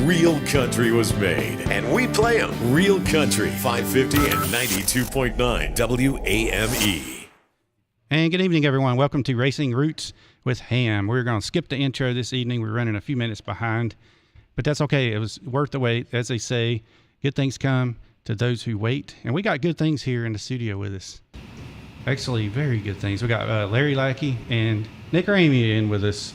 real country was made, and we play 'em. Real Country, 550 and 92.9 WAME. And good evening, everyone. Welcome to Racing Roots with Hamm. We're going to skip the intro this evening. We're running a few minutes behind, but that's okay. It was worth the wait. As they say, good things come to those who wait. And we got good things here in the studio with us. Actually, very good things. We got Larry Lackey and Nick Ramey in with us.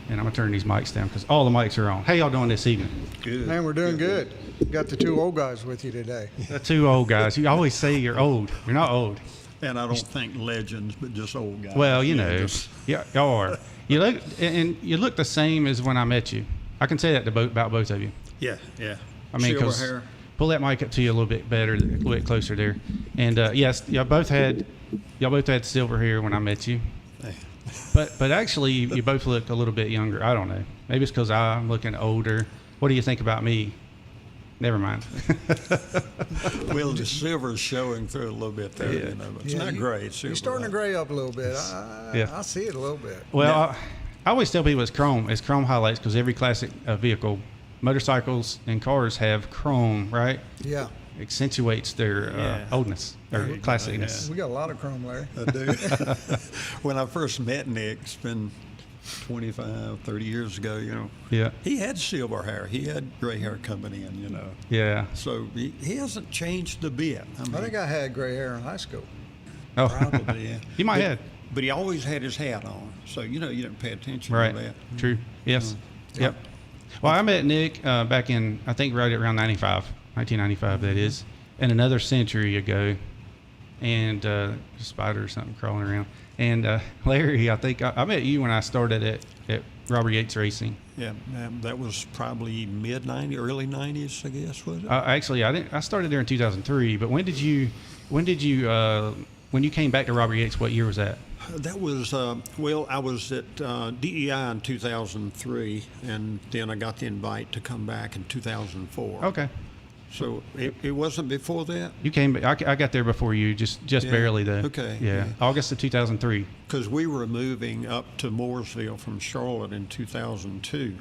And I'm going to turn these mics down because all the mics are on. How y'all doing this evening? Good. Man, we're doing good. Got the two old guys with you today. The two old guys. You always say you're old. You're not old. And I don't think legends, but just old guys. Well, you know, yeah, y'all are. You look the same as when I met you. I can say that about both of you. Yeah. I mean, silver hair. Pull that mic up to you a little bit better, a little bit closer there. And yes, y'all both had silver hair when I met you. Hey. But actually, you both look a little bit younger. I don't know. Maybe it's because I'm looking older. What do you think about me? Never mind. Well, the silver's showing through a little bit there. Yeah. You know, but it's not great. You're starting to gray up a little bit. I see it a little bit. Well, I always tell people it's chrome. It's chrome highlights because every classic vehicle, motorcycles and cars have chrome, right? Yeah. Accentuates their oldness or classicness. We got a lot of chrome, Larry. I do. When I first met Nick, it's been 25, 30 years ago, you know. Yeah. He had silver hair. He had gray hair coming in, you know. Yeah. So he hasn't changed a bit. I think I had gray hair in high school. Oh, probably, yeah. You might have. But he always had his hat on. So, you know, you didn't pay attention Right. to that. True. Yes. Yep. Well, I met Nick back in, I think, right around 1995, that is, and another century ago, and a spider or something crawling around. And Larry, I think I met you when I started at Robert Yates Racing. Yeah, that was probably mid-90s, early 90s, I guess, was it? Actually, I started there in 2003, but when you came back to Robert Yates, what year was that? That was, I was at DEI in 2003, and then I got the invite to come back in 2004. Okay. So it wasn't before that? You came. I got there before you, just barely though. Okay. Yeah. August of 2003. Because we were moving up to Mooresville from Charlotte in 2002.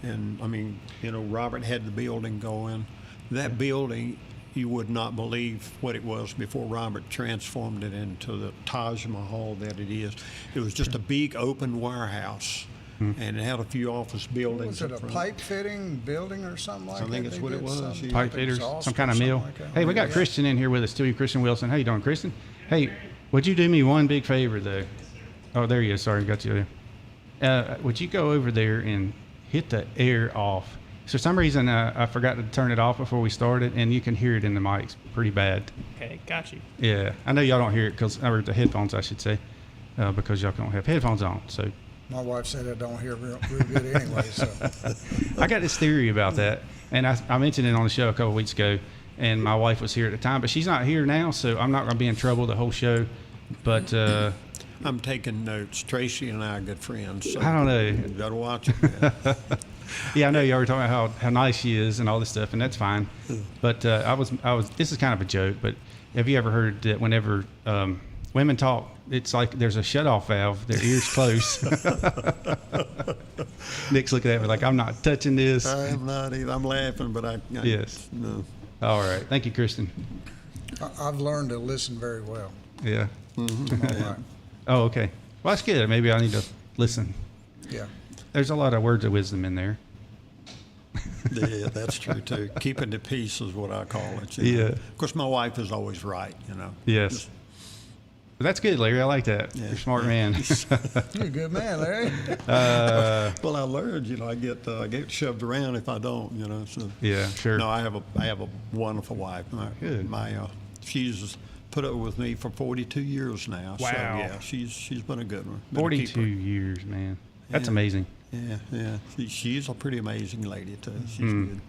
And, I mean, you know, Robert had the building going. That building, you would not believe what it was before Robert transformed it into the Taj Mahal that it is. It was just a big open warehouse. And it had a few office buildings. Was it a pipe fitting building or something like that? I think that's what it was. Yeah. Pipe fitters, some kind of mill. Like Hey, we got Christian in here with us too. Christian Wilson. How you doing, Christian? Hey, would you do me one big favor though? Oh, there you go. Sorry, got you there. Would you go over there and hit the air off? For some reason, I forgot to turn it off before we started, and you can hear it in the mics pretty bad. Okay, got you. Yeah, I know y'all don't hear it or the headphones, I should say, because y'all don't have headphones on. So My wife said I don't hear real good anyway. So I got this theory about that, and I mentioned it on the show a couple of weeks ago, and my wife was here at the time, but she's not here now, so I'm not going to be in trouble the whole show. But I'm taking notes. Tracy and I are good friends. So I don't know. You got to watch it. Yeah, I know y'all were talking about how nice she is and all this stuff, and that's fine. But I was. This is kind of a joke, but have you ever heard that whenever women talk, it's like there's a shut-off valve, their ears close? Nick's looking at me like, I'm not touching this. I am not either. I'm laughing, but Yes. No. All right. Thank you, Kristen. I've learned to listen very well. Yeah. All right. Oh, okay. Well, that's good. Maybe I need to listen. Yeah. There's a lot of words of wisdom in there. Yeah, that's true, too. Keeping the peace is what I call it. You know? Yeah. Of course, my wife is always right, you know. Yes. That's good, Larry. I like that. Yeah. You're a smart man. You're a good man, Larry. Well, I learned, you know, I get shoved around if I don't, you know. So. Yeah, sure. No, I have a wonderful wife. Good. She's put up with me for 42 years now. Wow. So, yeah, she's been a good one. Been a 42 keeper. years, man. That's Yeah. amazing. Yeah. She's a pretty amazing lady, too. She's good.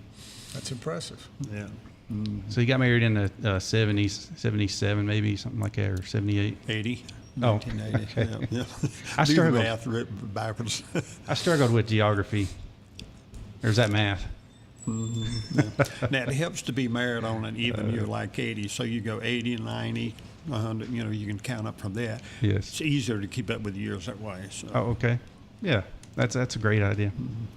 That's impressive. Yeah. So you got married in the 70s, 77 maybe, something like that, or 78? 80. Oh, 1980. okay. Yeah. I Do struggled. math backwards. I struggled with geography. Or is that math? Now, it helps to be married on an even year like 80. So you go 80, 90, 100, you know, you can count up from that. Yes. It's easier to keep up with years that way. So. Oh, okay. Yeah. That's a great idea.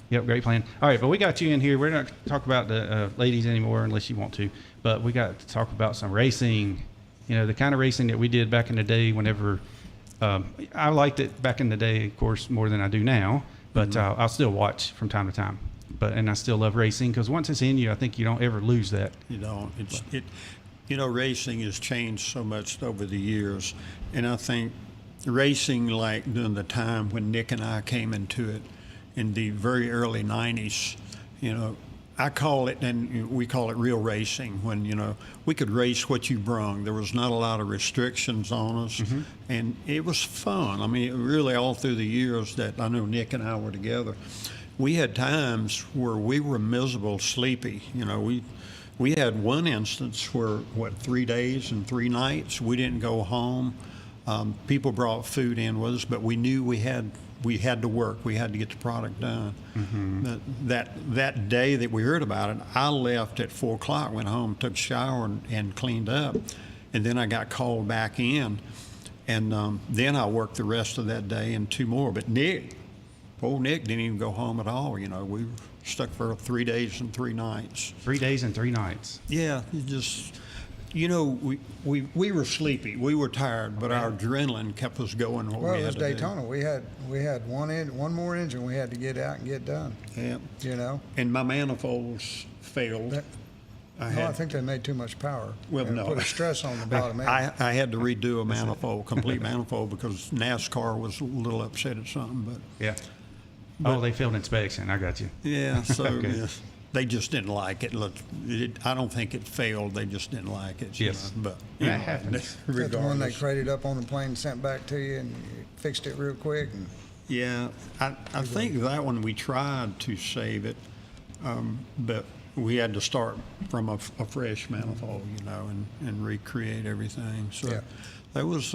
Yep, great plan. All right, but we got you in here. We're not going to talk about the ladies anymore unless you want to, but we got to talk about some racing. You know, the kind of racing that we did back in the day whenever I liked it back in the day, of course, more than I do now, but I'll still watch from time to time. And I still love racing because once it's in you, I think you don't ever lose that. You don't. Racing has changed so much over the years, and I think racing, like during the time when Nick and I came into it in the very early 90s, I call it, and we call it real racing, when, we could race what you brung. There was not a lot of restrictions on us, and it was fun. I mean, really all through the years that I know Nick and I were together, we had times where we were miserable, sleepy. We had one instance where, 3 days and 3 nights, we didn't go home. People brought food in with us, but we knew we had to work. We had to get the product done. That day that we heard about it, I left at 4 o'clock, went home, took a shower, and cleaned up. And then I got called back in. And then I worked the rest of that day and 2 more. But poor Nick didn't even go home at all. We were stuck for 3 days and 3 nights. 3 days and 3 nights. Yeah, we were sleepy, we were tired, but our adrenaline kept us going. Well, it was Daytona. We had one more engine we had to get out and get done. Yeah. And my manifolds failed. I think they made too much power. Well, no. Put a stress on the bottom end. I had to redo a manifold, complete manifold, because Nascar was a little upset at something. But yeah. They failed inspection. I got you. Yeah. So. Okay. Yeah. They just didn't like it. I don't think it failed. They just didn't like it. Yes. But that happens. That's the one they crated up on the plane and sent back to you, and you fixed it real quick. Yeah, I think that one we tried to save it, but we had to start from a fresh manifold, and recreate everything. So yeah. that was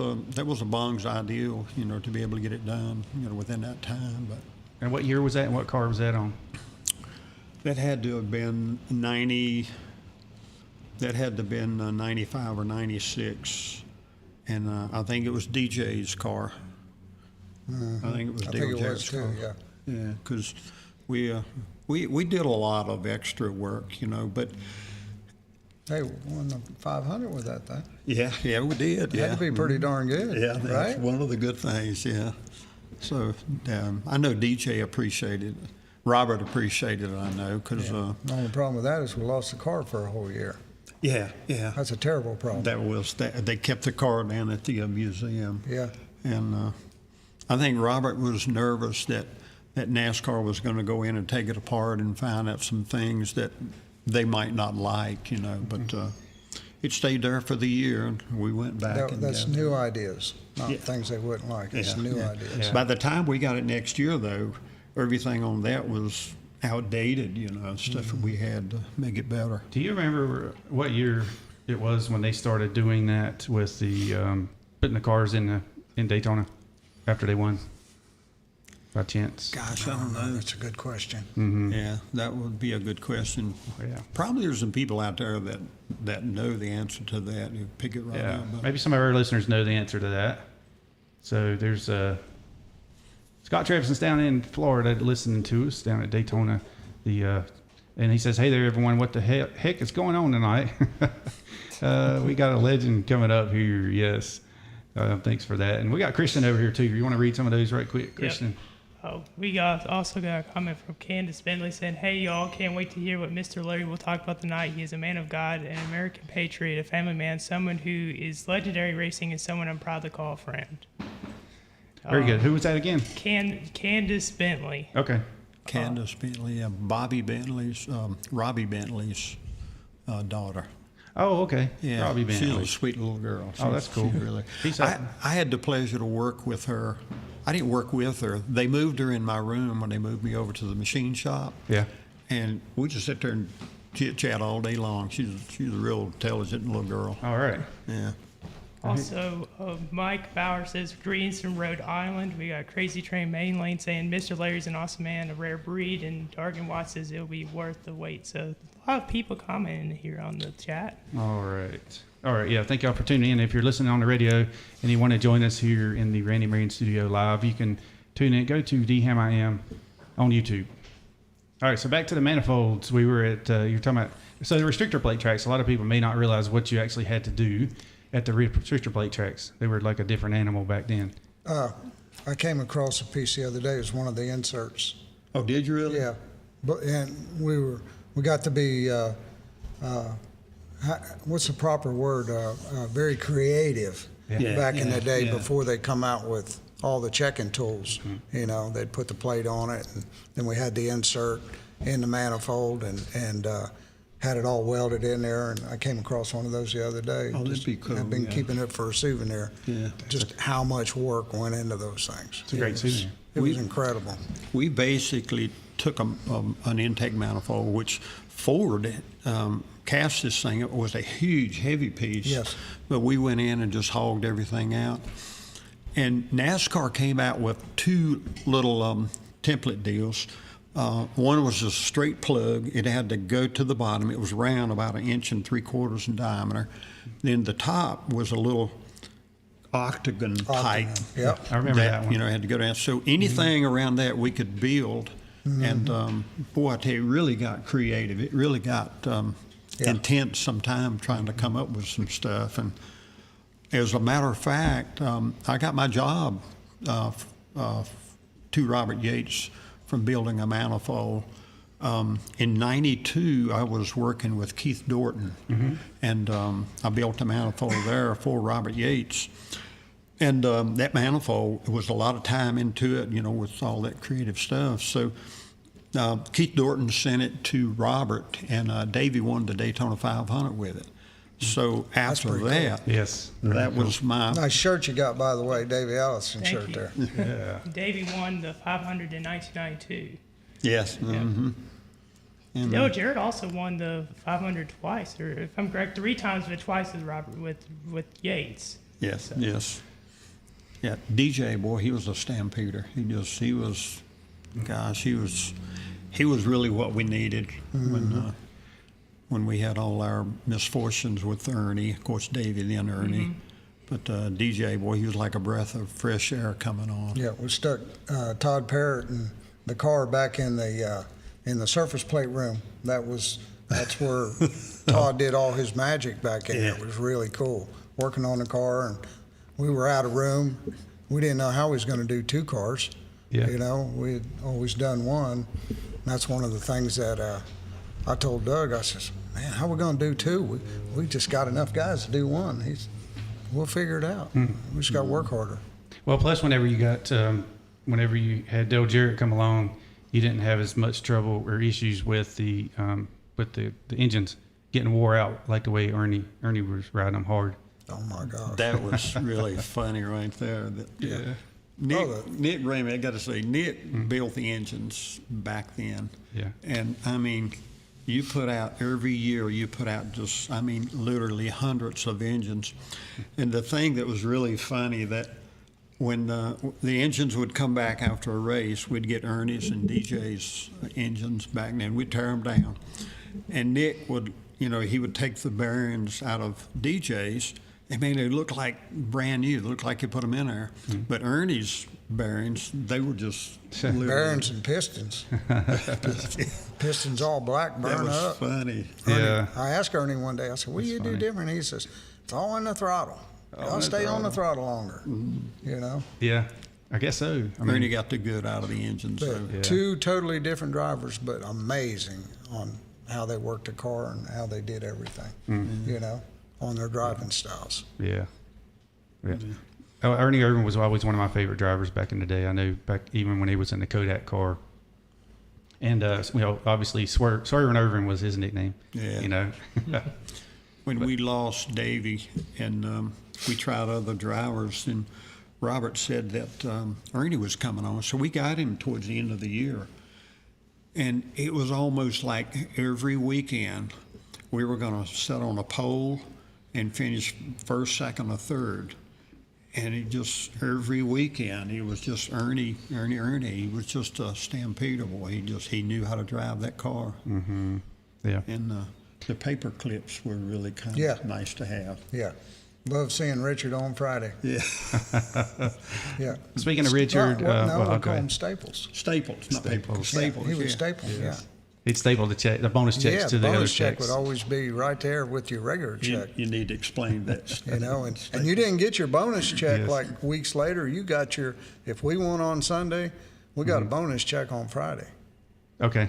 a Bong's ideal, to be able to get it done, within that time. But. And what year was that, and what car was that on? That had to have been 90. That had to have been 95 or 96, and I think it was DJ's car. I think it was DJ's car. Too, yeah. Yeah, because we did a lot of extra work, but. Hey, we won the 500 with that thing. Yeah, we did. It had to be pretty darn good. Yeah, that's right? one of the good things. Yeah. So I know DJ appreciated it. Robert appreciated it, I know, because... The only problem with that is we lost the car for a whole year. Yeah. That's a terrible problem. They kept the car down at the museum. Yeah. And I think Robert was nervous that NASCAR was going to go in and take it apart and find out some things that they might not like, but it stayed there for the year, and we went back. That's new ideas, not things they wouldn't like. It's new ideas. Yeah. By the time we got it next year, though, everything on that was outdated, stuff that we had to make it better. Do you remember what year it was when they started doing that with the putting the cars in Daytona after they won? By chance? Gosh, I don't know. That's a good question. Mm-hmm. Yeah, that would be a good question. Yeah. Probably there's some people out there that know the answer to that who pick it right up. But Maybe some of our listeners know the answer to that. So there's Scott Travison's down in Florida listening to us down at Daytona. And he says, "Hey there, everyone! What the heck is going on tonight?" We got a legend coming up here. Yes, thanks for that. And we got Christian over here too. You want to read some of those right quick, Christian? Yep. Oh, we also got a comment from Candace Bentley saying, "Hey y'all, can't wait to hear what Mr. Larry will talk about tonight. He is a man of God, an American patriot, a family man, someone who is legendary racing, and someone I'm proud to call a friend." Very good. Who was that again? Candace Bentley. Okay. Candace Bentley, Robbie Bentley's daughter. Oh, okay. Yeah, Robbie Bentley. she's a sweet little girl. That's cool. I had the pleasure to work with her. I didn't work with her. They moved her in my room when they moved me over to the machine shop. Yeah. And we just sit there and chit-chat all day long. She's a real intelligent little girl. All right. Yeah. Also, Mike Bauer says, "Greetings from Rhode Island." We got Crazy Train Main Lane saying, "Mr. Larry's an awesome man, a rare breed." And Dargan Watts says, "It'll be worth the wait." So a lot of people commenting here on the chat. All right. Yeah. Thank y'all for tuning in. If you're listening on the radio and you want to join us here in the Randy Marion Studio live, you can tune in. Go to DHammiam on YouTube. All right, so back to the manifolds. We were at, you're talking about, so the restrictor plate tracks, a lot of people may not realize what you actually had to do at the restrictor plate tracks. They were like a different animal back then. I came across a piece the other day. It was one of the inserts. Oh, did you really? Yeah, and we got to be what's the proper word? Very creative back in the day before they come out with all the checking tools. You know, they'd put the plate on it, and then we had the insert in the manifold, and had it all welded in there. And I came across one of those the other day. Oh, that'd be cool. I've been keeping it for a souvenir. Yeah. Just how much work went into those things. It's a great souvenir. It was incredible. We basically took an intake manifold, which Ford cast this thing. It was a huge, heavy piece. Yes. But we went in and just hogged everything out. And Nascar came out with two little template deals. One was a straight plug. It had to go to the bottom. It was round, about 1 3/4 in diameter. Then the top was a little octagon type. Yep. I remember that one. You know, had to go down. So anything around that we could build. And boy, I tell you, it really got creative. It really got intense sometime trying to come up with some stuff. And as a matter of fact, I got my job to Robert Yates from building a manifold. In '92, I was working with Keith Dorton, and I built a manifold there for Robert Yates. And that manifold was a lot of time into it, you know, with all that creative stuff. So Keith Dorton sent it to Robert, and Davey won the Daytona 500 with it. So after that, Yes. that was my Nice shirt you got, by the way, Davey Allison Thank shirt you. there. Yeah. Davey won the 500 in 1992. yes. And, Dale Jarrett also won the 500 twice, or if I'm correct, 3 times, but twice with Robert with Yates. yes, yes. Yeah, DJ, boy, he was a stampeder. He was really what we needed when we had all our misfortunes with Ernie. Of course, Davey, then Ernie. But DJ, boy, he was like a breath of fresh air coming on. Yeah, we stuck Todd Parrott and the car back in the surface plate room. That's where Todd did all his magic back in there. It was really cool, working on the car, and we were out of room. We didn't know how we was going to do 2 cars. Yeah. You know, we had always done one. That's one of the things that I told Doug. I says, man, how we going to do 2? We just got enough guys to do one. We'll figure it out. We just got to work harder. Well, plus whenever you had Dale Jarrett come along, you didn't have as much trouble or issues with the engines getting wore out like the way Ernie was riding them hard. Oh my gosh. That was really funny right there. Nick Ramey, I got to say, Nick built the engines back then. Yeah. And I mean, every year you put out just, I mean, literally hundreds of engines. And the thing that was really funny, that when the engines would come back after a race, we'd get Ernie's and DJ's engines back then. We'd tear them down. And Nick would, he would take the bearings out of DJ's. I mean, they looked like brand new. They looked like you put them in there. But Ernie's bearings, they were just bearings and pistons. Pistons all black, burn up. That was funny. Yeah. I asked Ernie one day, I said, what do you do different? He says, it's all in the throttle. I'll stay on the throttle longer, Yeah, I guess so. Ernie got the good out of the engine. But So. 2 totally different drivers, but amazing on how they worked the car and how they did everything, on their driving styles. Yeah. Ernie Irvin was always one of my favorite drivers back in the day. I know back even when he was in the Kodak car. And, obviously Swervin' Irvin was his nickname. Yeah. When we lost Davey and we tried other drivers, and Robert said that Ernie was coming on, so we got him towards the end of the year. And it was almost like every weekend we were going to sit on a pole and finish first, second, or third. And it just, every weekend, he was just Ernie. He was just a stampeder boy. He knew how to drive that car. Mm-hmm. Yeah. And the paper clips were really kind of nice to have. Yeah. Love seeing Richard on Friday. Yeah. Yeah. Speaking of Richard, no, we okay. call him Staples. Staples, not Staples. Staples. He was yeah. Staples, yeah. He'd staple the bonus checks Yeah, to the other bonus check checks. would always be right there with your regular check. You need to explain that. You know, and you didn't get your bonus check Yes. like weeks later. You got your, if we won on Sunday, we got a bonus check on Friday. Okay.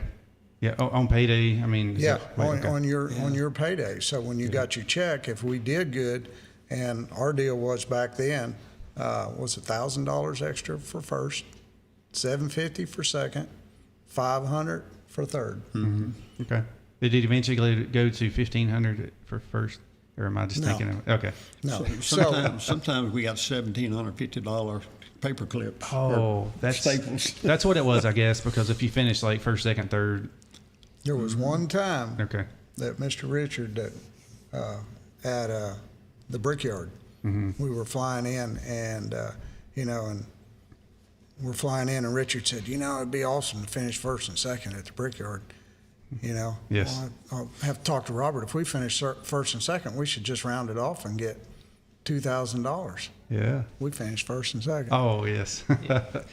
Yeah, on payday, I mean. Yeah, okay. on your payday. So when you got your check, if we did good, and our deal was back then, was $1,000 extra for first, $750 for second, $500 for third. Mm-hmm. Okay. Did it eventually go to $1,500 for first? Or am I just No. thinking of okay. No, Sometimes we got $1,750 paper clips. Oh, that's Staples. That's what it was, I guess, because if you finish like first, second, third. there was one time Okay. that Mr. Richard at the Brickyard, we were flying in, and and we're flying in, and Richard said, it'd be awesome to finish first and second at the Brickyard. Yes. Well, I'll have to talk to Robert. If we finish first and second, we should just round it off and get $2,000. Yeah. We finished first and second. Oh, yes.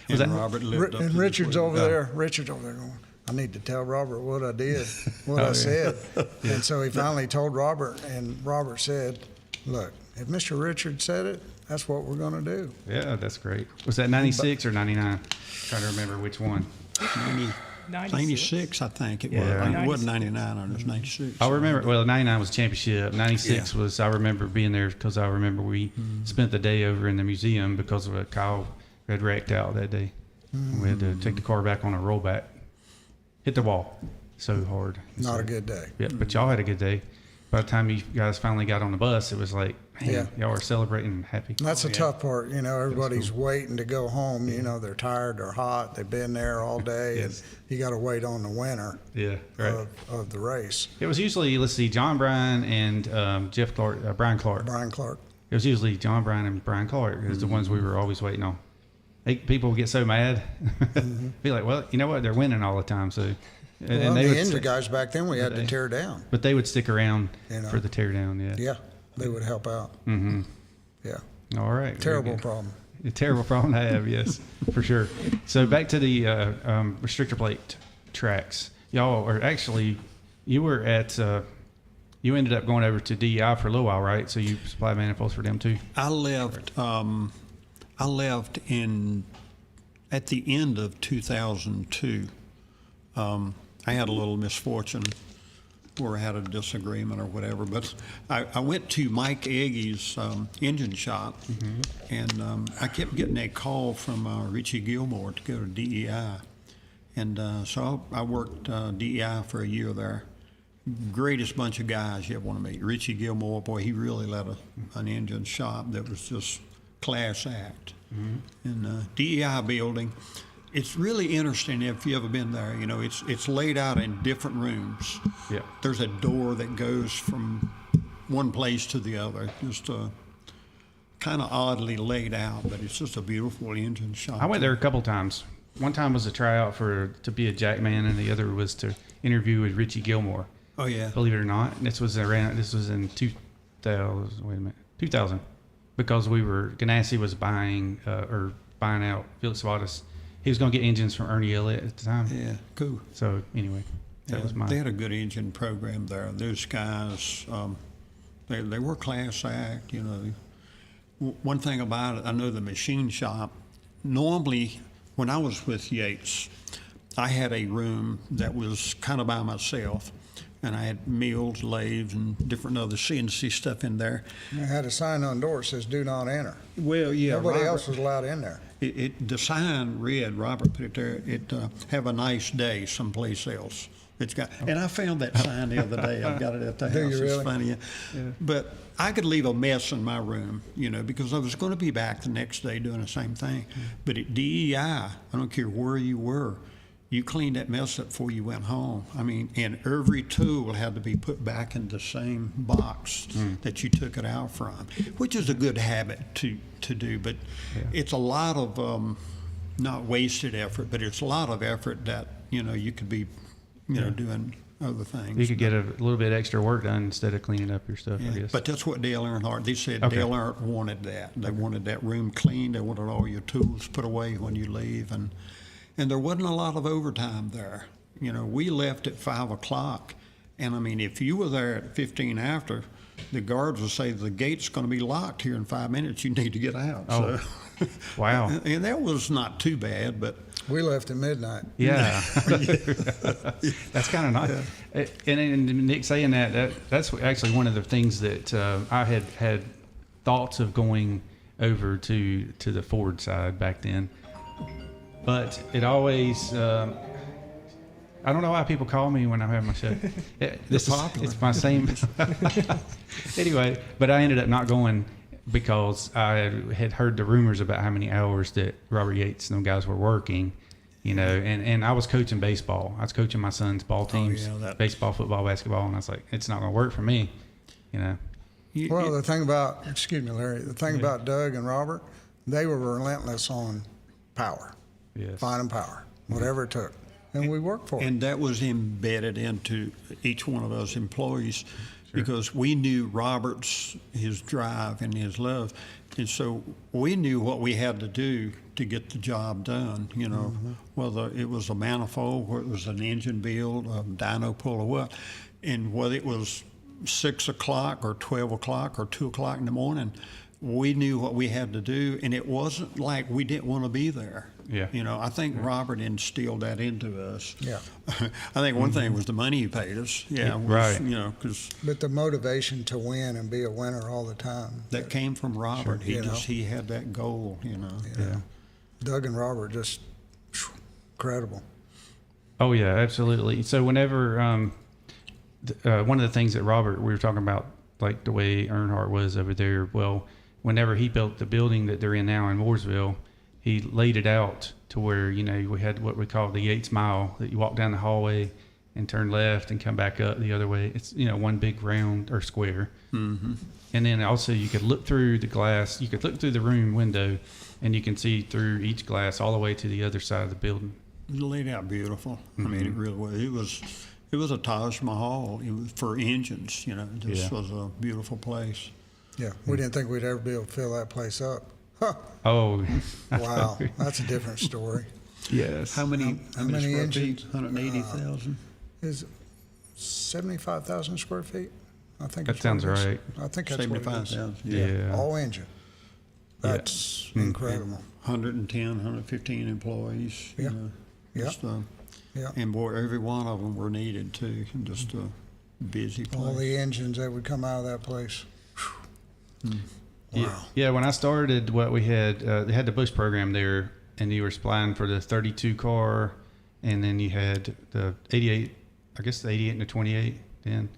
And Robert lived up to And the Richard's plate. over there. Richard's over there going, I need to tell Robert what I did, what I said. And so he finally told Robert, and Robert said, look, if Mr. Richard said it, that's what we're going to do. Yeah, that's great. Was that 96 or 99? Trying to remember which one. 96, I think it was. Yeah. It wasn't 99, it was 96. I remember, 99 was championship. 96 was, I remember being there because I remember we spent the day over in the museum because of a Kyle had wrecked out that day. We had to take the car back on a rollback. Hit the wall so hard. Not a good day. Yeah, but y'all had a good day. By the time you guys finally got on the bus, it was like, man, y'all are celebrating and happy. And that's the tough part. Everybody's waiting to go home. They're tired, they're hot, they've been there all day, Yes. and you got to wait on the winner Yeah, right. of the race, It was usually, let's see, John Bryan and Jeff Clark, Brian Clark. Brian Clark. It was usually John Bryan and Brian Clark is the ones we were always waiting on. People would get so mad. Be like, well, you know what? They're winning all the time. So, Well, they the would engine stick, guys back then, we had to tear down. but they would stick around You know. for the tear down. Yeah. Yeah, they would help out. Mm-hmm. Yeah, All right. very terrible good. problem. A terrible problem to have, yes, for sure. So back to the restrictor plate tracks. Y'all are actually, you were at, you ended up going over to DEI for a little while, right? So you supply manifolds for them too? I left at the end of 2002. I had a little misfortune where I had a disagreement or whatever, but I went to Mike Eggy's engine shop, and I kept getting that call from Richie Gilmore to go to DEI. And so I worked DEI for a year there. Greatest bunch of guys you ever want to meet. Richie Gilmore, boy, he really led an engine shop that was just class act. And DEI building, it's really interesting if you ever been there. It's laid out in different rooms. Yeah. There's a door that goes from one place to the other. Just kind of oddly laid out, but it's just a beautiful engine shop. I went there a couple times. One time was a tryout to be a jackman, and the other was to interview with Richie Gilmore. Oh yeah. Believe it or not, this was in 2000, because Ganassi was buying out Wilkesboro. He was going to get engines from Ernie Elliott at the time. Yeah. Cool. So anyway, that was They had a good engine program there. Those guys, they were class act. One thing about it, I know the machine shop. Normally, when I was with Yates, I had a room that was kind of by myself, and I had mills, lathes, and different other CNC stuff in there. I had a sign on the door that says "Do not enter." Well, yeah, Nobody Robert, else was allowed in there. the sign read, Robert put it there, have a nice day someplace else. It's got, and I found that sign the other day. I've got it at the house. Do you really? It's funny. Yeah. But I could leave a mess in my room, because I was going to be back the next day doing the same thing. But at DEI, I don't care where you were, you cleaned that mess up before you went home. I mean, and every tool had to be put back in the same box that you took it out from, which is a good habit to do. But it's a lot of not wasted effort, but it's a lot of effort that you could be doing other things. You could get a little bit extra work done instead of cleaning up your stuff, I Yeah, guess. but that's what Dale Earnhardt, they said Okay. Dale Earnhardt wanted that. They wanted that room clean. They wanted all your tools put away when you leave. And there wasn't a lot of overtime there. You know, we left at 5 o'clock. And I mean, if you were there at 15 after, the guards would say the gate's going to be locked here in 5 minutes. You need to get out. Oh. So, Wow. and that was not too bad, but We left at midnight. Yeah. That's kind of nice. And Nick saying that's actually one of the things that I had thoughts of going over to the Ford side back then. But it always, I don't know why people call me when I have my show. It's my same. Anyway, but I ended up not going because I had heard the rumors about how many hours that Robert Yates and them guys were working, you know, and I was coaching baseball. I was coaching my son's ball teams, baseball, football, basketball, and I was like, it's not going to work for me, you know. Well, the thing about, excuse me, Larry, the thing about Doug and Robert, they were relentless on power, Yes. finding power, whatever it took. And we worked for it. And that was embedded into each one of us employees because we knew his drive and his love. And so we knew what we had to do to get the job done, you know, whether it was a manifold, whether it was an engine build, a dyno pull or what. And whether it was 6 o'clock or 12 o'clock or 2 o'clock in the morning, we knew what we had to do. And it wasn't like we didn't want to be there. Yeah. You know, I think Robert instilled that into us. Yeah. I think one thing was the money he paid us. Yeah. Right. You know, because But the motivation to win and be a winner all the time. that came from Robert. You know. He had that goal, you know. Yeah. Doug and Robert, just incredible. Oh yeah, absolutely. So whenever one of the things that Robert, we were talking about, like the way Earnhardt was over there. Well, whenever he built the building that they're in now in Mooresville, he laid it out to where, you know, we had what we call the Yates Mile, that you walk down the hallway and turn left and come back up the other way. It's, you know, one big round or square. Mm-hmm. And then also you could look through the glass, you could look through the room window, and you can see through each glass all the way to the other side of the building. It was laid out beautiful. I mean, it really was. It was a Taj Mahal. It was for engines, you know. This was a beautiful place. Yeah, we didn't think we'd ever be able to fill that place up. Huh. Oh, Wow, that's a different story. yes. How many many square engines? feet? 180,000. Is 75,000 square feet? I think That that's what sounds it is. right. I think that's what it is. 75,000. Yeah. All engine. That's incredible. 110, 115 employees. Yeah. You know, Yeah. just, Yeah. and boy, every one of them were needed too. Just a busy place. All the engines that would come out of that place. Wow. Yeah, when I started, what we had, they had the Bush program there, and you were supplying for the 32 car, and then you had the 88, I guess the 88 and the 28 then.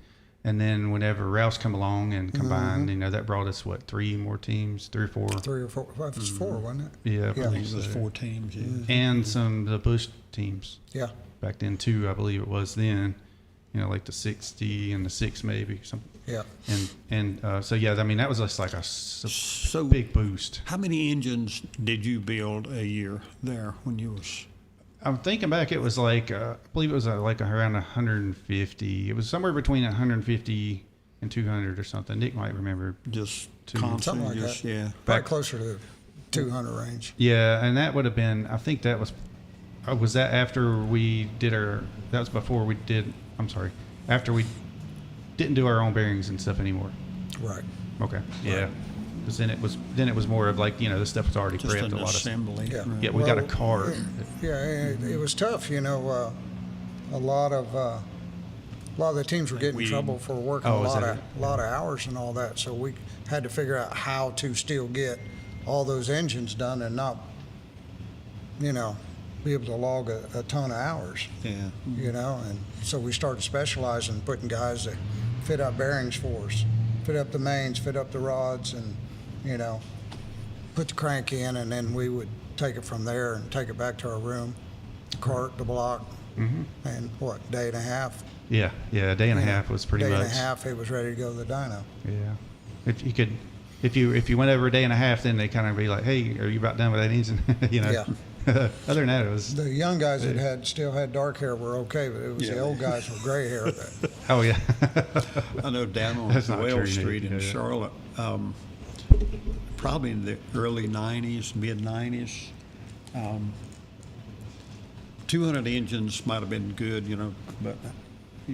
And then whenever Rouse come along and combined, you know, that brought us, what, 3 more teams, 3 or 4? 3 or 4, it was 4, wasn't it? Yeah, I I believe think it was so. 4 teams. Yeah. And some of the Bush teams Yeah. back then too, I believe it was then, you know, like the 60 and the 6 maybe, something. Yeah. And so, yeah, I mean, that was just like a So big boost. how many engines did you build a year there when you was? I'm thinking back, it was like, I believe it was like around 150. It was somewhere between 150 and 200 or something. Nick might remember. Just Something constant, like just that. yeah. Probably closer to the 200 range. Yeah, and that would have been, I think that was that after we did that was before we did, I'm sorry, after we didn't do our own bearings and stuff anymore. Right. Okay. Yeah. Because then it was more of like, you know, the stuff was already Just prepped. an A lot assembly. Yeah. right. Yeah, we got a Well, cart. Yeah, it was tough. You know, a lot of the teams were getting in trouble for working Oh, a is lot that of hours and all that. So we had to figure out how to still get all those engines done and not, you know, be able to log a ton of hours. Yeah. You know, and so we started specializing, putting guys that fit up bearings for us, fit up the mains, fit up the rods, and, you know, put the crank in, and then we would take it from there and take it back to our room, the cart, the block, and what, day and a half? Yeah. A day and a half was pretty Day much. and a half, it was ready to go to the dyno. Yeah. If you went over a day and a half, then they kind of be like, hey, are you about done with that engine? You know? Yeah, Other than that, it was. The young guys that still had dark hair were okay, but it was the old guys with gray hair. Oh yeah. I know down on That's not Well true, Street Nick. in Yeah. Charlotte, probably in the early 90s, mid 90s, 200 engines might have been good, but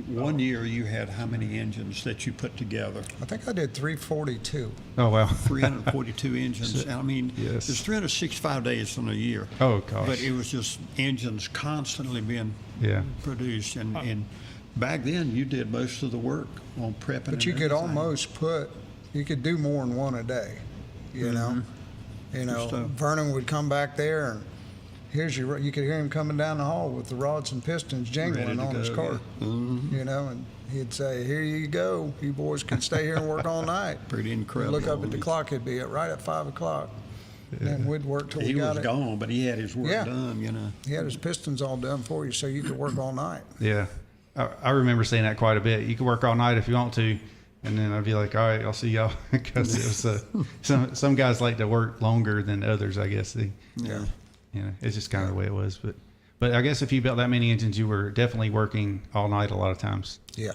one year you had how many engines that you put together? I think I did 342. Oh wow. 342 engines. I mean, Yes. there's 365 days in a year. Oh gosh. But it was just engines constantly being Yeah. produced. And back then, you did most of the work on prepping. But you and could everything. almost you could do more than one a day, you know? stuff. Vernon would come back there and you could hear him coming down the hall with the rods and pistons Ready jingling to on his go, cart, and he'd say, "Here you go. You boys can stay here and work all night." Pretty incredible. Look up at the clock, it'd be right at 5 o'clock. And we'd work till we He got was it. gone, but he had his work Yeah. done, He had his pistons all done for you so you could work all night. Yeah. I remember saying that quite a bit. You can work all night if you want to. And then I'd be like, all right, I'll see y'all. Because it was some guys like to work longer than others, I guess. Yeah. It's just kind of the way it was. But I guess if you built that many engines, you were definitely working all night a lot of times. Yeah.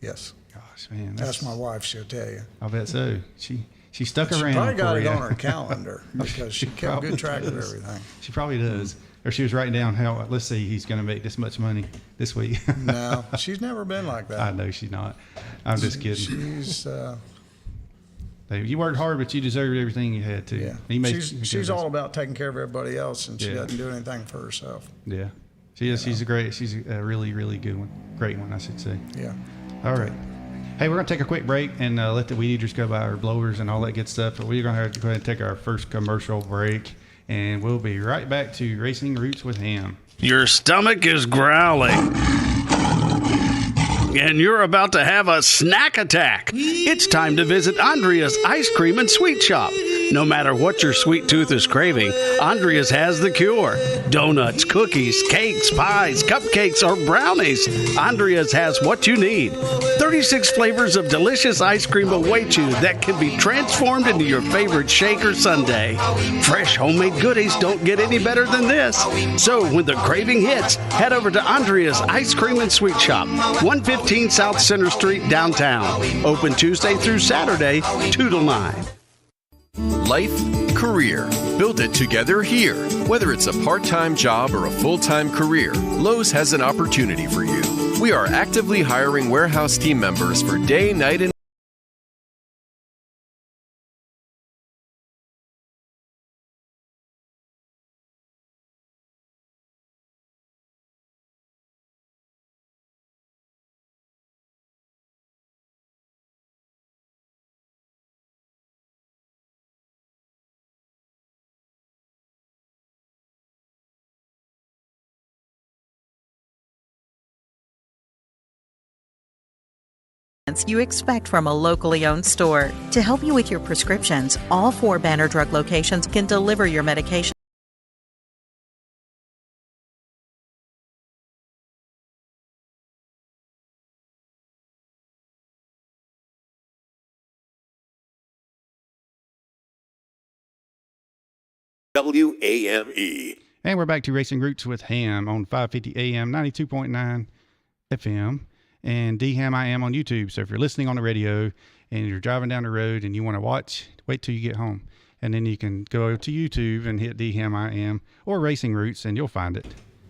Yes. Gosh, man. That's my wife, she'll tell you. I bet so. She stuck She around. probably got for it you. on her calendar because she kept probably good track of does. everything. She probably does. Or she was writing down how, let's see, he's going to make this much money this week. No, she's never been like that. I know she's not. I'm just kidding. She's You worked hard, but you deserved everything you had to. yeah. He made She's all about taking care of everybody else, and she Yeah. doesn't do anything for herself. Yeah. She is. She's a really, really good one. Great one, I should say. Yeah. All right. Hey, we're going to take a quick break and let the weed eaters go by our blowers and all that good stuff. But we're going to have to go ahead and take our first commercial break. And we'll be right back to Racing Roots with Hamm. Your stomach is growling. And you're about to have a snack attack. It's time to visit Andrea's Ice Cream and Sweet Shop. No matter what your sweet tooth is craving, Andrea's has the cure. Donuts, cookies, cakes, pies, cupcakes, or brownies. Andrea's has what you need. 36 flavors of delicious ice cream await you that can be transformed into your favorite shake or sundae. Fresh homemade goodies don't get any better than this. So when the craving hits, head over to Andrea's Ice Cream and Sweet Shop, 115 South Center Street, downtown. Open Tuesday through Saturday, 2 to 9. Life, career. Build it together here. Whether it's a part-time job or a full-time career, Lowe's has an opportunity for you. We are actively hiring warehouse team members for day, night, and you expect from a locally owned store. To help you with your prescriptions, all 4 Banner Drug locations can deliver your medication. WAME. And we're back to Racing Roots with Hamm on 550 AM, 92.9 FM, and DHammiam on YouTube. So if you're listening on the radio and you're driving down the road and you want to watch, wait till you get home. And then you can go to YouTube and hit DHammiam or Racing Roots and you'll find it.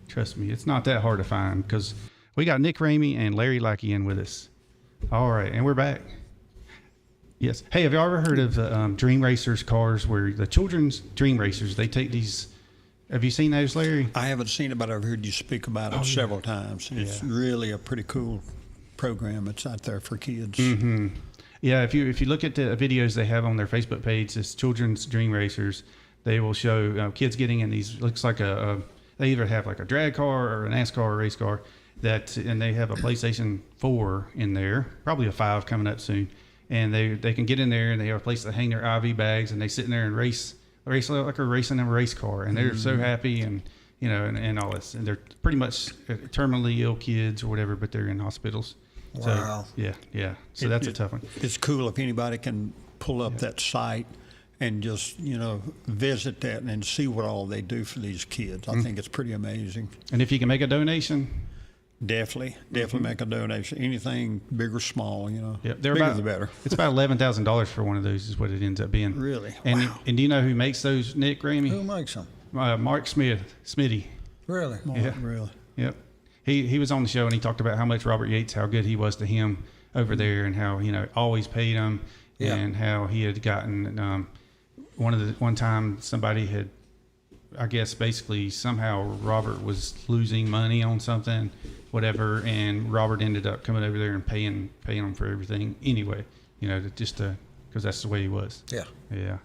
Trust me, it's not that hard to find because we got Nick Ramey and Larry Lackey in with us. All right, and we're back. Yes. Hey, have you ever heard of the Dream Racers cars where the children's Dream Racers, they take these... Have you seen those, Larry? I haven't seen it, but I've heard you speak about it several times. It's really a pretty cool program. It's out there for kids. Mm-hmm. Yeah, if you look at the videos they have on their Facebook page, it's Children's Dream Racers. They will show kids getting in these. Looks like they either have like a drag car or a NASCAR or race car. And they have a PlayStation 4 in there, probably a 5 coming up soon. And they can get in there and they have a place to hang their IV bags and they sit in there and race like they're racing a race car, and they're so happy and and all this, and they're pretty much terminally ill kids or whatever, but they're in hospitals. Wow. So, yeah. So that's a tough one. It's cool if anybody can pull up that site and just, visit that and see what all they do for these kids. I think it's pretty amazing. And if you can make a donation, definitely make a donation. Anything big or small, they're bigger about the better. It's about $11,000 for one of those is what it ends up being. Really? And Wow. and do you know who makes those, Nick, Ramey? Who makes them? Mark Smitty. Really? Yeah. Really? Yep. He was on the show and he talked about how much Robert Yates, how good he was to him over there, and how always paid him, and how he had gotten one time somebody had, I guess basically somehow Robert was losing money on something, whatever, and Robert ended up coming over there and paying him for everything anyway, just because that's the way he was. Yeah. Yeah.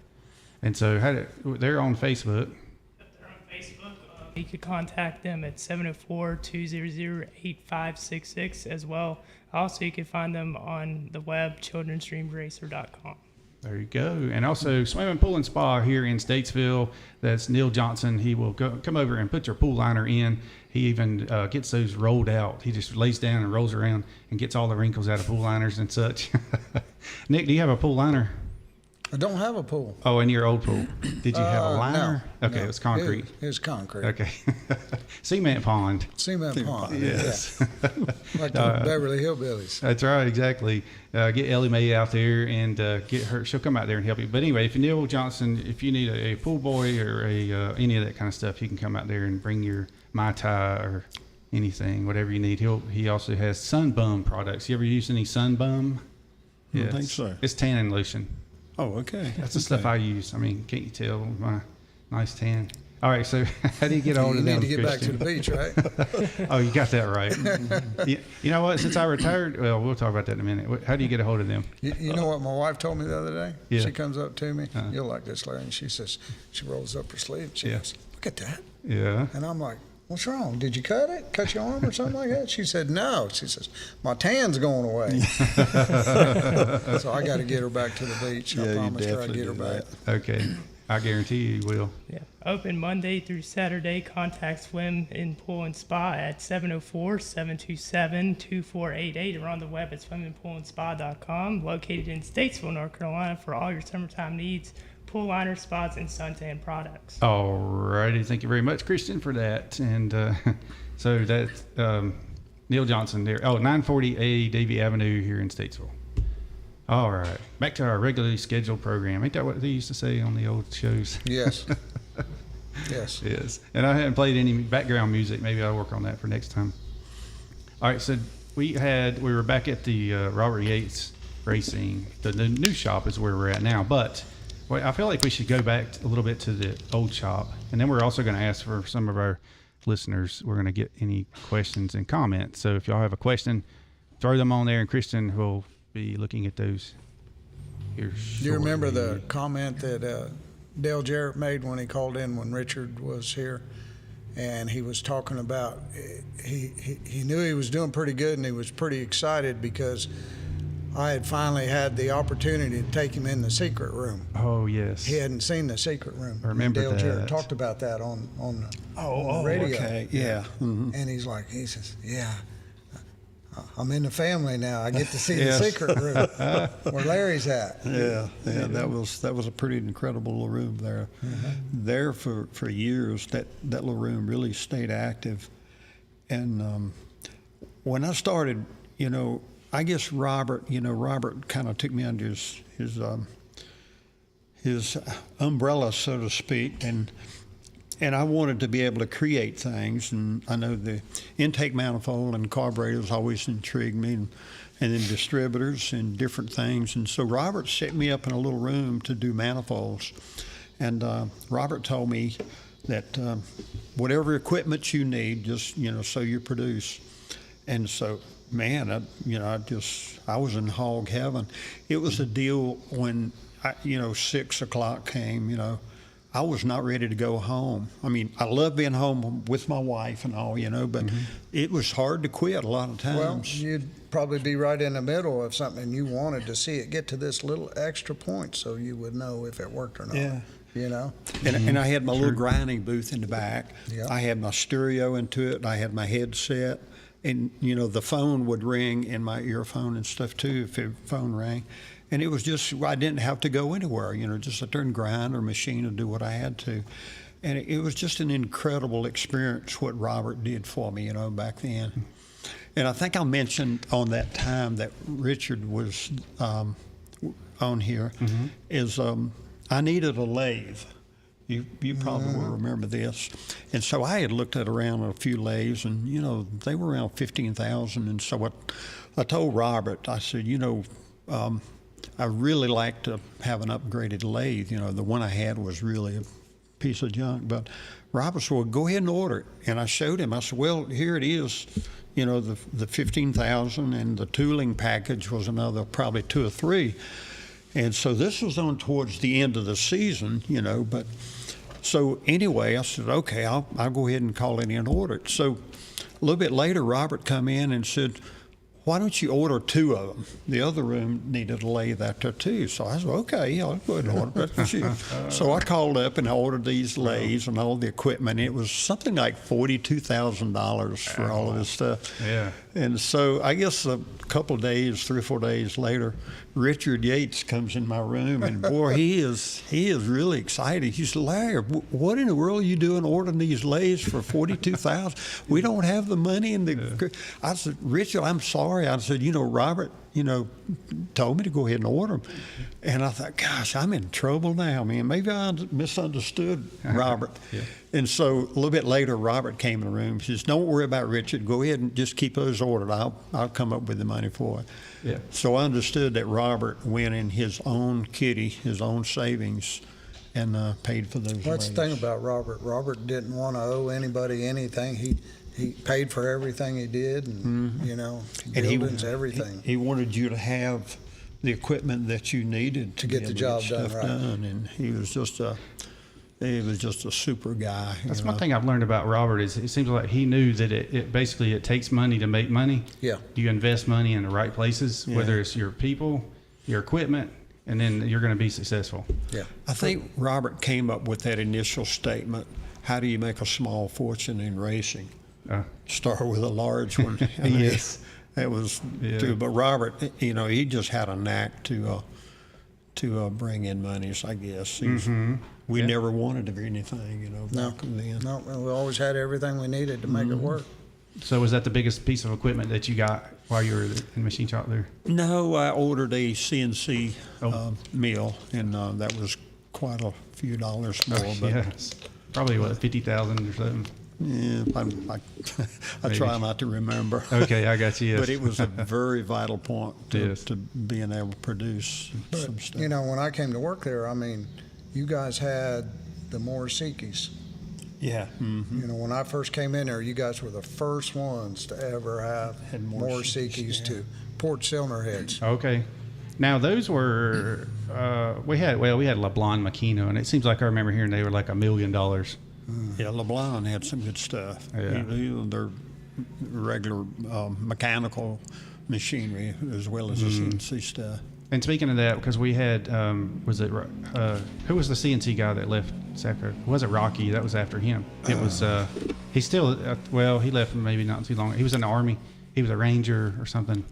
And so they're on Facebook. They're on Facebook. You could contact them at 704-200-8566 as well. Also, you can find them on the web, childrensdreamracer.com. There you go. And also Swimming Pool and Spa here in Statesville. That's Neil Johnson. He will come over and put your pool liner in. He even gets those rolled out. He just lays down and rolls around and gets all the wrinkles out of pool liners and such. Nick, do you have a pool liner? I don't have a pool. Oh, in your old pool. Did you have a liner? No, Okay, no. it was concrete. It was concrete. Okay. Cement pond. Cement pond. Yes. Yeah. Like the Beverly Hillbillies. That's right, exactly. Get Ellie Mae out there and get her. She'll come out there and help you. But anyway, if Neil Johnson, if you need a pool boy or any of that kind of stuff, he can come out there and bring your Mai Tai or anything, whatever you need. He also has Sunbum products. You ever use any Sunbum? I don't think so. It's tanning lotion. Oh, okay. That's the stuff I use. I mean, can't you tell my nice tan? All right, so how do you get a hold of them, You need to get back to Christian? the beach, right? Oh, you got that right. You know what? Since I retired, well, we'll talk about that in a minute. How do you get a hold of them? You know what my wife told me the other day? Yeah. She comes up to me. You'll like this, Larry. And she says, she rolls up her sleeve. And she goes, look at that. Yeah. And I'm like, what's wrong? Did you cut it? Cut your arm or something like that? She said, no. She says, my tan's going away. So I got to get her back to the beach. I promised her I'd get her back. Okay. I guarantee you will. Yeah. Open Monday through Saturday. Contact Swim in Pool and Spa at 704-727-2488 or on the web at swimmingpoolandspa.com. Located in Statesville, North Carolina for all your summertime needs, pool liner, spots, and suntan products. All righty. Thank you very much, Christian, for that. And so that's Neil Johnson there. Oh, 940A Davie Avenue here in Statesville. All right. Back to our regularly scheduled program. Ain't that what they used to say on the old shows? Yes. Yes. Yes. And I haven't played any background music. Maybe I'll work on that for next time. All right. So we were back at the Robert Yates Racing. The new shop is where we're at now. But I feel like we should go back a little bit to the old shop. And then we're also going to ask for some of our listeners. We're going to get any questions and comments. So if y'all have a question, throw them on there, and Christian will be looking at those here shortly. Do you remember the comment that Dale Jarrett made when he called in when Richard was here? And he was talking about he knew he was doing pretty good, and he was pretty excited because I had finally had the opportunity to take him in the secret room. Oh, yes. He hadn't seen the secret room. I remember Dale Jarrett that. talked about that on the radio. Okay. Yeah. Mm-hmm. And he says, yeah, I'm in the family now. I get to see the Yes. secret room where Larry's at. Yeah, that was a pretty incredible little room there. Mm-hmm. There for years, that little room really stayed active. And when I started, I guess Robert kind of took me under his umbrella, so to speak, and I wanted to be able to create things, and I know the intake manifold and carburetors always intrigued me, and then distributors and different things. And so Robert set me up in a little room to do manifolds. And Robert told me that whatever equipment you need, just, so you produce. And so, man, I was in hog heaven. It was a deal when, 6 o'clock came, I was not ready to go home. I mean, I love being home with my wife and all, but it was hard to quit a lot of times. Well, you'd probably be right in the middle of something. You wanted to see it get to this little extra point so you would know if it worked or not. Yeah. And I had my little grinding booth in the back. Yeah. I had my stereo into it. I had my headset. And, you know, the phone would ring in my earphone and stuff too, if the phone rang. And it was just, I didn't have to go anywhere, you know, just sit there and grind or machine or do what I had to. And it was just an incredible experience what Robert did for me, you know, back then. And I think I mentioned on that time that Richard was on here, is I needed a lathe. You probably will remember this. And so I had looked at around a few lathes, and, you know, they were around $15,000. And so I told Robert, I said, you know, I really like to have an upgraded lathe. You know, the one I had was really a piece of junk. But Robert said, well, go ahead and order it. And I showed him. I said, well, here it is. You know, the $15,000, and the tooling package was another probably 2 or 3. And so this was on towards the end of the season, you know. But so anyway, I said, okay, I'll go ahead and call it in and order it. So a little bit later, Robert come in and said, why don't you order 2 of them? The other room needed a lathe out there too. So I said, okay, I'll go ahead and order it. So I called up and I ordered these lathes and all the equipment. It was something like $42,000 for all of this stuff. Yeah. And so I guess a couple of days, 3 or 4 days later, Richard Yates comes in my room, and boy, he is really excited. He said, Larry, what in the world are you doing ordering these lathes for $42,000? We don't have the money in the. I said, Richard, I'm sorry. I said, you know, Robert, you know, told me to go ahead and order them. And I thought, gosh, I'm in trouble now, man. Maybe I misunderstood Robert. Yeah. And so a little bit later, Robert came in the room. He says, don't worry about Richard. Go ahead and just keep those ordered. I'll come up with the money for it. Yeah. So I understood that Robert went in his own kitty, his own savings, and paid for those That's the lathes. thing about Robert. Robert didn't want to owe anybody anything. He paid for everything he did, and you know, And buildings, everything. He wanted you to have the equipment that you needed to get be the able job to done get stuff right. done. And he was just a super guy. That's you one know. thing I've learned about Robert is it seems like he knew that it basically it takes money to make money. Yeah. You invest money in the right places, Yeah. whether it's your people, your equipment, and then you're going to be successful. Yeah. I think Robert came up with that initial statement, how do you make a small fortune in racing? Start with a large one. I mean, Yes. That was Yeah. true. But Robert, you know, he just had a knack to bring in monies, I guess. We Yeah. never wanted to be anything, you know, No, back then. no, we always had everything we needed to make it work. So was that the biggest piece of equipment that you got while you were in the machine shop there? No, I ordered a CNC Oh. mill, and that was quite a few dollars more. But Yes. Probably what, 50,000 or something? yeah, I try not to remember. Okay, I got you. Yes. But it was a very vital point Yes. to being able to produce some But, stuff. you know, when I came to work there, I mean, you guys had the Morisikis. Yeah. You know, when I first came in there, you guys were the first ones to ever have Had Morisikis Morisikis, to port cylinder heads. Okay. Now those were we had LeBlanc Makino, and it seems like I remember hearing they were like $1 million. Yeah, LeBlanc had some good stuff. Yeah. Their regular mechanical machinery as well as the CNC stuff. And speaking of that, because we had who was the CNC guy that left Sacco? It wasn't Rocky. That was after him. It was he's still he left maybe not too long. He was in the Army. He was a Ranger or something.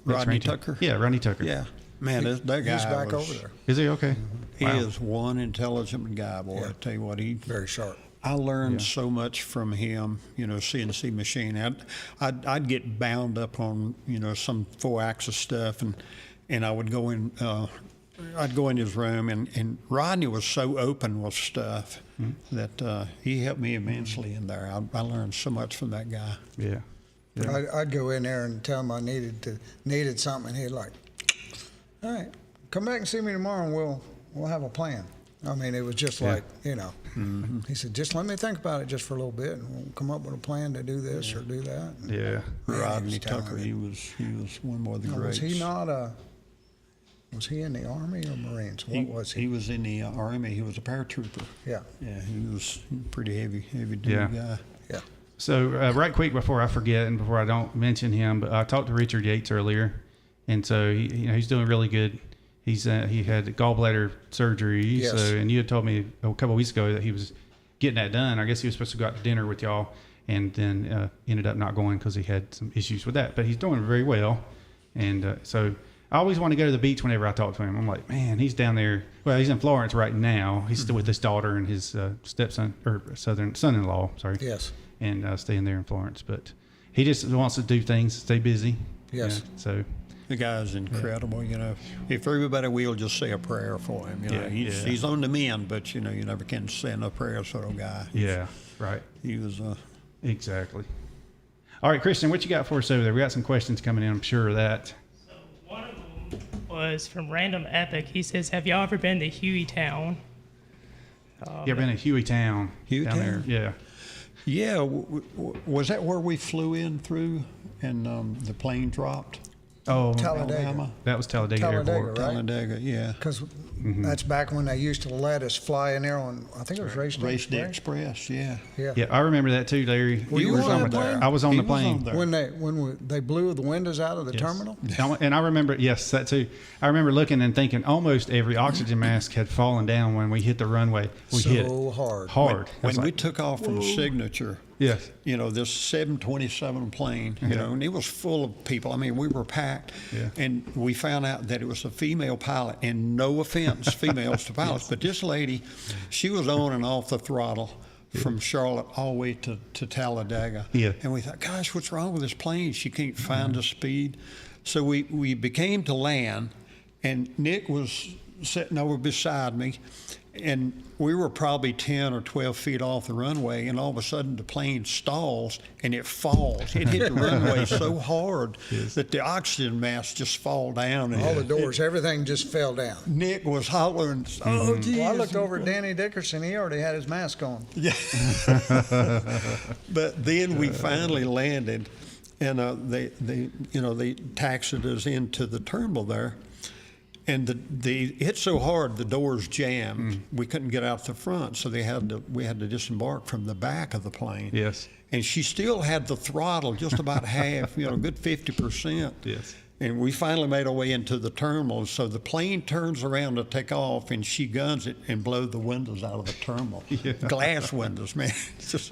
Rodney Ranger. Tucker? Yeah, Rodney Tucker. Yeah. Man, that guy He's back over there. Is he okay? He Wow. is one intelligent guy, boy. Yeah. I tell you what, Very sharp. I learned Yeah. so much from him, you know, CNC machine. I'd get bound up on, you know, some 4-axis stuff, and I would go in, I'd go in his room, and Rodney was so open with stuff that he helped me immensely in there. I learned so much from that guy. Yeah. Yeah. I'd go in there and tell him I needed something, and he'd like, all right, come back and see me tomorrow, and we'll have a plan. I mean, it was just like, you know, he said, just let me think about it just for a little bit, and we'll come up with a plan to do this or do that. And, Yeah. man, Rodney he was telling Tucker, me. he was one more of the Now, greats. was he not was he in the Army or Marines? What was he? He was in the Army. He was a paratrooper. Yeah, Yeah, he was a pretty heavy duty Yeah. guy. yeah. So right quick before I forget and before I don't mention him, but I talked to Richard Yates earlier, and so he's doing really good. He had gallbladder surgery, Yes. and you had told me a couple of weeks ago that he was getting that done. I guess he was supposed to go out to dinner with y'all, and then ended up not going because he had some issues with that. But he's doing very well, and so I always want to go to the beach whenever I talk to him. I'm like, man, he's down there. Well, he's in Florence right now. He's still with his daughter and his stepson or son-in-law. Sorry. Yes. And staying there in Florence, but he just wants to do things, stay busy. Yes. So. The guy's incredible, you know. If everybody will just say a prayer for him, you know. He's on the mend, but, you know, you never can say no prayers for a guy. Yeah, right. He was Exactly. All right, Christian, what you got for us over there? We got some questions coming in, I'm sure of that. So one of them was from Random Epic. He says, have y'all ever been to Hueytown? You ever been to Hueytown? Hueytown? Down there? Yeah. Yeah, was that where we flew in through and the plane dropped? Oh, Talladega. Alabama? that was Talladega Airport. Right? Talladega, yeah. Because that's back when they used to let us fly in there on, I think it was Race Day Express, yeah. Yeah, I remember that too, Larry. Were you on the plane? I was on He the was plane. on there. When they blew the windows out of the terminal? And I remember, yes, that too. I remember looking and thinking almost every oxygen mask had fallen down when we hit the runway. We hit it hard. hard. When we took off from Signature, yes, you know, this 727 plane, you know, and it was full of people. I mean, we were packed. Yeah. And we found out that it was a female pilot, and no offense, females to pilots, but this lady, she was on and off the throttle from Charlotte all the way to Talladega. Yeah. And we thought, gosh, what's wrong with this plane? She can't find the speed. So we became to land, and Nick was sitting over beside me, and we were probably 10 or 12 feet off the runway, and all of a sudden the plane stalls and it falls. It hit the runway so hard that the oxygen mask just fall down. And All the doors, everything just fell down. Nick was hollering, oh, geez. Well, I looked over at Danny Dickerson. He already had his mask on. Yeah. But then we finally landed, and they taxied us into the terminal there. And it hit so hard the doors jammed. We couldn't get out the front, so we had to disembark from the back of the plane. yes, And she still had the throttle just about half, you know, a good 50%. yes. And we finally made our way into the terminal. So the plane turns around to take off, and she guns it and blow the windows out of the terminal. Glass windows, man. It's just,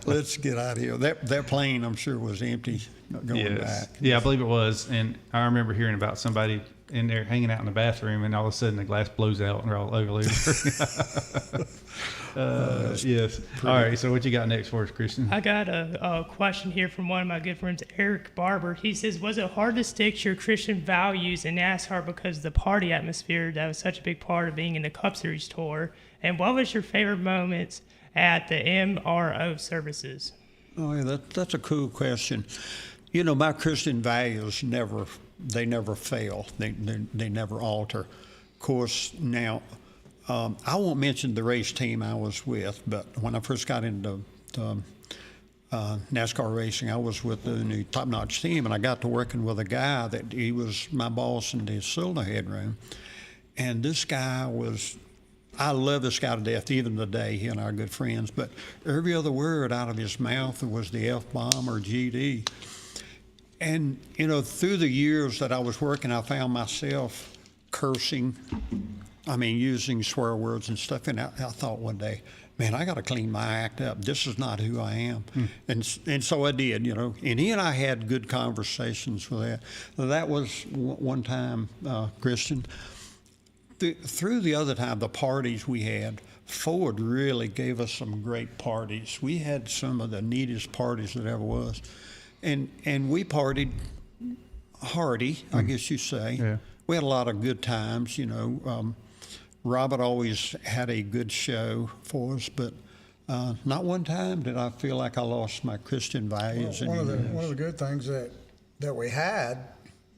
let's get out of here. That plane, I'm sure, was empty going back. Yeah, I believe it was. And I remember hearing about somebody in there hanging out in the bathroom, and all of a sudden the glass blows out and they're all ugly. Yes. All right, so what you got next for us, Christian? I got a question here from one of my good friends, Eric Barber. He says, was it hard to stick to your Christian values in NASCAR because of the party atmosphere that was such a big part of being in the Cup Series tour? And what was your favorite moments at the MRO services? Oh, yeah, that's a cool question. You know, my Christian values never fail. They never alter. Of course, now, I won't mention the race team I was with, but when I first got into NASCAR racing, I was with the new top-notch team, and I got to working with a guy that he was my boss in the cylinder headroom. And this guy I love this guy to death, even today. He and I are good friends, but every other word out of his mouth was the F-bomb or GD. And, you know, through the years that I was working, I found myself cursing, using swear words and stuff. And I thought one day, man, I got to clean my act up. This is not who I am. And so I did, you know. And he and I had good conversations with that. That was one time, Christian. Through the other time, the parties we had, Ford really gave us some great parties. We had some of the neatest parties that ever was. And we partied hardy, I guess you say. Yeah. We had a lot of good times, you know. Robert always had a good show for us, but not one time did I feel like I lost my Christian values. One of the good things that we had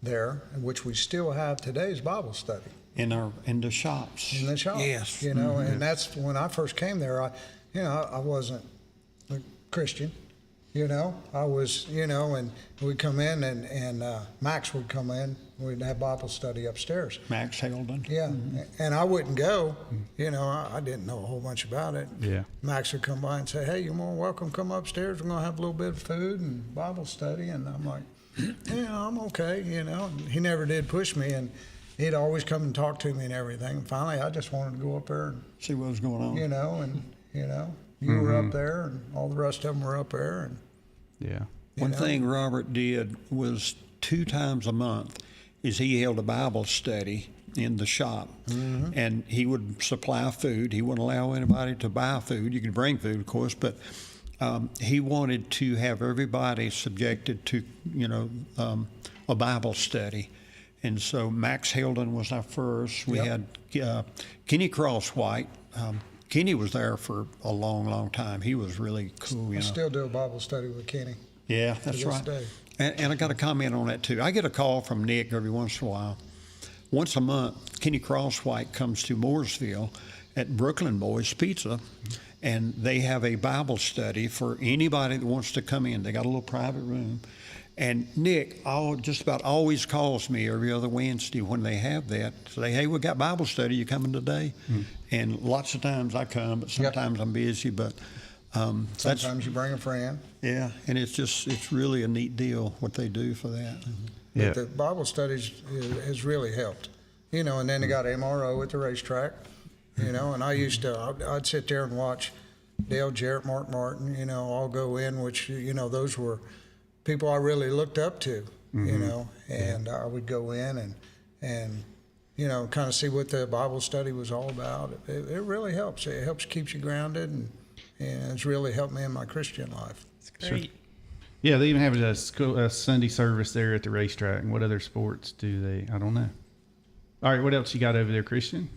there, and which we still have today, is Bible study. In the shops. In the shops. Yes. You know, and that's when I first came there. I wasn't a Christian. You know, I was, you know, and we'd come in and Max would come in. We'd have Bible study upstairs. Max Heldon. Yeah, and I wouldn't go. You know, I didn't know a whole bunch about it. Yeah. Max would come by and say, hey, you're more welcome. Come upstairs. We're going to have a little bit of food and Bible study. And I'm like, yeah, I'm okay, you know. And he never did push me, and he'd always come and talk to me and everything. And finally, I just wanted to go up there and see what was going on. you know, and, you know. You were up there, and all the rest of them were up there. And Yeah. One thing Robert did was 2 times a month is he held a Bible study in the shop, and he would supply food. He wouldn't allow anybody to buy food. You could bring food, of course, but he wanted to have everybody subjected to, a Bible study. And so Max Heldon was our first. We had Kenny Crosswhite. Kenny was there for a long, long time. He was really cool. I still do a Bible study with Kenny. Yeah, that's right. Day. And I got a comment on that too. I get a call from Nick every once in a while. Once a month, Kenny Crosswhite comes to Mooresville at Brooklyn Boys Pizza, and they have a Bible study for anybody that wants to come in. They got a little private room. And Nick just about always calls me every other Wednesday when they have that. Say, hey, we got Bible study. You coming today? And lots of times I come, but sometimes I'm busy. But sometimes you bring a friend. Yeah, and it's really a neat deal what they do for that. But the Bible studies has really helped, and then they got MRO at the racetrack, and I'd sit there and watch Dale Jarrett, Mark Martin, all go in, which, those were people I really looked up to, and I would go in and kind of see what the Bible study was all about. It really helps. It helps keeps you grounded, and it's really helped me in my Christian life. It's great. Sure. Yeah, they even have a Sunday service there at the racetrack. And what other sports do they? I don't know. All right, what else you got over there, Christian?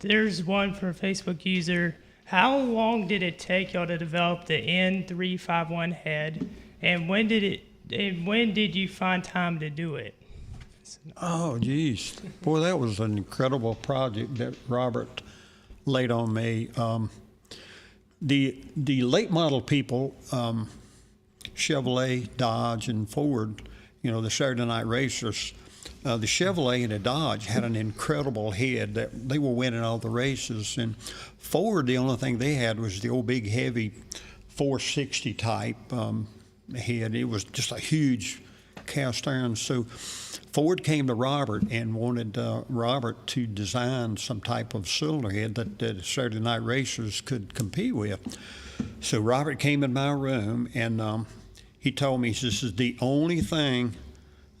There's one for a Facebook user. How long did it take y'all to develop the N351 head, and when did you find time to do it? Oh, geez. Boy, that was an incredible project that Robert laid on me. The late model people, Chevrolet, Dodge, and Ford, the Saturday night racers, the Chevrolet and the Dodge had an incredible head that they were winning all the races. And Ford, the only thing they had was the old big heavy 460 type head. It was just a huge cast iron. So Ford came to Robert and wanted Robert to design some type of cylinder head that the Saturday night racers could compete with. So Robert came in my room and he told me, he says, this is the only thing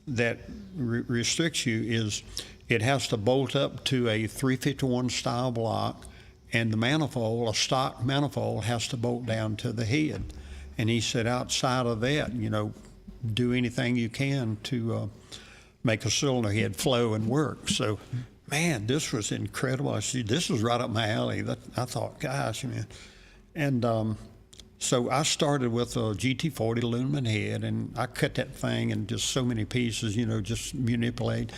that restricts you is it has to bolt up to a 351 style block, and the manifold, a stock manifold, has to bolt down to the head. And he said, outside of that, do anything you can to make a cylinder head flow and work. So, man, this was incredible. I said, this was right up my alley. I thought, gosh, man. And so I started with a GT40 aluminum head, and I cut that thing in just so many pieces, just manipulate.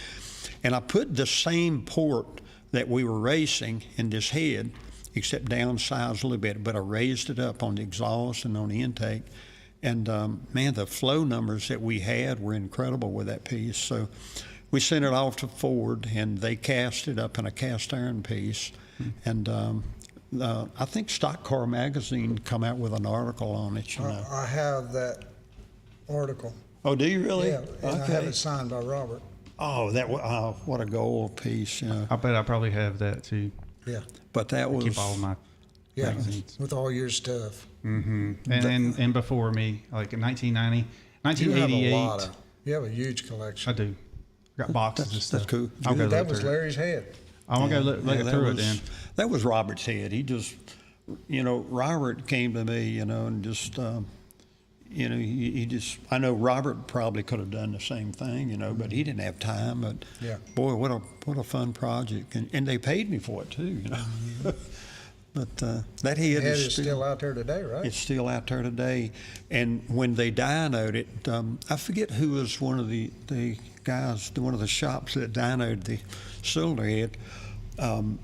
And I put the same port that we were racing in this head, except downsized a little bit, but I raised it up on the exhaust and on the intake. And, man, the flow numbers that we had were incredible with that piece. So we sent it off to Ford, and they cast it up in a cast iron piece. And I think Stock Car Magazine come out with an article on it. I have that article. Oh, do you really? Yeah, and I have it signed by Robert. Oh, what a gold piece. I bet I probably have that too. Yeah. But that was... Keep all my magazines. With all your stuff. Mm-hmm. And before me, like in 1990, 1988. You have a huge collection. I do. Got boxes and stuff. That's cool. That was Larry's head. I'm going to go look through it then. That was Robert's head. He just, Robert came to me, and just, he just, I know Robert probably could have done the same thing, but he didn't have time. But boy, what a fun project. And they paid me for it too, But that head is still out there today, right? It's still out there today. And when they dynoed it, I forget who was one of the guys, one of the shops that dynoed the cylinder head.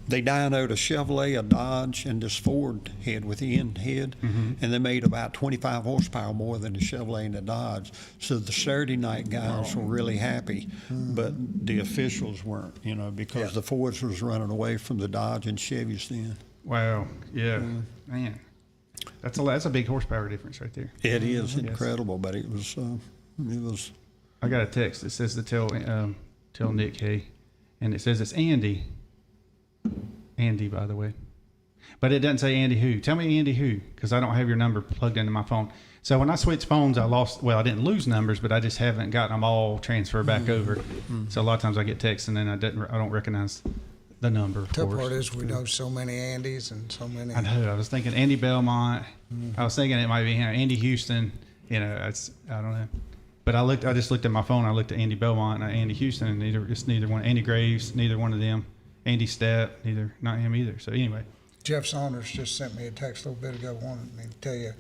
They dynoed a Chevrolet, a Dodge, and this Ford head with the end head, and they made about 25 horsepower more than the Chevrolet and the Dodge. So the Saturday night guys were really happy, but the officials weren't, because the Fords was running away from the Dodge and Chevys then. Wow. Yeah. Man. That's a big horsepower difference right there. It is incredible, but it was. I got a text that says to tell Nick, hey, and it says it's Andy. Andy, by the way. But it doesn't say Andy who. Tell me Andy who, because I don't have your number plugged into my phone. So when I switched phones, I I didn't lose numbers, but I just haven't gotten them all transferred back over. So a lot of times I get texts and then I don't recognize the number. The tough part is we know so many Andys and so many. I know. I was thinking Andy Belmont. I was thinking it might be Andy Houston. I don't know. But I just looked at my phone. I looked at Andy Belmont and Andy Houston, and neither one. Andy Graves, neither one of them. Andy Stepp, not him either. So anyway. Jeff Saunders just sent me a text a little bit ago, wanted me to tell you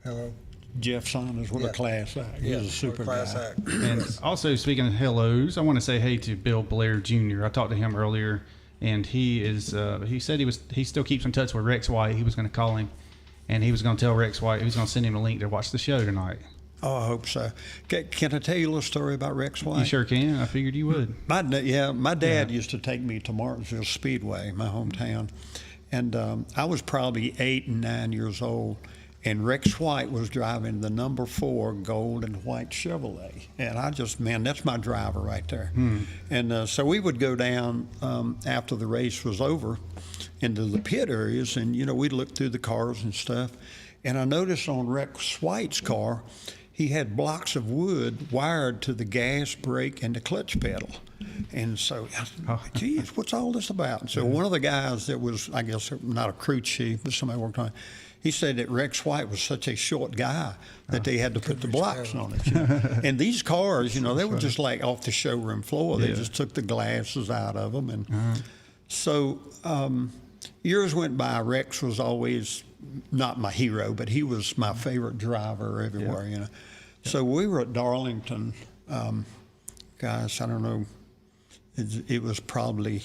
hello. Jeff Saunders, what a class act. He's a super class guy. act. And also, speaking of hellos, I want to say hey to Bill Blair Jr. I talked to him earlier, and he said he still keeps in touch with Rex White. He was going to call him, and he was going to tell Rex White he was going to send him a link to watch the show tonight. Oh, I hope so. Can I tell you a little story about Rex White? You sure can. I figured you would. My dad used to take me to Martinsville Speedway, my hometown, and I was probably 8 and 9 years old, and Rex White was driving the number 4 gold and white Chevrolet, and that's my driver right there. And so we would go down after the race was over into the pit areas, and we'd look through the cars and stuff, and I noticed on Rex White's car, he had blocks of wood wired to the gas, brake, and the clutch pedal. And so I said, geez, what's all this about? And so one of the guys that was, I guess, not a crew chief, but somebody worked on it, he said that Rex White was such a short guy that they had to put the blocks on it. And these cars, they were just like off the showroom floor. They just took the glasses out of them. And so years went by. Rex was always not my hero, but he was my favorite driver everywhere, So we were at Darlington, gosh, I don't know, it was probably,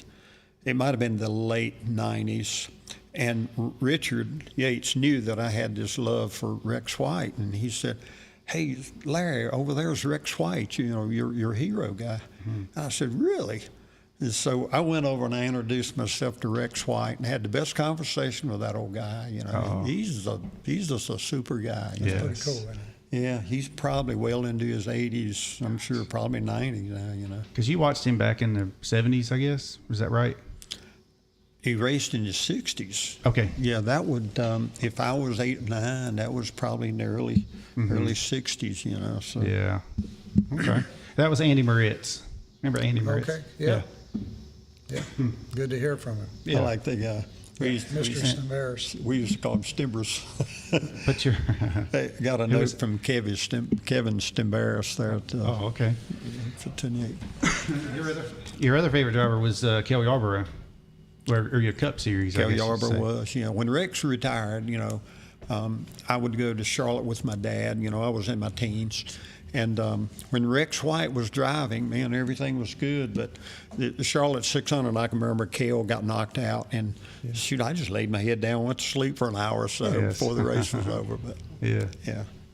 it might have been the late 90s. And Richard Yates knew that I had this love for Rex White, and he said, hey, Larry, over there's Rex White, your hero guy. And I said, really? And so I went over and I introduced myself to Rex White and had the best conversation with that old guy. He's just a super guy. Yes. Pretty cool, isn't it? Yeah, he's probably well into his 80s. I'm sure probably 90s now. Because you watched him back in the 70s, I guess. Was that right? He raced in his 60s. Okay. Yeah, that would, if I was 8 or 9, that was probably in the early 60s, So. Yeah. Okay. That was Andy Moritz. Remember Andy Moritz? Okay, yeah. Good to hear from him. Yeah. I like the guy. Mr. Stimberis. We used to call him Stimbers. But you're... I got a note from Kevin Stimberis there at okay. 58. Your other favorite driver was Kelly Yarborough, or your Cup Series, Kelly I guess Yarborough was, When Rex retired, I would go to Charlotte with my dad. I was in my teens. And when Rex White was driving, man, everything was good. But the Charlotte 600, I can remember Cale got knocked out. And shoot, I just laid my head down, went to sleep for an hour or so before the race was over. But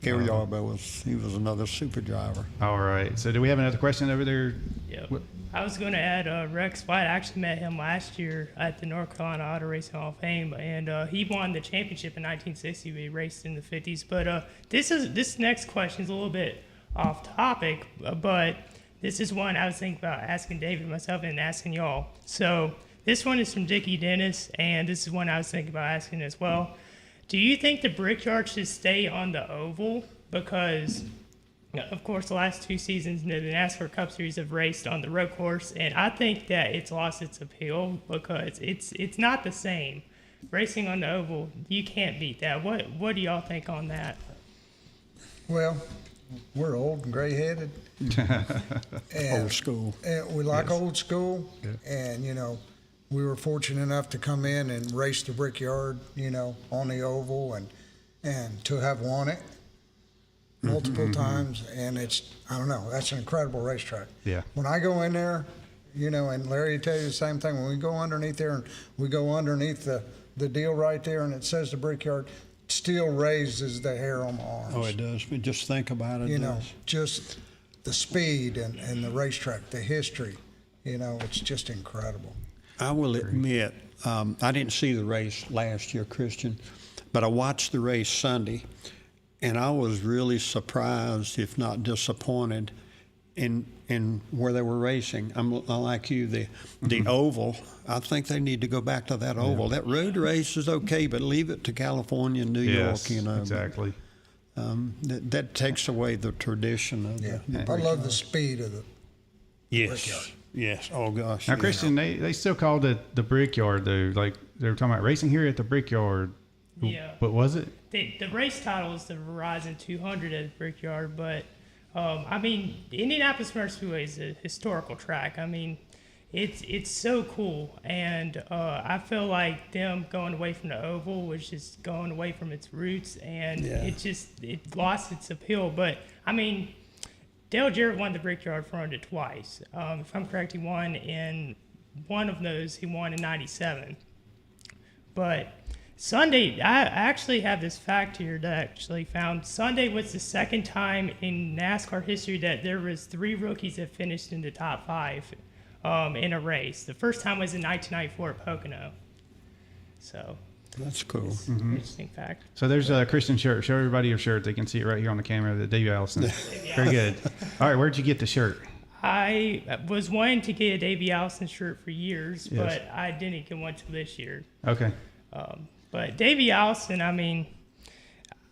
Kelly Yarborough was another super driver. All right. So do we have another question over there? Yep. I was going to add Rex White. I actually met him last year at the North Carolina Auto Racing Hall of Fame, and he won the championship in 1960. We raced in the 50s. But this next question is a little bit off topic, but this is one I was thinking about asking David myself and asking y'all. So this one is from Dickie Dennis, and this is one I was thinking about asking as well. Do you think the Brickyard should stay on the oval? Because, of course, the last 2 seasons in the NASCAR Cup Series have raced on the road course, and I think that it's lost its appeal because it's not the same. Racing on the oval, you can't beat that. What do y'all think on that? Well, we're old and gray-headed. Old school. And we like old school. Yeah. And, we were fortunate enough to come in and race the Brickyard, on the oval and to have won it multiple times. And I don't know, that's an incredible racetrack. Yeah. When I go in there, and Larry will tell you the same thing, when we go underneath there and we go underneath the deal right there and it says the Brickyard, still raises the hair on my arms. Oh, it does. But just think about it. Just the speed and the racetrack, the history, it's just incredible. I will admit, I didn't see the race last year, Christian, but I watched the race Sunday, and I was really surprised, if not disappointed, in where they were racing. I'm like you, the oval. I think they need to go back to that oval. That road race is okay, but leave it to California and New York. You know, exactly. That takes away the tradition of the I love the speed of the Brickyard. Yes. Oh gosh. Now, Christian, they still called it the Brickyard though. Like they were talking about racing here at the Brickyard. Yeah. What was it? The race title is the Verizon 200 at the Brickyard, but I mean, Indianapolis Motor Speedway is a historical track. I mean, it's so cool, and I feel like them going away from the oval was just going away from its roots, and it lost its appeal. But I mean, Dale Jarrett won the Brickyard for it twice. If I'm correct, he won in one of those. He won in '97. But Sunday, I actually have this fact here that I actually found. Sunday was the second time in NASCAR history that there was 3 rookies that finished in the top 5 in a race. The first time was in 1994 at Pocono. So that's cool. It's an interesting fact. So there's a Christian shirt. Show everybody your shirt. They can see it right here on the camera. The Davey Allison. Very good. All right, where'd you get the shirt? I was wanting to get a Davey Allison shirt for years, but I didn't get one till this year. Okay. But Davey Allison, I mean,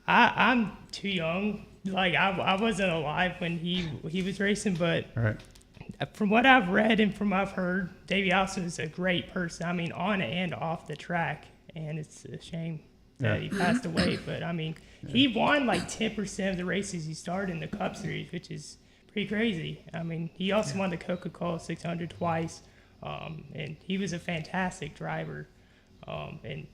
I'm too young. Like I wasn't alive when he was racing, but from what I've read and from what I've heard, Davey Allison is a great person. I mean, on and off the track, and it's a shame that he passed away. But I mean, he won like 10% of the races he started in the Cup Series, which is pretty crazy. I mean, he also won the Coca-Cola 600 twice, and he was a fantastic driver. And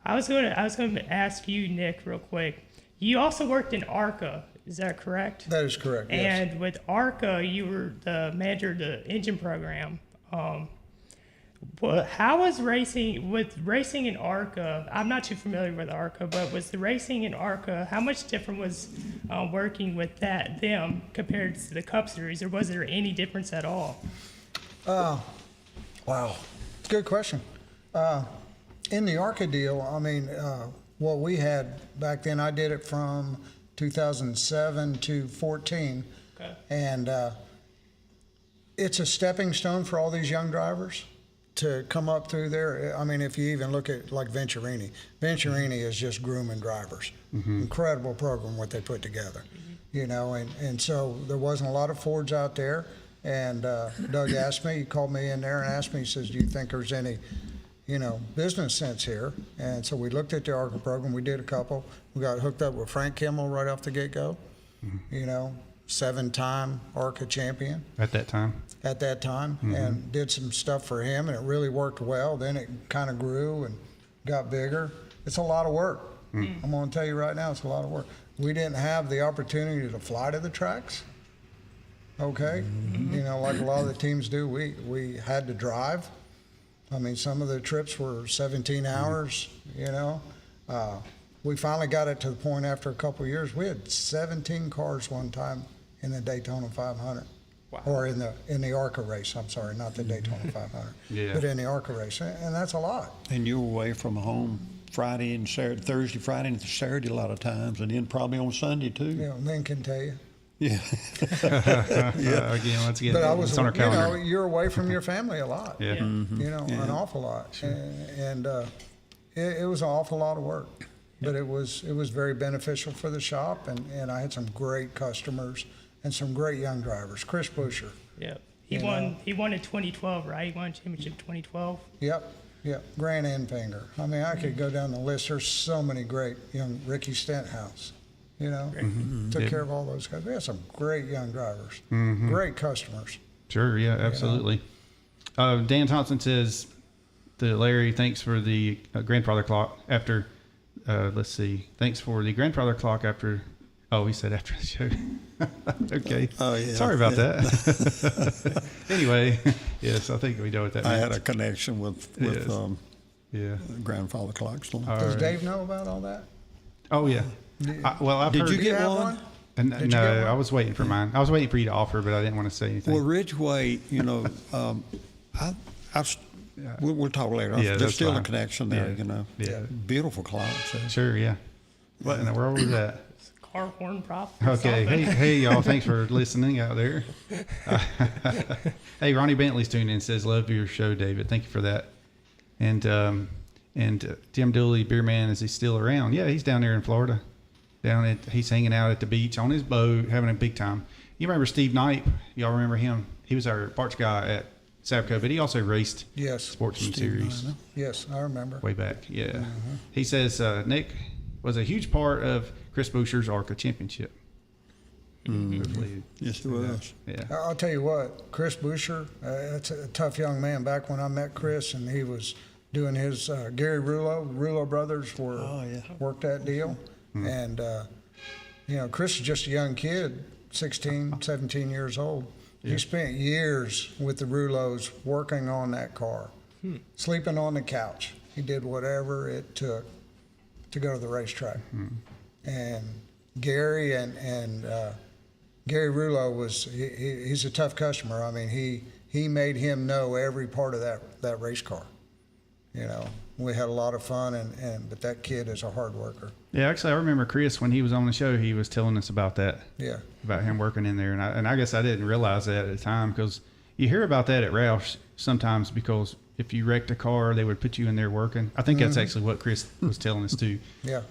I was going to ask you, Nick, real quick. You also worked in ARCA, is that correct? That is correct. Yes. And with ARCA, you were the manager of the engine program. How was racing in ARCA? I'm not too familiar with ARCA, but was the racing in ARCA, how much different was working with them compared to the Cup Series, or was there any difference at all? Wow, it's a good question. In the ARCA deal, I mean, what we had back then, I did it from 2007 to 14, and it's a stepping stone for all these young drivers to come up through there. I mean, if you even look at like Venturini is just grooming drivers. Incredible program what they put together, you know, and so there wasn't a lot of Fords out there, and Doug he called me in there and asked me, he says, do you think there's any business sense here? And so we looked at the ARCA program. We did a couple. We got hooked up with Frank Kimmel right off the get-go. 7-time ARCA champion. At that time. And did some stuff for him, and it really worked well. Then it kind of grew and got bigger. It's a lot of work. I'm going to tell you right now, it's a lot of work. We didn't have the opportunity to fly to the tracks. Okay? Like a lot of the teams do, we had to drive. I mean, some of the trips were 17 hours, We finally got it to the point after a couple of years, we had 17 cars one time in the Daytona 500. Wow. Or in the ARCA race, I'm sorry, not the Daytona 500. But in the ARCA race, and that's a lot. And you were away from home Friday and Saturday, Thursday, Friday and Saturday a lot of times, and then probably on Sunday too. Yeah, Lynn can tell you. Yeah. Again, let's get but I was, it's on our calendar. You're away from your family a lot. An awful lot. Sure. And it was an awful lot of work. But it was very beneficial for the shop, and I had some great customers and some great young drivers. Chris Buescher. Yeah. He won in 2012, right? He won a championship in 2012. Yep. Grant Enfinger. I mean, I could go down the list. There's so many great young Ricky Stenthouse. Took care of all those guys. We had some great young drivers, great customers. Sure, yeah, absolutely. Dan Thompson says that Larry, thanks for the grandfather clock after, thanks for the grandfather clock after, he said after the show. Okay. Oh, yeah. Sorry about that. Anyway, yes, I think we know what that means. I had a connection with grandfather clocks. Does Dave know about all that? Oh, yeah. I've Did heard. you get one? No, I was waiting for mine. I was waiting for you to offer, but I didn't want to say anything. Well, Ridgeway, we'll talk later. Yeah, there's still fine. a connection there, Yeah. Beautiful clock. So. Sure, yeah. What in the world was that? car horn prop. Okay. Hey, y'all. Thanks for listening out there. Hey, Ronnie Bentley's tuned in and says, love your show, David. Thank you for that. And Tim Dooley, Beer Man, is he still around? Yeah, he's down there in Florida. He's hanging out at the beach on his boat, having a big time. You remember Steve Knight? Y'all remember him? He was our parts guy at Savco, but he also raced Sportsman Series. Yes, I remember. Way back, yeah. Mm-hmm. He says Nick was a huge part of Chris Boucher's ARCA championship. Mm-hmm. Yes, it was. Yeah. I'll tell you what, Chris Boucher, that's a tough young man. Back when I met Chris, and he was doing his Gary Rouleau brothers worked that deal. Mm-hmm. And, Chris is just a young kid, 16, 17 years old. Yeah. He spent years with the Rouleaus working on that car, sleeping on the couch. He did whatever it took to go to the racetrack. And Gary and Gary Rouleau he's a tough customer. I mean, he made him know every part of that race car. We had a lot of fun, but that kid is a hard worker. Yeah, actually, I remember Chris, when he was on the show, he was telling us about that. Yeah. About him working in there. And I guess I didn't realize that at the time, because you hear about that at Roush sometimes, because if you wrecked a car, they would put you in there working. I think that's actually what Chris was telling us too. Yeah.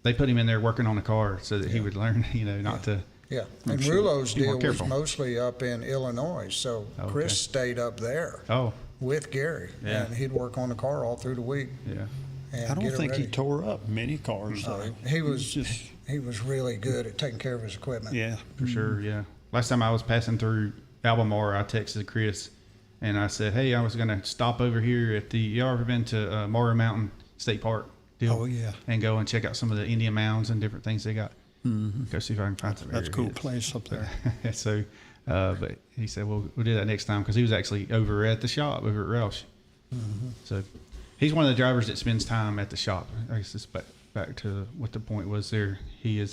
They put him in there working on the car so that he would learn, not to. Yeah. And Rouleau's deal was mostly up in Illinois, so Chris stayed up there. Oh. With Gary, and he'd work on the car all through the week. Yeah, and I don't think he tore up many cars though. He was really good at taking care of his equipment. Yeah, for sure. Yeah. Last time I was passing through Albemarle, I texted Chris, and I said, "Hey, I was going to stop over here at the. Y'all ever been to Morrow Mountain State Park? Deal? Oh yeah, and go and check out some of the Indian mounds and different things they got. Mm-hmm. Go see if I can find some. That's a cool place up there. So. But he said, we'll do that next time, because he was actually over at the shop over at Roush. Mm-hmm. So he's one of the drivers that spends time at the shop. I guess it's back to what the point was there. You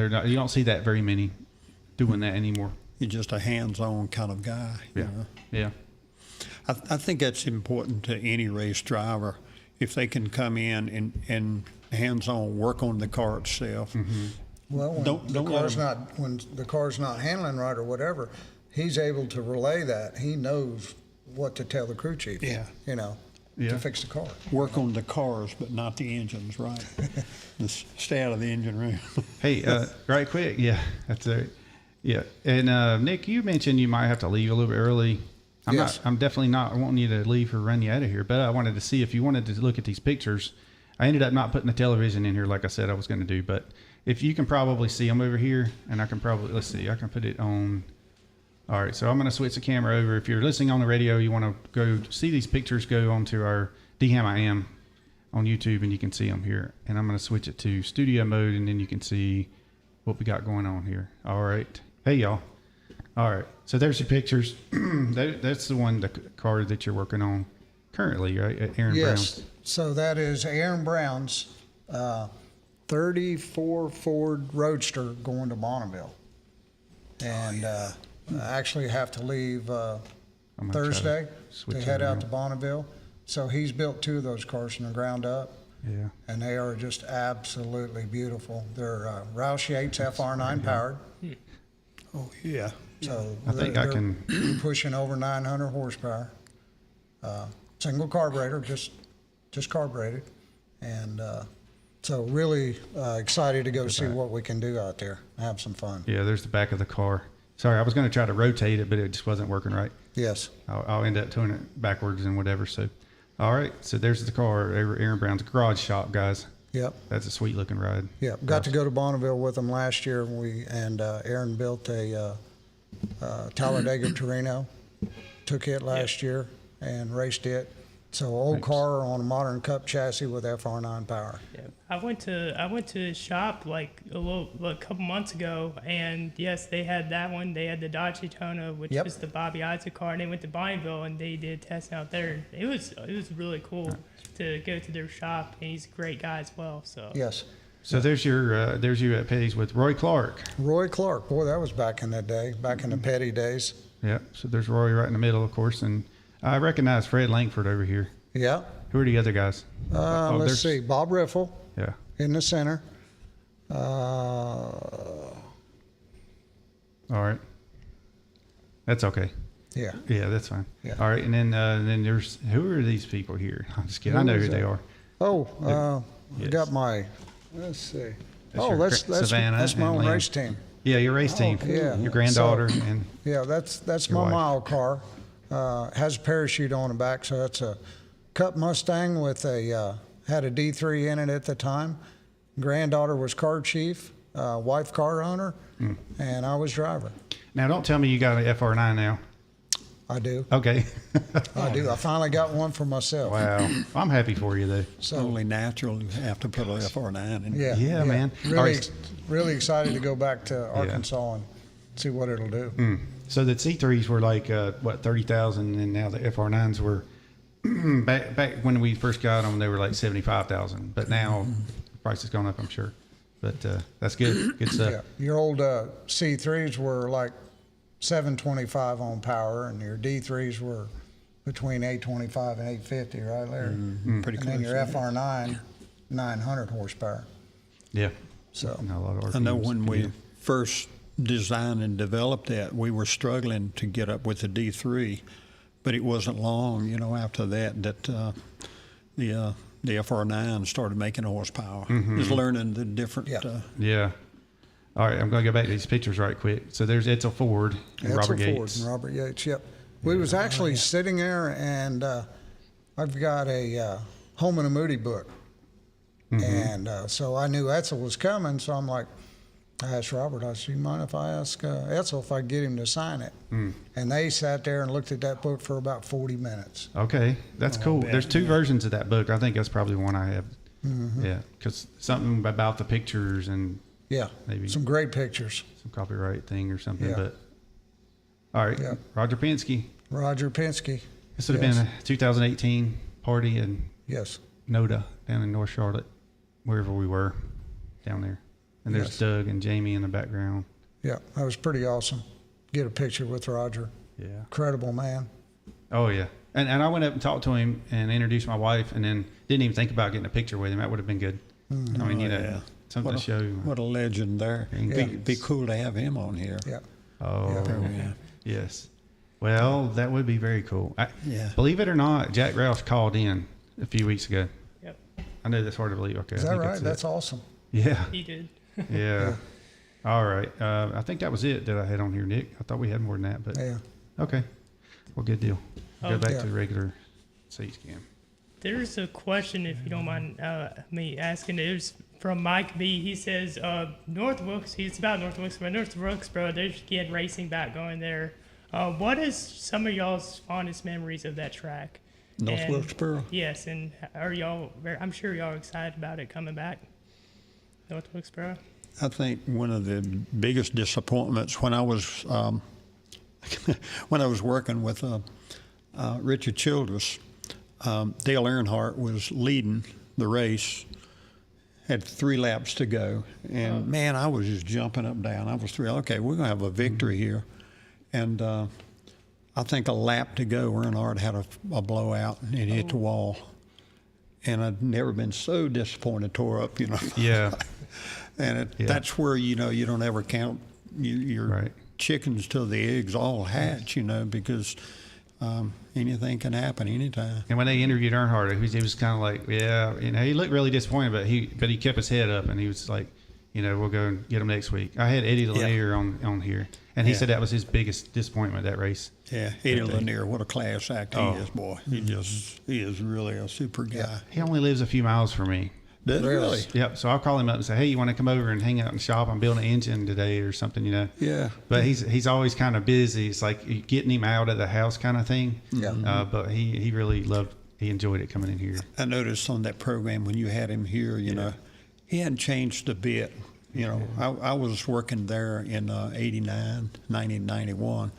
don't see that very many doing that anymore. He's just a hands-on kind of guy. Yeah. Yeah. I think that's important to any race driver, if they can come in and hands-on work on the car itself. Mm-hmm. Well, when the car's not handling right or whatever, he's able to relay that. He knows what to tell the crew chief. Yeah. To fix the car. Work on the cars, but not the engines, right? Just stay out of the engine room. Hey, right quick. Yeah, that's it. Yeah. And Nick, you mentioned you might have to leave a little bit early. I'm definitely not wanting you to leave or run you out of here, but I wanted to see if you wanted to look at these pictures. I ended up not putting the television in here like I said I was going to do, but if you can probably see them over here, and I can probably, let's see, I can put it on. All right, so I'm going to switch the camera over. If you're listening on the radio, you want to go see these pictures, go onto our DHammiam on YouTube, and you can see them here. And I'm going to switch it to studio mode, and then you can see what we got going on here. All right. Hey, y'all. All right, so there's your pictures. That's the car that you're working on currently, right, at Aaron Brown's? Yes, so that is Aaron Brown's 34 Ford Roadster going to Bonneville. And I actually have to leave Thursday to head out to Bonneville. So he's built 2 of those cars from the ground up. Yeah. And they are just absolutely beautiful. They're Roush Yates FR9 powered. Oh, yeah. So I think I can pushing over 900 horsepower. Single carburetor, just carbureted. And so really excited to go see what we can do out there. Have some fun. Yeah, there's the back of the car. Sorry, I was going to try to rotate it, but it just wasn't working right. Yes. I'll end up doing it backwards and whatever. So, all right. So there's the car, Aaron Brown's garage shop, guys. Yep. That's a sweet looking ride. Yep. Got to go to Bonneville with them last year. Aaron built a Talladega Torino. Took it last year and raced it. So old car on a modern Cup chassis with FR9 power. Yeah. I went to his shop like a couple months ago, and yes, they had that one. They had the Dodge Daytona, which was the Bobby Isaac car, and they went to Bonneville and they did testing out there. It was really cool to go to their shop, and he's a great guy as well. So yes. So there's you at Petty's with Roy Clark. Roy Clark, boy, that was back in the day, back in the Petty days. Yeah. So there's Roy right in the middle, of course, and I recognize Fred Langford over here. Yeah. Who are the other guys? Let's see. Bob Riffle. Yeah. In the center. All right. That's okay. Yeah. Yeah, that's fine. Yeah. All right, and then there's who are these people here? I'm just kidding. I know who they are. Oh, I Yes. got my. Let's see. Your That's Savannah that's my and own Liam. race team. Yeah, your race team. yeah. Your granddaughter and Yeah, that's Your my wife. mile car. Has a parachute on the back, so that's a Cup Mustang with had a D3 in it at the time. Granddaughter was car chief, wife car owner, and I was driver. now don't tell me you got an FR9 now. I do. Okay. I do. I finally got one for myself. Wow. I'm happy for you though. So Only natural you have to put a FR9 in. yeah, Yeah, man. All Really, right. really excited to go back to Arkansas and see what it'll do. So the C3s were like what 30,000, and now the FR9s were back when we first got them, they were like 75,000. But now the price has gone up, I'm sure. But that's good. Good stuff. Yeah, your old C3s were like 725 on power, and your D3s were between 825 and 850, right, Larry? Pretty And close. then your FR9, 900 horsepower. Yeah. So Not a lot of I know RPMs. when Yeah. we first designed and developed that, we were struggling to get up with the D3, but it wasn't long, after that the FR9 started making horsepower. Just learning the different. Yeah. Yeah. All right, I'm going to go back to these pictures right quick. So there's Edsel Ford and Robert Edsel Ford Yates. and Robert Yates, yep. We was actually sitting there, and I've got a Home and a Moody book. And so I knew Edsel was coming, so I'm like, I asked Robert, I said, you mind if I ask Edsel if I could get him to sign it? And they sat there and looked at that book for about 40 minutes. Okay, that's cool. There's two versions of that book. I think that's probably the one I have. Yeah, because something about the pictures and Yeah, Maybe. some great pictures. some copyright thing or something. Yeah. But all right, Yeah. Roger Penske. Roger Penske. This would have Yes. been a 2018 party in Yes. NODA down in North Charlotte, wherever we were down there. And there's Yes. Doug and Jamie in the background. Yeah, that was pretty awesome. Get a picture with Roger. Yeah. Incredible man. Oh yeah. And I went up and talked to him and introduced my wife, and then didn't even think about getting a picture with him. That would have been good. I mean, yeah. something to show. What a legend there. Yeah. Be cool to have him on here. Yeah. Oh, Yeah. yes. Well, that would be very cool. Yeah. Believe it or not, Jack Roush called in a few weeks ago. Yep, I know that's hard to believe. Okay. Is I that think right? it. That's awesome. Yeah. he did. Yeah. All right. I think that was it that I had on here, Nick. I thought we had more than that, but Yeah. okay. Well, good deal. Go back yeah. to the regular seat scan. There's a question, if you don't mind me asking. It was from Mike B. He says, North Wilkesboro, it's about North Wilkesboro. North Wilkesboro, they're getting racing back going there. What is some of y'all's fondest memories of that track? North And- Wilkesboro? Yes, and are y'all, I'm sure y'all are excited about it coming back, North Wilkesboro? I think one of the biggest disappointments when I was when I was working with Richard Childress, Dale Earnhardt was leading the race, had 3 laps to go, and man, I was just jumping up and down. I was thrilled. Okay, we're gonna have a victory here, and I think a lap to go, Earnhardt had a blowout and it hit the wall, and I'd never been so disappointed. Tore up, Yeah. And Yeah. that's where, you don't ever count your Right. chickens till the eggs all hatch, because anything can happen anytime. And when they interviewed Earnhardt, he was kind of like, yeah, he looked really disappointed, but he kept his head up and he was like, we'll go and get him next week. I had Eddie Lanier on here, and he Yeah. said that was his biggest disappointment, that race. Yeah, Eddie Lanier, what a class act he Oh. is, boy. He is really a super guy. He only lives a few miles from me. Does he really? Yep. So I'll call him up and say, hey, you want to come over and hang out and shop? I'm building an engine today or something, Yeah. But he's always kind of busy. It's like getting him out of the house kind of thing. Yeah. But he really he enjoyed it coming in here. I noticed on that program when you had him here, he hadn't changed a bit. I was working there in 89, 90, 91,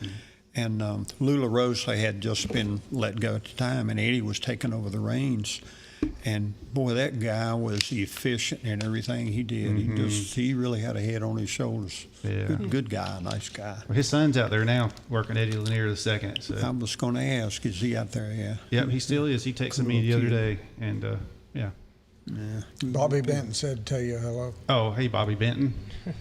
and Lula Rosa had just been let go at the time, and Eddie was taking over the reins. And boy, that guy was efficient in everything he did. He really had a head on his shoulders. Yeah. Good guy, nice guy. Well, his son's out there now working Eddie Lanier II. So I was going to ask, is he out there? Yeah. yep, he still is. He texted me the other day, and yeah. Bobby Benton said tell you hello. Oh, hey, Bobby Benton.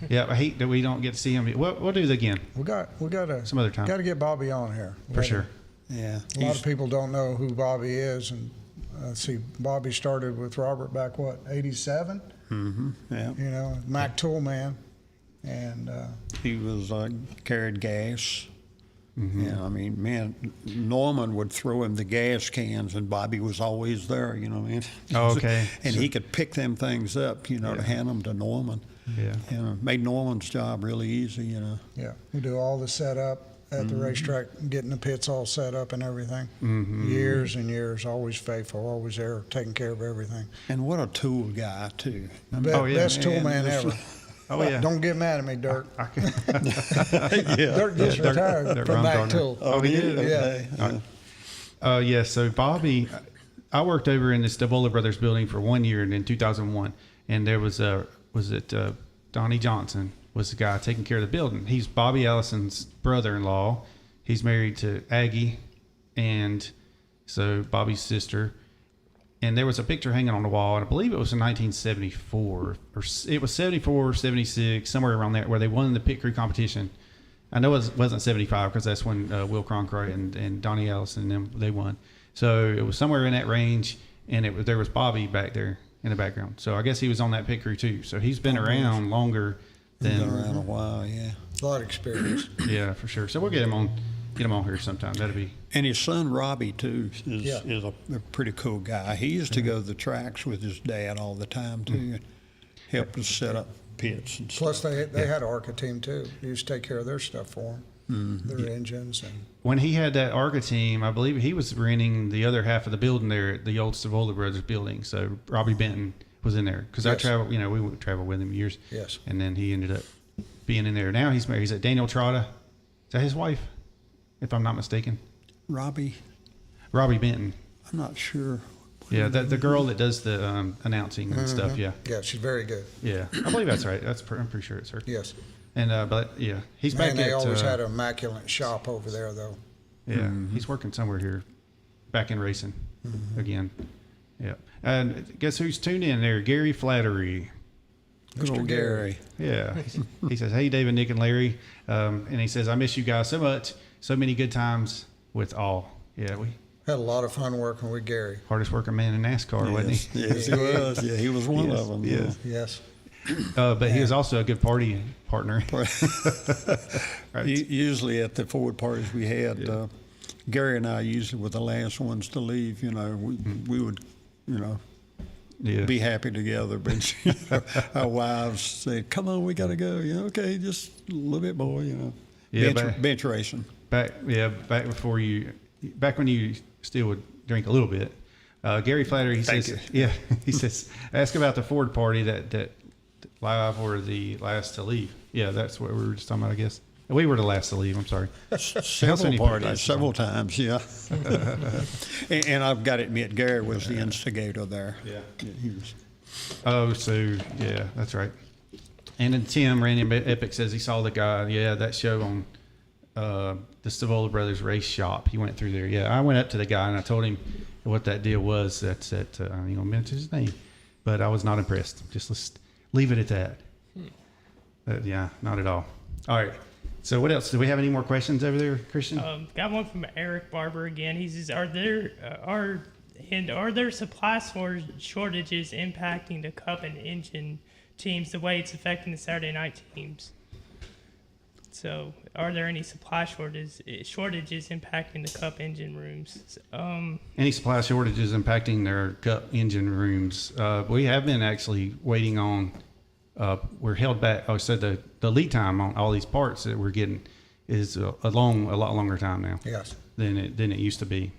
Yeah, I hate that we don't get to see him. We'll do it again. We got to some other time. Got to get Bobby on here. For sure. Yeah. A lot of people don't know who Bobby is, and see, Bobby started with Robert back, 87? Mm-hmm. Yeah. You know, Mac Tool Man. And he was carried gas. Mm-hmm. Yeah, I mean, man, Norman would throw him the gas cans, and Bobby was always there. You know what I mean? Oh, okay. And he could pick them things up, you know, to hand them to Norman. Yeah. You know, made Norman's job really easy. You know. Yeah, we do all the setup at the racetrack, getting the pits all set up and everything. Mm-hmm. Years and years, always faithful, always there, taking care of everything. And what a tool guy too. Best tool man ever. Oh, yeah. Don't get mad at me, Dirk. Yeah. Dirk just retired Dirk from Mac Baumgartner. Tool. Oh, he did? Yeah. Okay. Yeah, so Bobby, I worked over in the Stavola Brothers building for 1 year in 2001, and there was Donnie Johnson was the guy taking care of the building. He's Bobby Allison's brother-in-law. He's married to Aggie, and so Bobby's sister. And there was a picture hanging on the wall, and I believe it was in 1974, or it was 74, 76, somewhere around there, where they won the pit crew competition. I know it wasn't 75 because that's when Will Cronkite and Donnie Allison and them, they won. So it was somewhere in that range, and there was Bobby back there in the background. So I guess he was on that pit crew too. So he's been around longer than. He's been around a while, yeah. A lot of experience. Yeah, for sure. So we'll get him on here sometime. That'll be. And his son Robbie too is Yeah. a pretty cool guy. He used to go to the tracks with his dad all the time too, and helped us set up pits and Plus, stuff. they had an ARCA team too. He used to take care of their stuff for them, their engines and. When he had that ARCA team, I believe he was renting the other half of the building there at the old Stavola Brothers building. So Robbie Benton was in there because I Yes. traveled. You know, we would travel with him years. Yes. And then he ended up being in there. Now he's married. He's at Daniel Trotta. Is that his wife? If I'm not mistaken. Robbie, Robbie Benton. I'm not sure. Yeah, the girl that does the announcing and stuff. Yeah. Yeah, she's very good. Yeah, I believe that's right. I'm pretty sure it's her. Yes. And but yeah, he's Man, back they at. always had an immaculate shop over there, though. Yeah, he's working somewhere here, back in racing again. Yeah, and guess who's tuned in there? Gary Flattery. Good old Gary. Yeah, he says, "Hey, David, Nick, and Larry," and he says, "I miss you guys so much. So many good times with all." Yeah, we Had a lot of fun working with Gary. hardest working man in NASCAR, wasn't he? Yes, he was. Yeah, he was one of them. Yes. Yes. But he was also a good party partner. Usually at the Ford parties we had, Gary and I usually were the last ones to leave. You know, we would, you know, Yeah. be happy together. But you know, our wives said, "Come on, we got to go." You know, okay, just a little bit more. You know, Yeah, bench racing. Back when you still would drink a little bit. Gary Flattery, he Thank says, you. yeah, he says, ask about the Ford party that live or the last to leave. Yeah, that's what we were just talking about, I guess. We were the last to leave. I'm sorry. Several Nelson, parties, several times, yeah. and I've got to admit, Gary was the instigator there. Yeah. He was. Oh, so yeah, that's right. And then Tim Random Epic says he saw the guy. Yeah, that show on the Stavola Brothers race shop. He went through there. Yeah, I went up to the guy and I told him what that deal was. That's that. I ain't gonna mention his name, but I was not impressed. Just let's leave it at that. Yeah, not at all. All right. So what else? Do we have any more questions over there, Christian? Got one from Eric Barber again. He says, "Are there supply shortages impacting the Cup and engine teams the way it's affecting the Saturday night teams?" So, are there any supply shortages impacting the Cup engine rooms? Any supply shortages impacting their Cup engine rooms? We have been actually waiting on. We're held back. So the lead time on all these parts that we're getting is a lot longer time now. Yes. Than it used to be.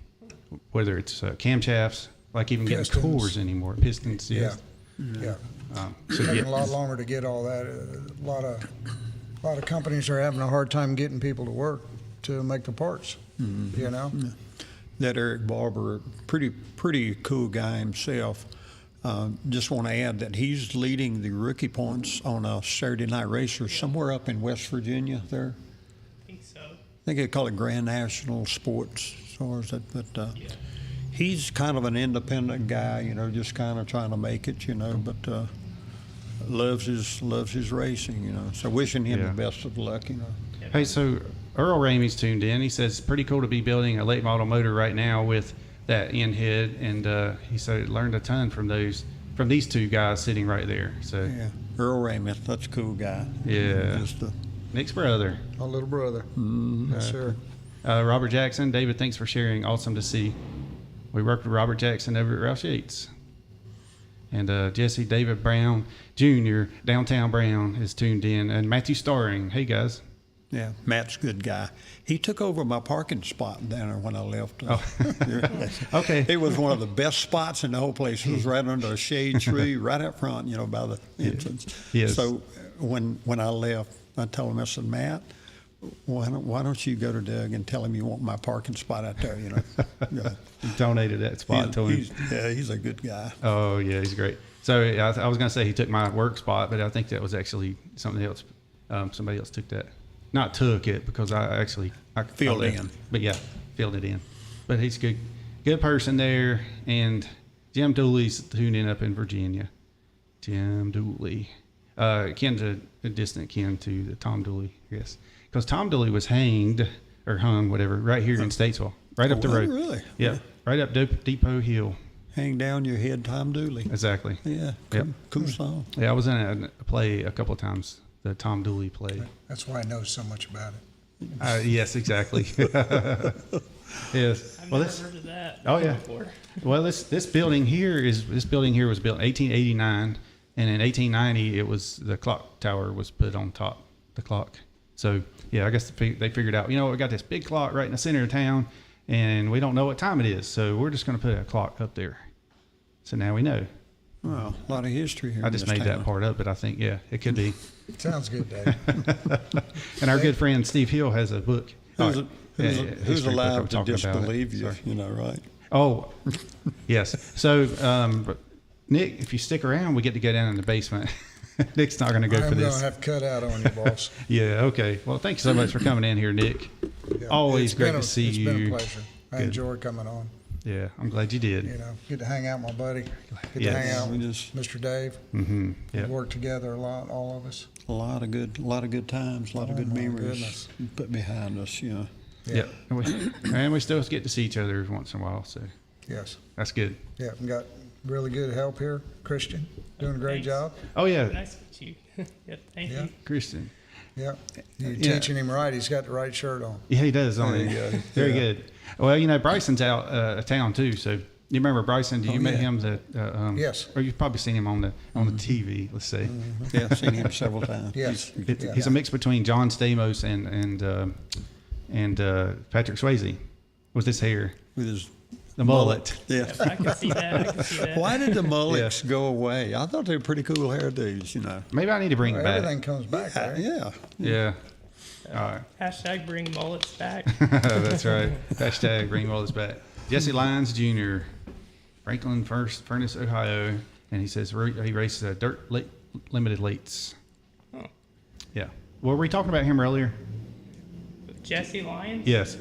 Whether it's camshafts, like even getting Pistons. cores anymore, pistons. Yeah. Yes. Yeah. So Taking yeah. a lot longer to get all that. A lot of companies are having a hard time getting people to work to make the parts. You know. That Eric Barber, pretty cool guy himself. Just want to add that he's leading the rookie points on a Saturday Night Racer somewhere up in West Virginia there. I think so. I think they call it Grand National Sports, as far as that. But he's kind of an independent guy, just kind of trying to make it, but loves his racing, So wishing him the best of luck, Hey, so Earl Ramey's tuned in. He says it's pretty cool to be building a late model motor right now with that end head, and he said learned a ton from these two guys sitting right there. So yeah, Earl Ramey, that's a cool guy. Yeah, Nick's brother, My little brother. Yes, sir. Robert Jackson. David, thanks for sharing. Awesome to see. We worked with Robert Jackson over at Ralph Yates. And Jesse David Brown Jr., Downtown Brown, is tuned in. And Matthew Starring. Hey, guys. Yeah, Matt's a good guy. He took over my parking spot down there when I left. Okay. It was one of the best spots in the whole place. It was right under a shade tree, right up front, by the entrance. Yes. So when I left, I told him, I said, Matt, why don't you go to Doug and tell him you want my parking spot out there, Yeah. Donated that spot to him. He's a good guy. Oh, yeah, he's great. So I was going to say he took my work spot, but I think that was actually something else. Somebody else took that. Not took it, because I Filled in. But yeah, filled it in. But he's a good person there. And Jim Dooley's tuned in up in Virginia. Jim Dooley. Ken's a distant kin to the Tom Dooley, yes. Because Tom Dooley was hung, whatever, right here in Statesville, right up the road. Really? Yeah, right up Depot Hill. Hang down your head, Tom Dooley. Exactly. Yeah, Yep. cool song. Yeah, I was in a play a couple of times, the Tom Dooley play. That's why I know so much about it. Yes, exactly. Yes. I've never heard of that. Oh, yeah. Before. Well, this building here was built in 1889, and in 1890 it was the clock tower was put on top the clock. So yeah, I guess they figured out, we got this big clock right in the center of town, and we don't know what time it is, so we're just going to put a clock up there. So now we know. Well, a lot of history here. I just made that part up, but I think it could be. Sounds good, Dave. And our good friend Steve Hill has a book. Who's allowed to disbelieve you? Sorry. Right? Oh, yes. So, Nick, if you stick around, we get to go down in the basement. Nick's not going to go for this. I'm going to have cut out on you, boss. Yeah, okay. Well, thank you so much for coming in here, Nick. Yeah. Always great to see you. It's been a pleasure. I enjoy coming on. Yeah, I'm glad you did. Good to hang out with my buddy. Good to hang out with Mr. Dave. Mm-hmm. Yeah. We worked together a lot, all of us. A lot of good times, a lot of good memories put behind us, Yeah. And we still get to see each other every once in a while, so Yes. that's good. Yeah, we got really good help here. Christian, doing a great Thanks. job. Oh, yeah. Nice to meet you. Yep, thank you. Christian. Yeah. You're Yeah. teaching him right. He's got the right shirt on. Yeah, he does, don't he? Yeah. Very good. Well, Bryson's out of town, too, so you remember Bryson? You met him? Yes. Or you've probably seen him on the TV, let's say. Yeah, I've seen him several times. Yes. He's a mix between John Stamos and Patrick Swayze with his hair. With his The mullet. Yeah. Yep, I can see that. Why did the mullets go away? I thought they were pretty cool hairdos, Maybe I need to bring it back. Everything comes back, right? Yeah. Yeah. All right. Hashtag bring mullets back. That's right. Hashtag bring mullets back. Jesse Lyons Jr., Franklin Furnace, Ohio, and he says he races dirt limited lates. Oh. Yeah. Were we talking about him earlier? Jesse Lyons? Yes.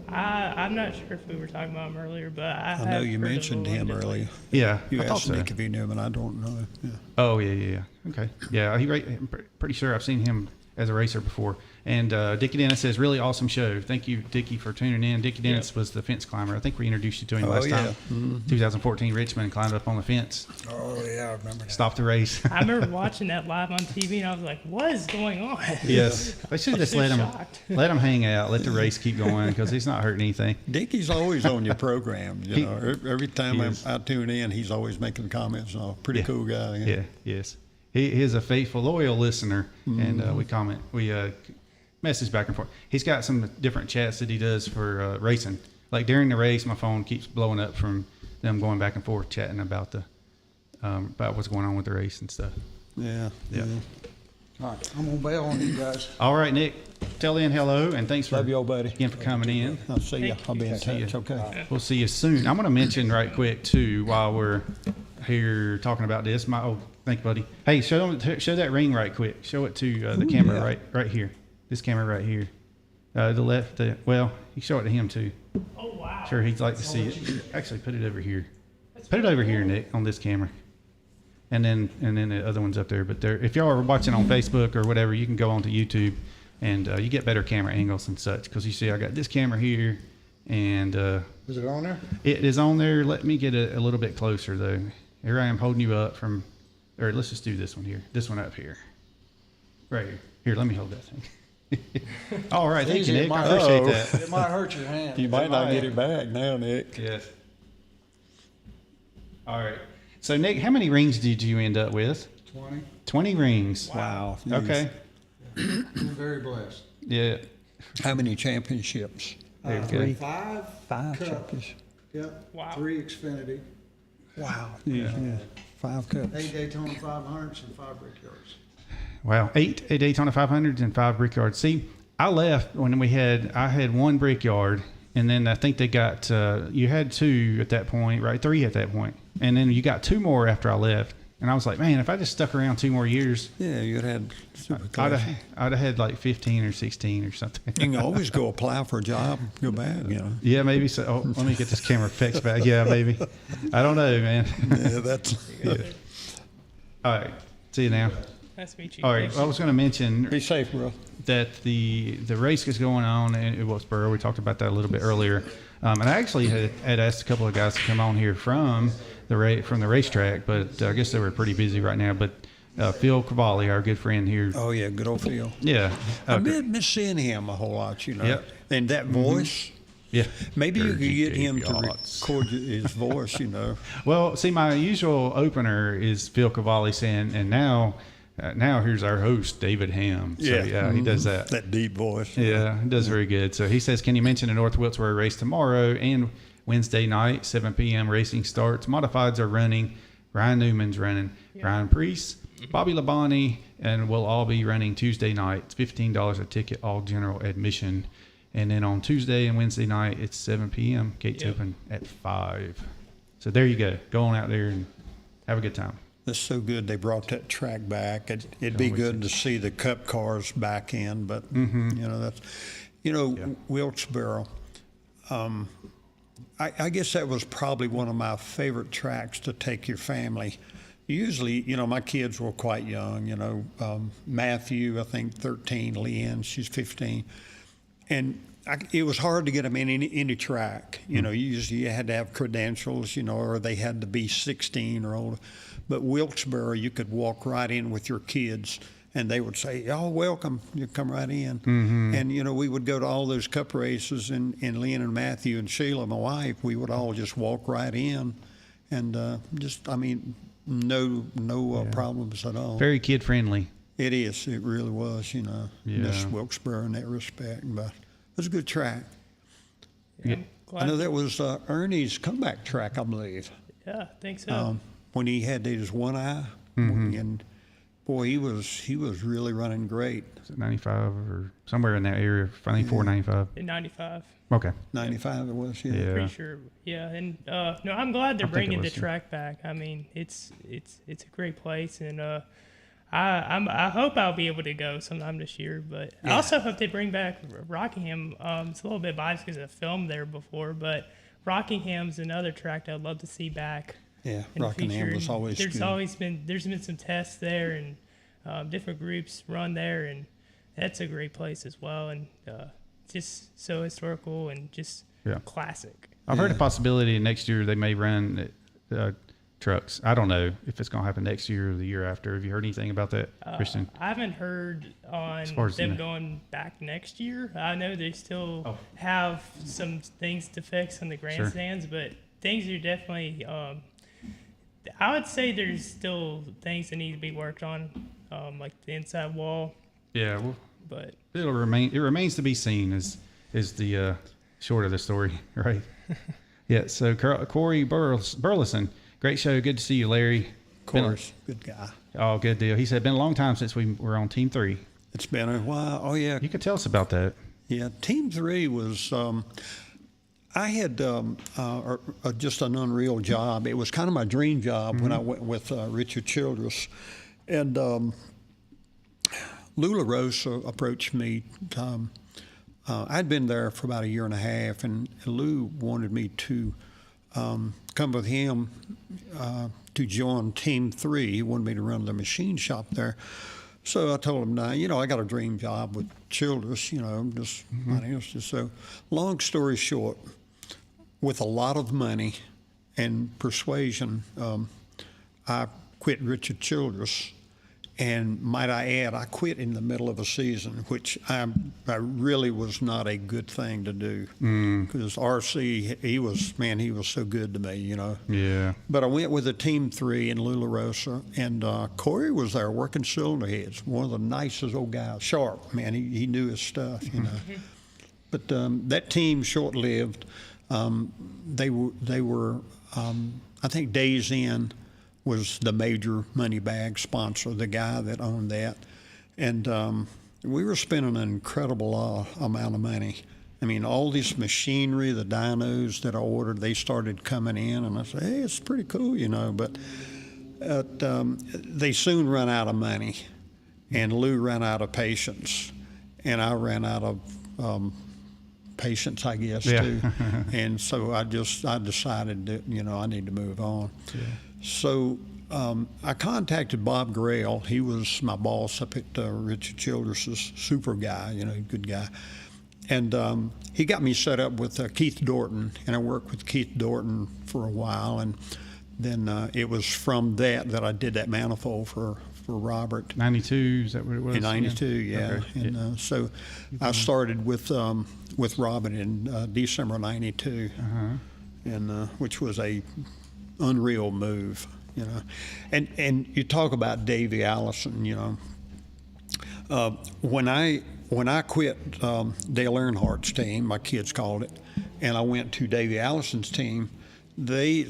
I'm not sure if we were talking about him earlier, but I know you mentioned him earlier. Yeah. You I thought asked so. Nick if he knew him, and I don't know. Yeah. Oh, yeah. Okay. Yeah, I'm pretty sure I've seen him as a racer before. And Dickie Dennis says, really awesome show. Thank you, Dickie, for tuning in. Dickie Dennis was the fence climber. I think we introduced you to him last time. Mm-hmm. 2014 Richmond, climbed up on the fence, Oh, yeah, I remember that. stopped the race. I remember watching that live on TV, and I was like, what is going on? Yes. They should have just so let shocked. him hang out, let the race keep going, because he's not hurting anything. Dickie's always on your program. Every time He is. I tune in, he's always making comments. Pretty cool guy. Yeah, yes. He is a faithful, loyal listener, and we message back and forth. He's got some different chats that he does for racing. Like during the race, my phone keeps blowing up from them going back and forth chatting about about what's going on with the race and stuff. Yeah. All right, I'm going to bail on you guys. All right, Nick, tell Ian hello, and thanks Love you, old buddy. again for coming in. I'll see you. I'll be in See ya. touch. Okay. We'll see you soon. I'm going to mention right quick too, while we're here talking about this. Thank you, buddy. Hey, show that ring right quick. Show it to the camera right here. This camera right here. The left. Well, you show it to him too. Oh, wow. Sure, he'd like to see it. Actually, put it over here. Put it over here, Nick, on this camera. And then the other one's up there. But there, if y'all are watching on Facebook or whatever, you can go onto YouTube, and you get better camera angles and such. Because you see, I got this camera here, and Is it on there? it is on there. Let me get it a little bit closer though. Here I am holding you up from, or let's just do this one here. This one up here, right here. Here, let me hold that thing. All right, thank you, Nick. I appreciate that. It might hurt your hand. You might not get it back now, Nick. Yes. All right. So, Nick, how many rings did you end up with? 20. 20 rings. Wow. Okay. I'm very blessed. Yeah. How many championships? There you go. 5 5 cups. championships. Yep. Wow. 3 Xfinity. Wow. Yeah. 5 cups. 8 Daytona 500s and 5 Brickyards. Wow. 8 Daytona 500s and 5 Brickyards. See, I left when I had 1 Brickyard, and then I think they got, you had 2 at that point, right? 3 at that point. And then you got 2 more after I left. And I was like, man, if I just stuck around 2 more years, Yeah, you'd had super I'd class. have had like 15 or 16 or something. You can always go apply for a job, go back, you know. Yeah, maybe so. Oh, let me get this camera fixed back. Yeah, maybe. I don't know, man. Yeah, that's. All right. See you now. Nice to meet you. All right. I was going to mention Be safe, bro. that the race is going on in Wilkesboro. We talked about that a little bit earlier. And I actually had asked a couple of guys to come on here from the racetrack, but I guess they were pretty busy right now. But Phil Cavalli, our good friend here. Oh, yeah, good old Phil. Yeah. I miss seeing him a whole lot, you know. Yep. And that voice. Yeah. Maybe you could get him to Gods. record his voice, you know. Well, see, my usual opener is Phil Cavalli saying, and now here's our host, David Hamm. So, yeah, he does that. That deep voice. Yeah, he does very good. So he says, can you mention the North Wilkesboro race tomorrow and Wednesday night, 7 p.m. racing starts. Modifieds are running. Ryan Newman's running. Ryan Priest, Bobby Labonte, and we'll all be running Tuesday night. It's $15 a ticket, all general admission. And then on Tuesday and Wednesday night, it's 7 p.m. Gates open at 5. So there you go. Go on out there and have a good time. That's so good they brought that track back. It'd be good to see the Cup cars back in, but you know Wilkesboro. I guess that was probably one of my favorite tracks to take your family. Usually, you know, my kids were quite young. You know, Matthew, I think 13, Leanne, she's 15, and it was hard to get them in any track. You know, you had to have credentials, you know, or they had to be 16 or older. But Wilkesboro, you could walk right in with your kids, and they would say, "Oh, welcome! You come right in." And you know, we would go to all those Cup races, and Lynn and Matthew and Sheila, my wife, we would all just walk right in, and no problems at all. Very kid friendly. It is. It really was. You know, miss Yeah. Wilkesboro in that respect, but it was a good track. Yeah, I know that was Ernie's comeback track, I believe. Yeah, I think so. When he had his one eye, and boy, he was really running great. Is it 95 or somewhere in that area? I think 495. In 95. Okay. 95 it was, Yeah. Pretty sure. Yeah, and no, I'm glad they're I think it bringing the was, yeah. track back. I mean, it's a great place, and I hope I'll be able to go sometime this year. But I also hope they bring back Rockingham. It's a little bit biased because I filmed there before, but Rockingham's another track that I'd love to see back. Yeah, in the Rockingham future. was always There's good. always been some tests there, and different groups run there, and that's a great place as well, and just so historical and just classic. I've heard a possibility next year they may run trucks. I don't know if it's going to happen next year or the year after. Have you heard anything about that, Christian? I haven't heard on far as them going back next year. I know they still have some things to fix on the grandstands, but things are definitely. I would say there's still things that need to be worked on, like the inside wall. Yeah, well, But it remains to be seen is the short of the story, right? Yeah. So Corey Burleson, great show. Good to see you, Larry. Of course, good guy. Oh, good deal. He said, been a long time since we were on Team 3. It's been a while. Oh, yeah. You could tell us about that. Yeah, Team 3 was, I had just an unreal job. It was kind of my dream job when I went with Richard Childress. And Lula Rosa approached me I'd been there for about a year and a half, and Lou wanted me to come with him to join Team 3. He wanted me to run the machine shop there. So I told him, I got a dream job with Childress, just financial. So long story short, with a lot of money and persuasion, I quit Richard Childress. And might I add, I quit in the middle of a season, which I really was not a good thing to do. Because RC, he was so good to me, Yeah. But I went with a Team 3 in Lula Rosa, and Corey was there working cylinder heads. One of the nicest old guys, sharp, man. He knew his stuff, But that team short-lived. They were I think Days Inn was the major money bag sponsor, the guy that owned that. And we were spending an incredible amount of money. I mean, all this machinery, the dynos that I ordered, they started coming in, and I said, hey, it's pretty cool, but they soon run out of money, and Lou ran out of patience, and I ran out of patience, I guess, too. And so I decided that, I need to move on. Yeah. So I contacted Bob Grail. He was my boss up at Richard Childress's, super guy, good guy. And he got me set up with Keith Dorton, and I worked with Keith Dorton for a while. And then it was from that I did that manifold for Robert. 92, is that what it was? In 92, yeah. Okay. And so I started with Robert in December 92, and which was a unreal move, and you talk about Davey Allison, when I quit Dale Earnhardt's team, my kids called it, and I went to Davey Allison's team, they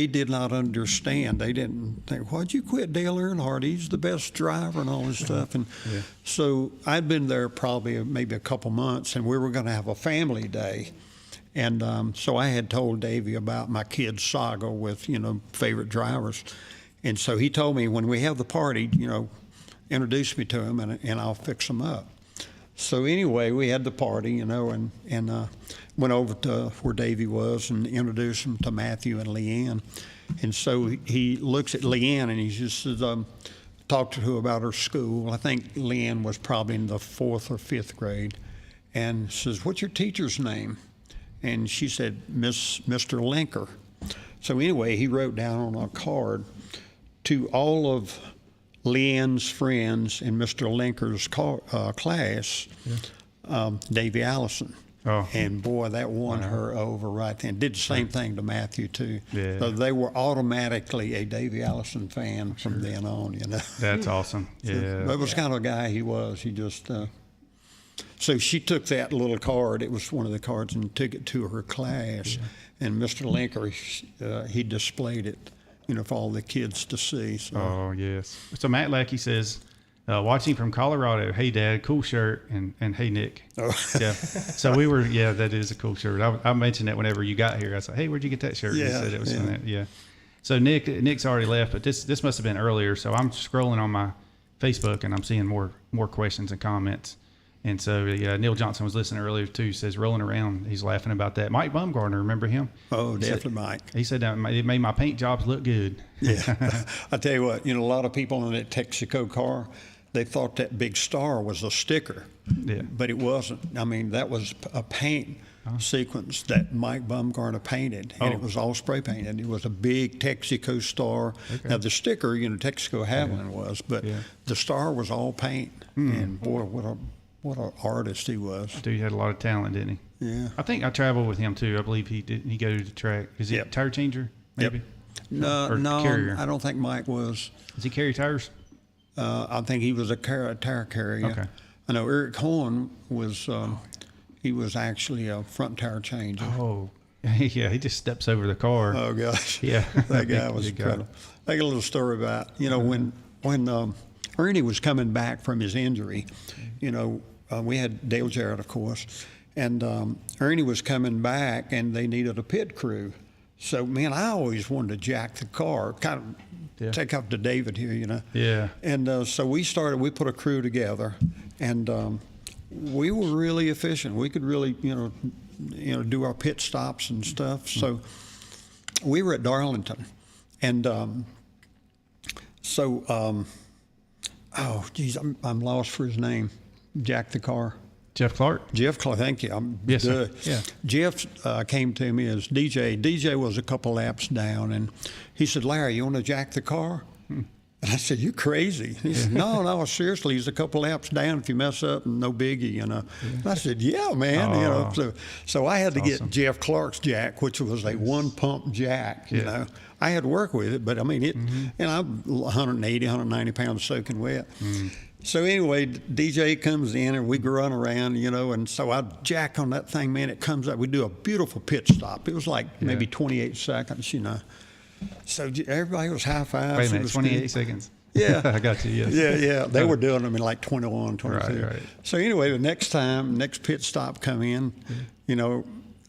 did not understand. They didn't think, why'd you quit Dale Earnhardt? He's the best driver and all this stuff. And so I'd been there probably maybe a couple months, and we were going to have a family day. And so I had told Davey about my kids' saga with, favorite drivers. And so he told me, when we have the party, introduce me to him, and I'll fix them up. So anyway, we had the party, and went over to where Davey was and introduced him to Matthew and Leanne. And so he looks at Leanne, and he just says, talked to her about her school. I think Leanne was probably in the 4th or 5th grade. And says, what's your teacher's name? And she said, Mr. Linker. So anyway, he wrote down on a card, to all of Leanne's friends in Mr. Linker's class, Davey Allison. Oh. And boy, that won her over right then. Did the same thing to Matthew too. Yeah. So they were automatically a Davey Allison fan from then on, That's awesome. Yeah. That was kind of a guy he was. He just... So she took that little card, it was one of the cards, and took it to her class. Yeah. And Mr. Linker, he displayed it, for all the kids to see. So. Oh, yes. So Matt Lackey says, watching from Colorado, hey, Dad, cool shirt, and hey, Nick. Oh. Yeah. So we were, that is a cool shirt. I mentioned that whenever you got here. I said, hey, where'd you get that shirt? Yeah. He said it was from that. Yeah. So Nick's already left, but this must have been earlier. So I'm scrolling on my Facebook, and I'm seeing more questions and comments. And so Neil Johnson was listening earlier too. Says rolling around, he's laughing about that. Mike Bumgarner, remember him? Oh, definitely Mike. He said that it made my paint jobs look good. Yeah, I tell you what, a lot of people in that Texaco car, they thought that big star was a sticker, but it wasn't. I mean, that was a paint sequence that Mike Bumgarner painted, and it was all spray painted. It was a big Texaco star. Okay. Now the sticker, Texaco Haviland was, but the star was all paint. And boy, what an artist he was. Dude had a lot of talent, didn't he? Yeah. I think I traveled with him too. I believe he go to the track. Is he a tire changer, maybe? Yep. No, carrier? I don't think Mike was. Does he carry tires? I think he was a tire carrier. Okay. I know Eric Horn was, he was actually a front tire changer. Oh, yeah, he just steps over the car. Oh, gosh. Yeah. That guy was incredible. I got a little story about, when Ernie was coming back from his injury, we had Dale Jarrett, of course, and Ernie was coming back, and they needed a pit crew. So, man, I always wanted to jack the car, kind of take up to David here, Yeah. And so we put a crew together, and we were really efficient. We could really, do our pit stops and stuff. So we were at Darlington, and oh, geez, I'm lost for his name. Jack the car. Jeff Clark. Jeff Clark, thank you. Yes, sir. Yeah. Jeff came to me as DJ. DJ was a couple laps down, and he said, "Larry, you want to jack the car?" And I said, "You crazy?" He said, No, seriously. He's a couple laps down. If you mess up, no biggie, And I said, "Yeah, man." Oh. So I had to Awesome. get Jeff Clark's jack, which was a one-pump jack. I had to work with it, but I mean it. And I'm 180, 190 pounds soaking wet. So anyway, DJ comes in and we run around, and so I jack on that thing, man. It comes up. We do a beautiful pit stop. It was like maybe 28 seconds, So everybody was high fives. Wait a minute, 28 seconds. Yeah. I got you, yes. Yeah. They were doing them in like 21, 22. Right. So anyway, the next pit stop come in,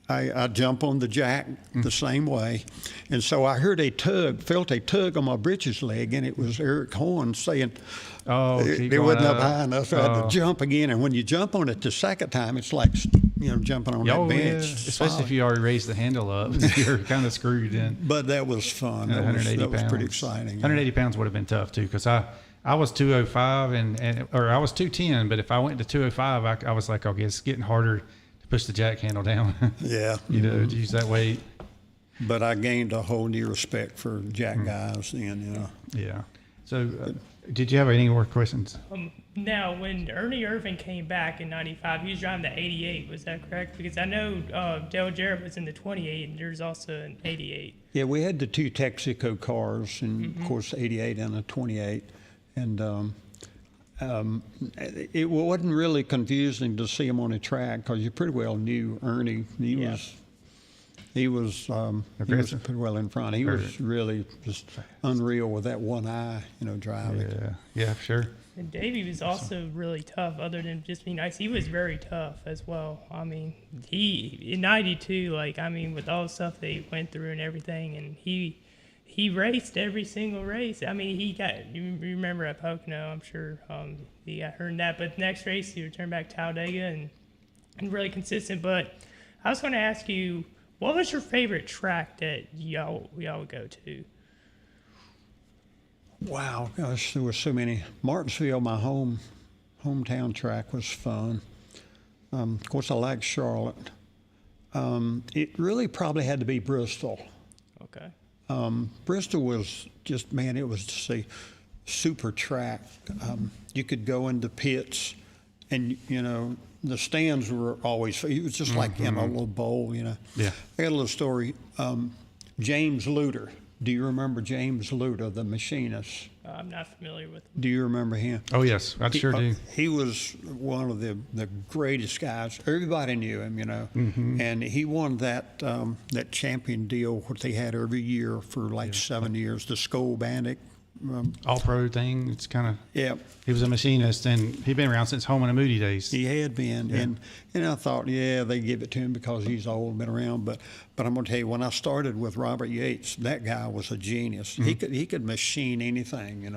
I jump on the jack the same way. And so I heard felt a tug on my britches leg, and it was Eric Horn saying, it wasn't up high enough, so I had to jump again. And when you jump on it the second time, it's like, jumping on that bench. Yeah. Especially if you already raised the handle up, you're kind of screwed in. But that was fun. That 180 was pounds. pretty exciting. 180 pounds would have been tough too, because I was 205 or I was 210, but if I went to 205, I was like, okay, it's getting harder to push the jack handle down. Yeah. To use that weight. But I gained a whole new respect for jack guys then, Yeah. So, did you have any more questions? Now, when Ernie Irvin came back in '95, he was driving the '88. Was that correct? Because I know Dale Jarrett was in the '28, and there's also an '88. Yeah, we had the two Texaco cars, and of course, '88 and a '28, and it wasn't really confusing to see him on a track because you pretty well knew Ernie. He was pretty well in front. He was really just unreal with that one eye, driving. Yeah, sure. And Davey was also really tough, other than just being nice. He was very tough as well. I mean, in '92, with all the stuff that he went through and everything, and he raced every single race. I mean, you remember at Pocono, I'm sure he got hurt in that. But next race, he returned back to Talladega and really consistent. But I was going to ask you, what was your favorite track that y'all would go to? Wow, gosh, there were so many. Martinsville, my hometown track, was fun. Of course, I liked Charlotte. It really probably had to be Bristol. Okay. Bristol was just, man, it was just a super track. You could go into pits, and the stands were always. It was just like in a little bowl, Yeah. I got a little story. James Luter. Do you remember James Luter, the machinist? I'm not familiar with him. Do you remember him? Oh yes, I sure do. He was one of the greatest guys. Everybody knew him, and he won that champion deal what they had every year for like 7 years. The Skoll Bandit. All-pro thing. It's kind of. Yeah. He was a machinist, and he'd been around since Holman and Moody days. He had been, and I thought, they give it to him because he's old, been around. But I'm going to tell you, when I started with Robert Yates, that guy was a genius. He could machine anything,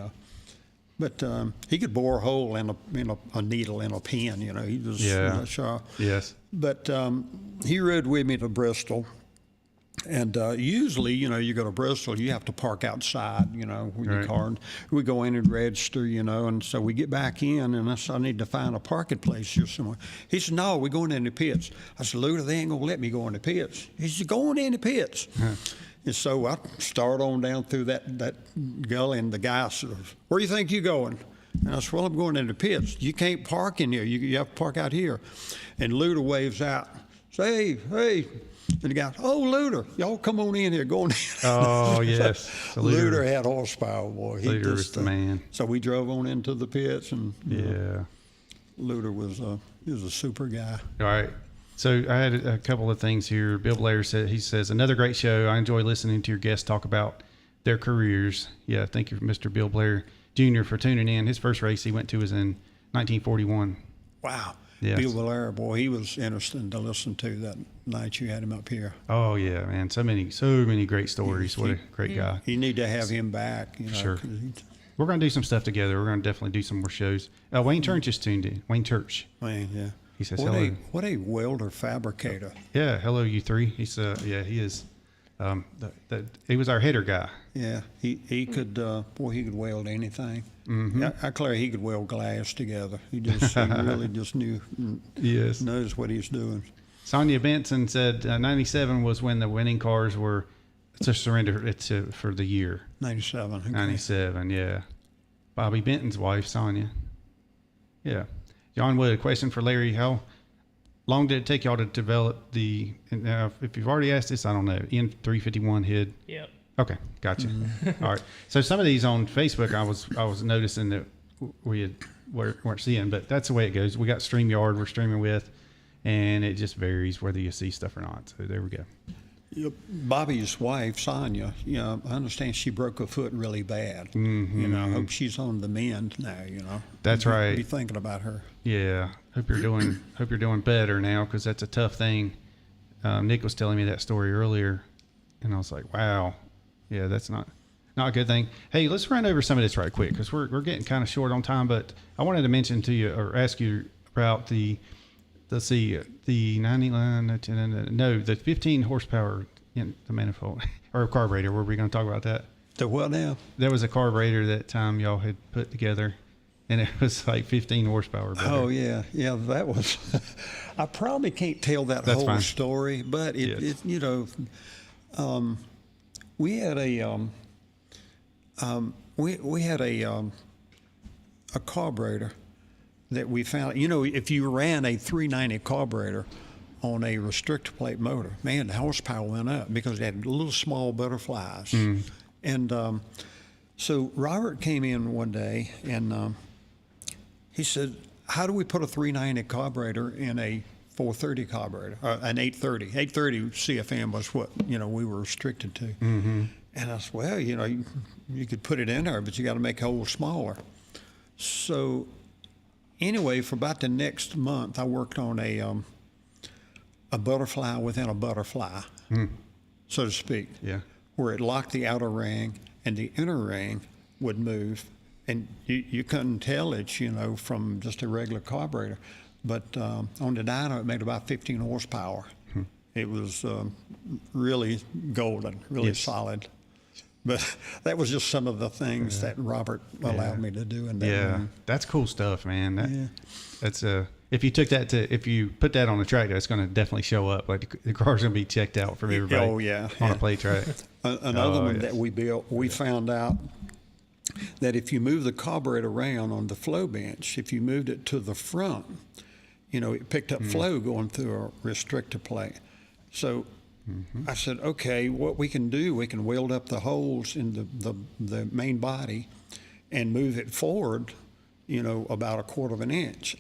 But he could bore a hole in a needle in a pen, He was sharp. Yes. But he rode with me to Bristol. And usually, you go to Bristol, you have to park outside, with your car. And we go in and register, and so we get back in, and I said, I need to find a parking place here somewhere. He said, no, we're going in the pits. I said, Luter, they ain't going to let me go in the pits. He said, going in the pits. And so I start on down through that gully, and the guy said, where do you think you're going? And I said, well, I'm going in the pits. You can't park in here. You have to park out here. And Luter waves out, say, hey. And the guy, Luter, y'all come on in here, go on in. Oh, yes. So Luter had horsepower, boy. Luter was the man. So we drove on into the pits, and Luter was he was a super guy. All right. So I had a couple of things here. Bill Blair says, another great show. I enjoy listening to your guests talk about their careers. Yeah, thank you, Mr. Bill Blair Jr., for tuning in. His first race he went to was in 1941. Wow. Yes. Bill Blair, boy, he was interesting to listen to that night you had him up here. Oh yeah, man, so many great stories. What a great guy. You need to have him back. Sure. We're going to do some stuff together. We're going to definitely do some more shows. Wayne Church just tuned in. Wayne Church. Wayne, yeah. He says hello. What a welder fabricator. Yeah, hello, you three. He's he is. He was our header guy. Yeah, he could he could weld anything. Mm-hmm. I declare he could weld glass together. He really just knows what he's doing. Sonia Benson said 97 was when the winning cars were to surrender for the year. 97. Okay. 97, yeah. Bobby Benton's wife, Sonia. Yeah. John Wood, a question for Larry. How long did it take y'all to develop the, if you've already asked this, I don't know, N351 head? Yep. Okay, gotcha. All right. So some of these on Facebook, I was noticing that we weren't seeing, but that's the way it goes. We got StreamYard we're streaming with, and it just varies whether you see stuff or not. So there we go. Bobby's wife, Sonia, I understand she broke her foot really bad. Mm-hmm. I hope she's on the mend now, That's right. Be thinking about her. Yeah. Hope you're doing better now, because that's a tough thing. Nick was telling me that story earlier, and I was like, wow. Yeah, that's not a good thing. Hey, let's run over some of this right quick, because we're getting kind of short on time, but I wanted to mention to you or ask you about the 15 horsepower in the manifold or carburetor. Were we going to talk about that? The what now? There was a carburetor that time y'all had put together, and it was like 15 horsepower. Better. Oh yeah, that was. I probably can't tell that's whole fine. Story, but we had a carburetor that we found. If you ran a 390 carburetor on a restrictor plate motor, man, the horsepower went up because it had little small butterflies. And so Robert came in one day and he said, how do we put a 390 carburetor in a 430 carburetor, an 830? 830 CFM was what, we were restricted to. Mm-hmm. And I said, well, you could put it in there, but you got to make holes smaller. So anyway, for about the next month, I worked on a butterfly within a butterfly, so to speak. Yeah. Where it locked the outer ring and the inner ring would move, and you couldn't tell it, from just a regular carburetor. But on the dyno, it made about 15 horsepower. It was really golden, really solid. But that was just some of the things that Robert allowed me to do in that room. That's cool stuff, man. That's if you put that on a tractor, it's going to definitely show up. Like the car's going to be checked out from everybody. Oh yeah, on a plate track. Another one that we built, we found out that if you move the carburetor around on the flow bench, if you moved it to the front, it picked up flow going through a restrictor plate. So I said, okay, what we can do, we can weld up the holes in the main body and move it forward, about 1/4 of an inch.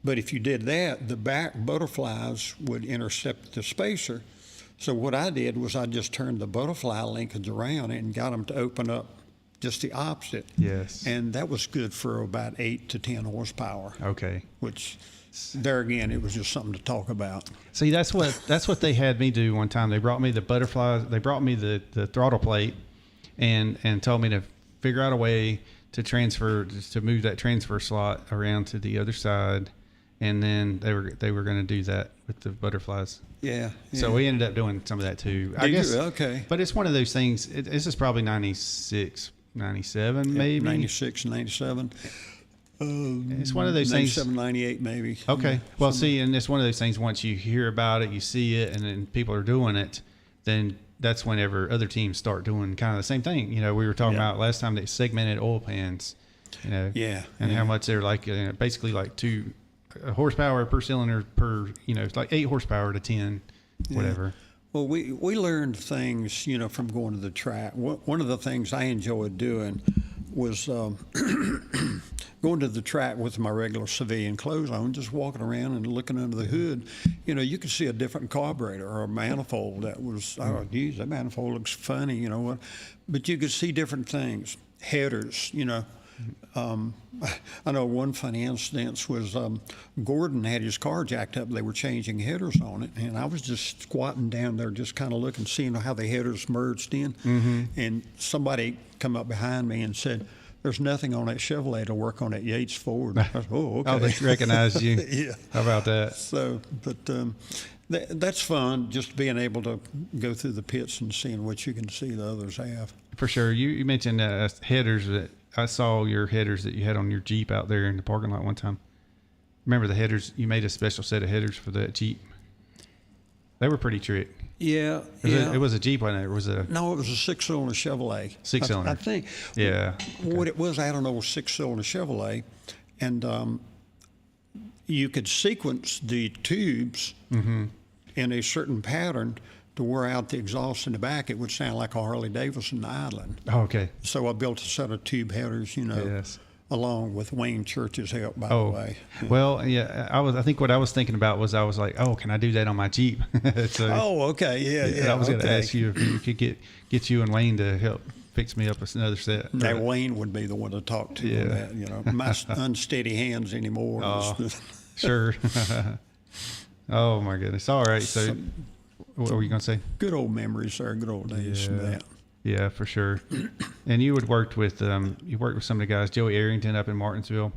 But if you did that, the back butterflies would intercept the spacer. So what I did was I just turned the butterfly linkage around and got them to open up just the opposite. Yes. And that was good for about 8 to 10 horsepower. Okay. Which, there again, it was just something to talk about. See, that's what they had me do one time. They brought me the butterflies. They brought me the throttle plate, and told me to figure out a way to move that transfer slot around to the other side, and then they were going to do that with the butterflies. Yeah. So we ended up doing some of that too. I guess. Okay. But it's one of those things. This is probably 96, 97, maybe 96, 97. It's one of those 97, things. 98 maybe. Okay. Well, see, and it's one of those things. Once you hear about it, you see it, and then people are doing it, then that's whenever other teams start doing kind of the same thing. We were talking about last time, they segmented oil pans. And how much they're like, basically like 2 horsepower per cylinder per. It's like 8 horsepower to 10, whatever. Well, we learned things, from going to the track. One of the things I enjoyed doing was going to the track with my regular civilian clothes on, just walking around and looking under the hood. You could see a different carburetor or a manifold that was, geez, that manifold looks funny, what. But you could see different things, headers, I know one funny instance was Gordon had his car jacked up. They were changing headers on it, and I was just squatting down there just kind of looking, seeing how the headers merged in. And somebody come up behind me and said, there's nothing on that Chevrolet to work on that Yates Ford. I said, oh, okay. Oh, they recognized you. Yeah. How about that? So, but that's fun, just being able to go through the pits and seeing what you can see the others have. For sure. You mentioned headers. That I saw your headers that you had on your Jeep out there in the parking lot one time. Remember the headers? You made a special set of headers for that Jeep. They were pretty trick. Yeah, It was a Jeep, wasn't it? Or was it No, it was a 6-cylinder Chevrolet. 6-cylinder? I think. Yeah. What it was, I had an old 6-cylinder Chevrolet, and you could sequence the tubes in a certain pattern to wear out the exhaust in the back. It would sound like a Harley Davidson Island. Oh, okay. So I built a set of tube headers, Yes. along with Wayne Church's help, by the way. Well, yeah. I think what I was thinking about was I was like, oh, can I do that on my Jeep? So, okay, yeah. I was going to okay. ask you if you could get you and Wayne to help fix me up another set. Now, Wayne would be the one to talk to on that, my unsteady hands anymore. Sure. Oh, my goodness. All right. So what were you going to say? Good old memories there, good old days from that. Yeah, for sure. And you had worked with some of the guys, Joey Arrington up in Martinsville.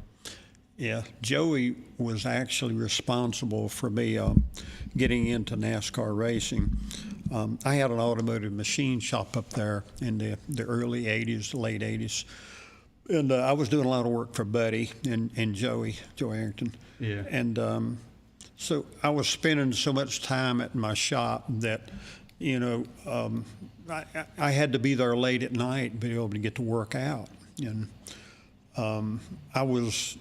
Yeah, Joey was actually responsible for me getting into NASCAR racing. I had an automotive machine shop up there in the early 80s, late 80s. And I was doing a lot of work for Buddy and Joey Arrington. Yeah. And so I was spending so much time at my shop that, I had to be there late at night, be able to get to work out. And I was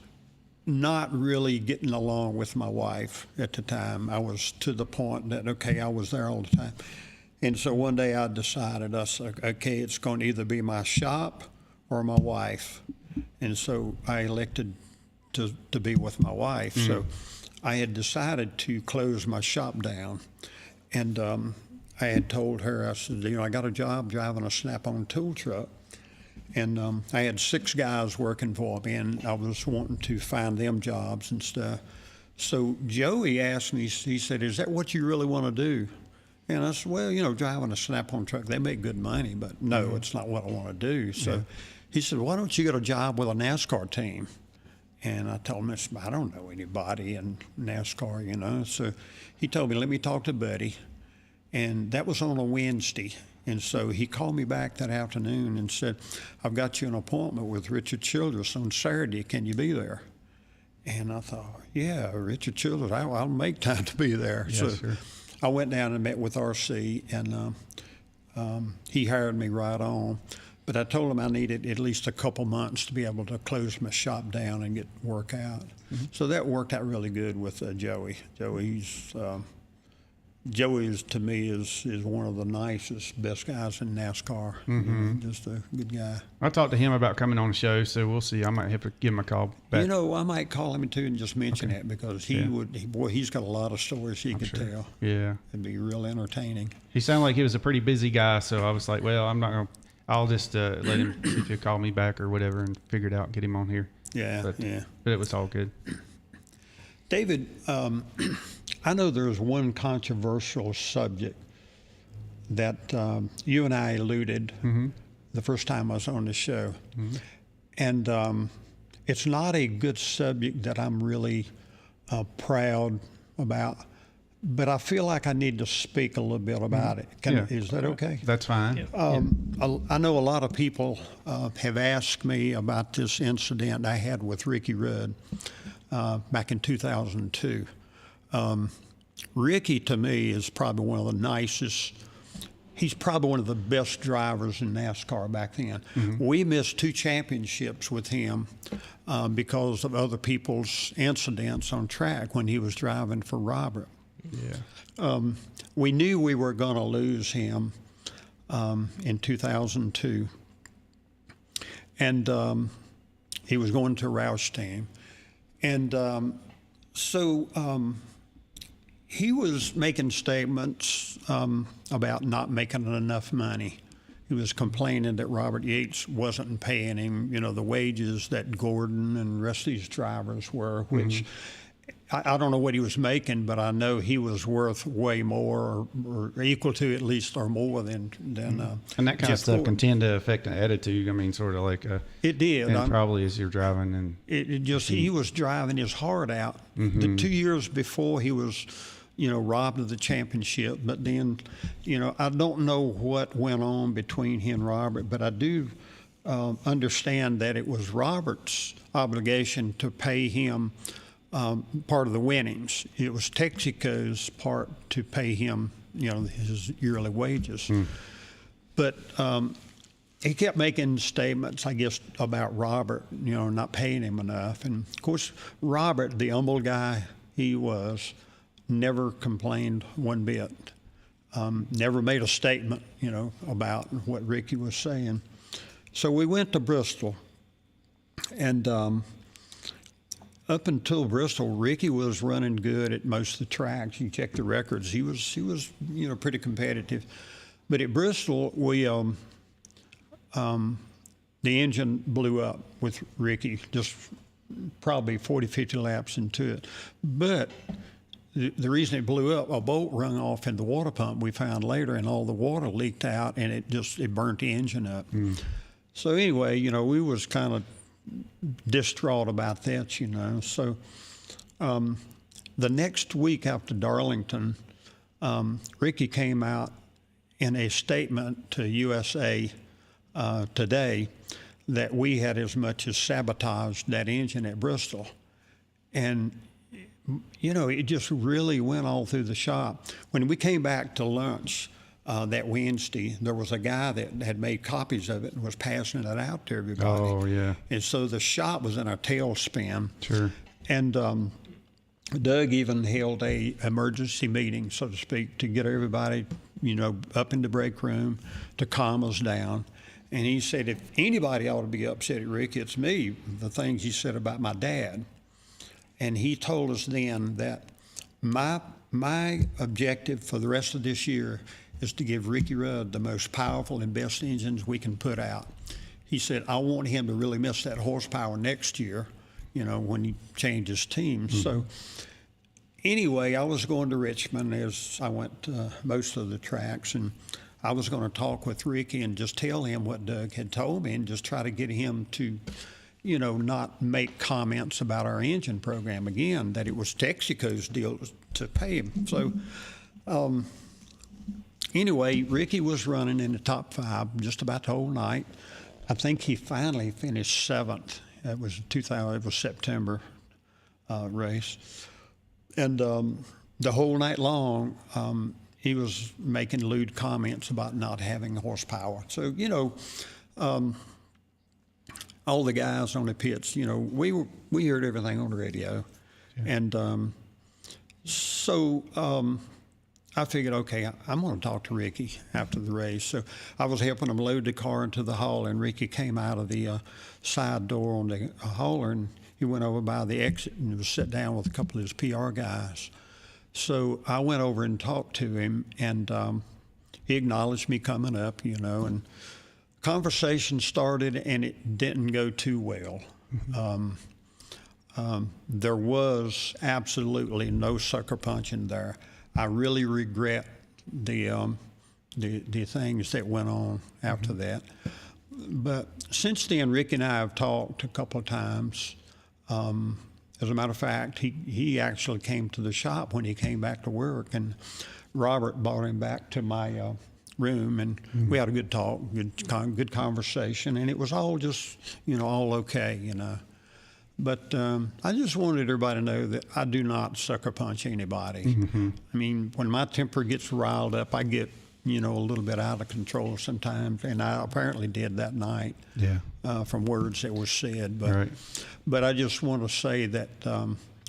not really getting along with my wife at the time. I was to the point that, I was there all the time. And so one day I decided, I said, okay, it's going to either be my shop or my wife. And so I elected to be with my wife. Mm-hmm. So I had decided to close my shop down. And I had told her, I said, I got a job driving a Snap-on tool truck. And I had 6 guys working for me, and I was wanting to find them jobs and stuff. So Joey asked me, he said, is that what you really want to do? And I said, well, driving a Snap-on truck, they make good money, but no, it's not what I want to do. So he said, why don't you get a job with a NASCAR team? And I told him, I don't know anybody in NASCAR, So he told me, let me talk to Buddy. And that was on a Wednesday. And so he called me back that afternoon and said, I've got you an appointment with Richard Childress on Saturday. Can you be there? And I thought, yeah, Richard Childress, I'll make time to be there. Yeah, so sure. I went down and met with RC, and he hired me right on. But I told him I needed at least a couple months to be able to close my shop down and get work out. Mm-hmm. So that worked out really good with Joey. Joey to me is one of the nicest, best guys in NASCAR. Mm-hmm. Just a good guy. I talked to him about coming on the show, so we'll see. I might have to give him a call back. I might call him too and just mention that because he's got a lot of stories he could tell. Yeah, it'd be real entertaining. He sounded like he was a pretty busy guy, so I was like, well, I'm not gonna. I'll just let him see if he'll call me back or whatever and figure it out and get him on here. Yeah, But it was all good. David, I know there's one controversial subject that you and I alluded the first time I was on the show. Mm-hmm. And it's not a good subject that I'm really proud about, but I feel like I need to speak a little bit about it. Is that okay? That's fine. I know a lot of people have asked me about this incident I had with Ricky Rudd back in 2002. Ricky, to me, is probably one of the nicest. He's probably one of the best drivers in NASCAR back then. Mm-hmm. We missed 2 championships with him because of other people's incidents on track when he was driving for Robert. Yeah. We knew we were going to lose him in 2002. And he was going to Roush team. And so he was making statements about not making enough money. He was complaining that Robert Yates wasn't paying him, the wages that Gordon and the rest of these drivers were, which I don't know what he was making, but I know he was worth way more, or equal to at least, or more than. And that kind of stuff can tend to affect an attitude. I mean, sort of like it did. And probably as you're driving, and it just he was driving his heart out. The 2 years before, he was, robbed of the championship. But then, I don't know what went on between he and Robert, but I do understand that it was Robert's obligation to pay him part of the winnings. It was Texaco's part to pay him, his yearly wages. But he kept making statements, I guess, about Robert, not paying him enough. And of course, Robert, the humble guy he was, never complained one bit. Never made a statement, about what Ricky was saying. So we went to Bristol, and up until Bristol, Ricky was running good at most of the tracks. You check the records; he was pretty competitive. But at Bristol, we the engine blew up with Ricky, just probably 40, 50 laps into it. But the reason it blew up, a bolt rung off in the water pump we found later, and all the water leaked out, and it burnt the engine up. So anyway, we was kind of distraught about that, So the next week after Darlington, Ricky came out in a statement to USA Today that we had as much as sabotaged that engine at Bristol. And, it just really went all through the shop. When we came back to lunch that Wednesday, there was a guy that had made copies of it and was passing it out to everybody. Oh, yeah. And so the shop was in a tailspin. Sure. And Doug even held a emergency meeting, so to speak, to get everybody, up in the break room to calm us down. And he said, if anybody ought to be upset at Rick, it's me, the things he said about my dad. And he told us then that my objective for the rest of this year is to give Ricky Rudd the most powerful and best engines we can put out. He said, I want him to really miss that horsepower next year, when he changes teams. So anyway, I was going to Richmond as I went to most of the tracks, and I was going to talk with Ricky and just tell him what Doug had told me and just try to get him to, not make comments about our engine program again, that it was Texaco's deal to pay him. So anyway, Ricky was running in the top 5 just about the whole night. I think he finally finished 7th. It was September race. And the whole night long, he was making lewd comments about not having horsepower. So, all the guys on the pits, we heard everything on the radio. Yeah. And so I figured, okay, I'm going to talk to Ricky after the race. So I was helping him load the car into the hauler, and Ricky came out of the side door on the hauler, and he went over by the exit and was sat down with a couple of his PR guys. So I went over and talked to him, and he acknowledged me coming up, and conversation started, and it didn't go too well. There was absolutely no sucker punching there. I really regret the things that went on after that. But since then, Rick and I have talked a couple of times. As a matter of fact, he actually came to the shop when he came back to work, and Robert brought him back to my room, and we had a good talk, good conversation, and it was all just, all okay, But I just wanted everybody to know that I do not sucker punch anybody. I mean, when my temper gets riled up, I get, a little bit out of control sometimes, and I apparently did that night. Yeah. From words that were said. But, right. But I just want to say that,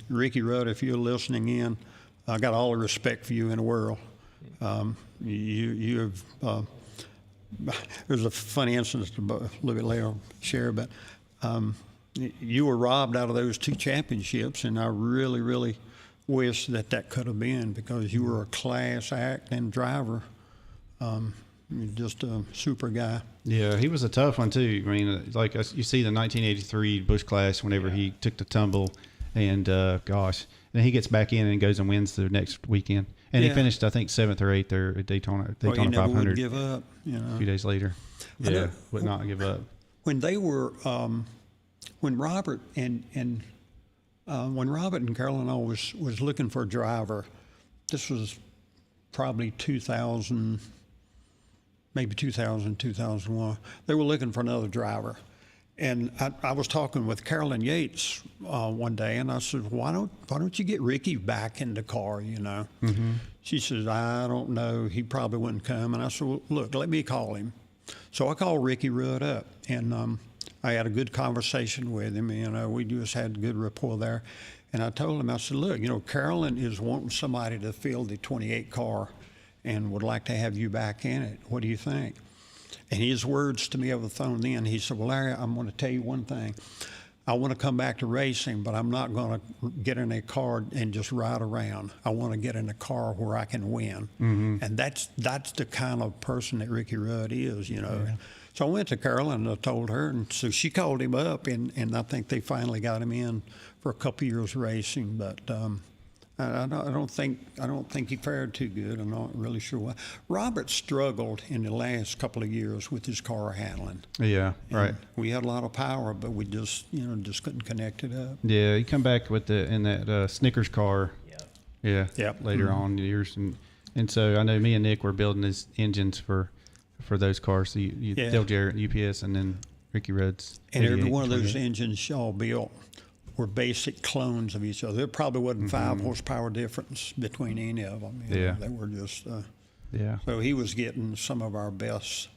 Ricky Rudd, if you're listening in, I got all the respect for you in the world. You have, there's a funny incident a little bit later I'll share, but you were robbed out of those 2 championships, and I really, really wish that could have been, because you were a class act and driver. You're just a super guy. Yeah, he was a tough one too. I mean, like you see the 1983 Busch Clash, whenever he took the tumble, And gosh, and he gets back in and goes and wins the next weekend. And he finished, I think, 7th or 8th there at Daytona He never 500. would give up. A few days later, would not give up. When they were, when Robert and Carolyn always was looking for a driver, this was probably 2000, maybe 2000, 2001. They were looking for another driver. And I was talking with Carolyn Yates one day, and I said, why don't you get Ricky back in the car, Mm-hmm. She says, I don't know. He probably wouldn't come. And I said, well, look, let me call him. So I called Ricky Rudd up, and I had a good conversation with him. We just had good rapport there. And I told him, I said, look, Carolyn is wanting somebody to fill the 28 car and would like to have you back in it. What do you think? And his words to me over the phone then, he said, well, Larry, I'm going to tell you one thing. I want to come back to racing, but I'm not going to get in a car and just ride around. I want to get in a car where I can win. Mm-hmm. And that's the kind of person that Ricky Rudd is, Yeah. So I went to Carolyn and I told her, and so she called him up, and I think they finally got him in for a couple years racing. But I don't think he fared too good. I'm not really sure why. Robert struggled in the last couple of years with his car handling. Yeah, right. We had a lot of power, but we just couldn't connect it up. Yeah, he come back with in that Snickers car. Yeah. Later on in the years, and so I know me and Nick were building these engines for those cars. So Dale Jarrett, UPS, and then Ricky Rudd's. And every one of those engines y'all built were basic clones of each other. There probably wasn't 5 horsepower difference between any of them. They were just. So he was getting some of our best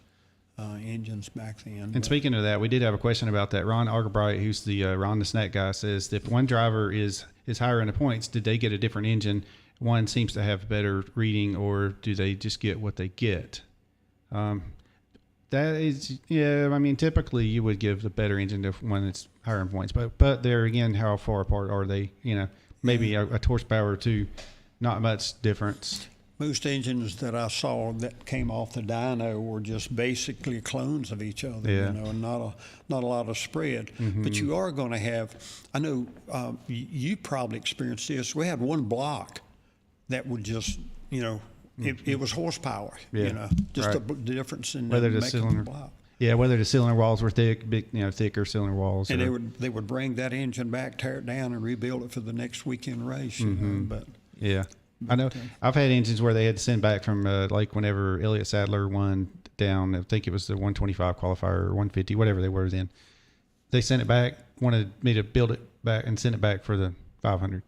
engines back then. And speaking of that, we did have a question about that. Ron Argerbright, who's the Ron the Snack guy, says if one driver is higher in the points, did they get a different engine? One seems to have better reading, or do they just get what they get? That is, I mean, typically you would give the better engine to one that's higher in points, but there again, how far apart are they? Maybe a horsepower or two, not much difference. Most engines that I saw that came off the dyno were just basically clones of each other, and not a lot of spread. Mm-hmm. But you are going to have, I know you probably experienced this. We had one block that would just, it was horsepower, just the difference in whether the cylinder block. Yeah, whether the cylinder walls were thick, big, thicker cylinder walls. And they would bring that engine back, tear it down, and rebuild it for the next weekend race. But I know I've had engines where they had to send back from like whenever Elliott Sadler won down. I think it was the 125 qualifier or 150, whatever they were then. They sent it back, wanted me to build it back and send it back for the 500.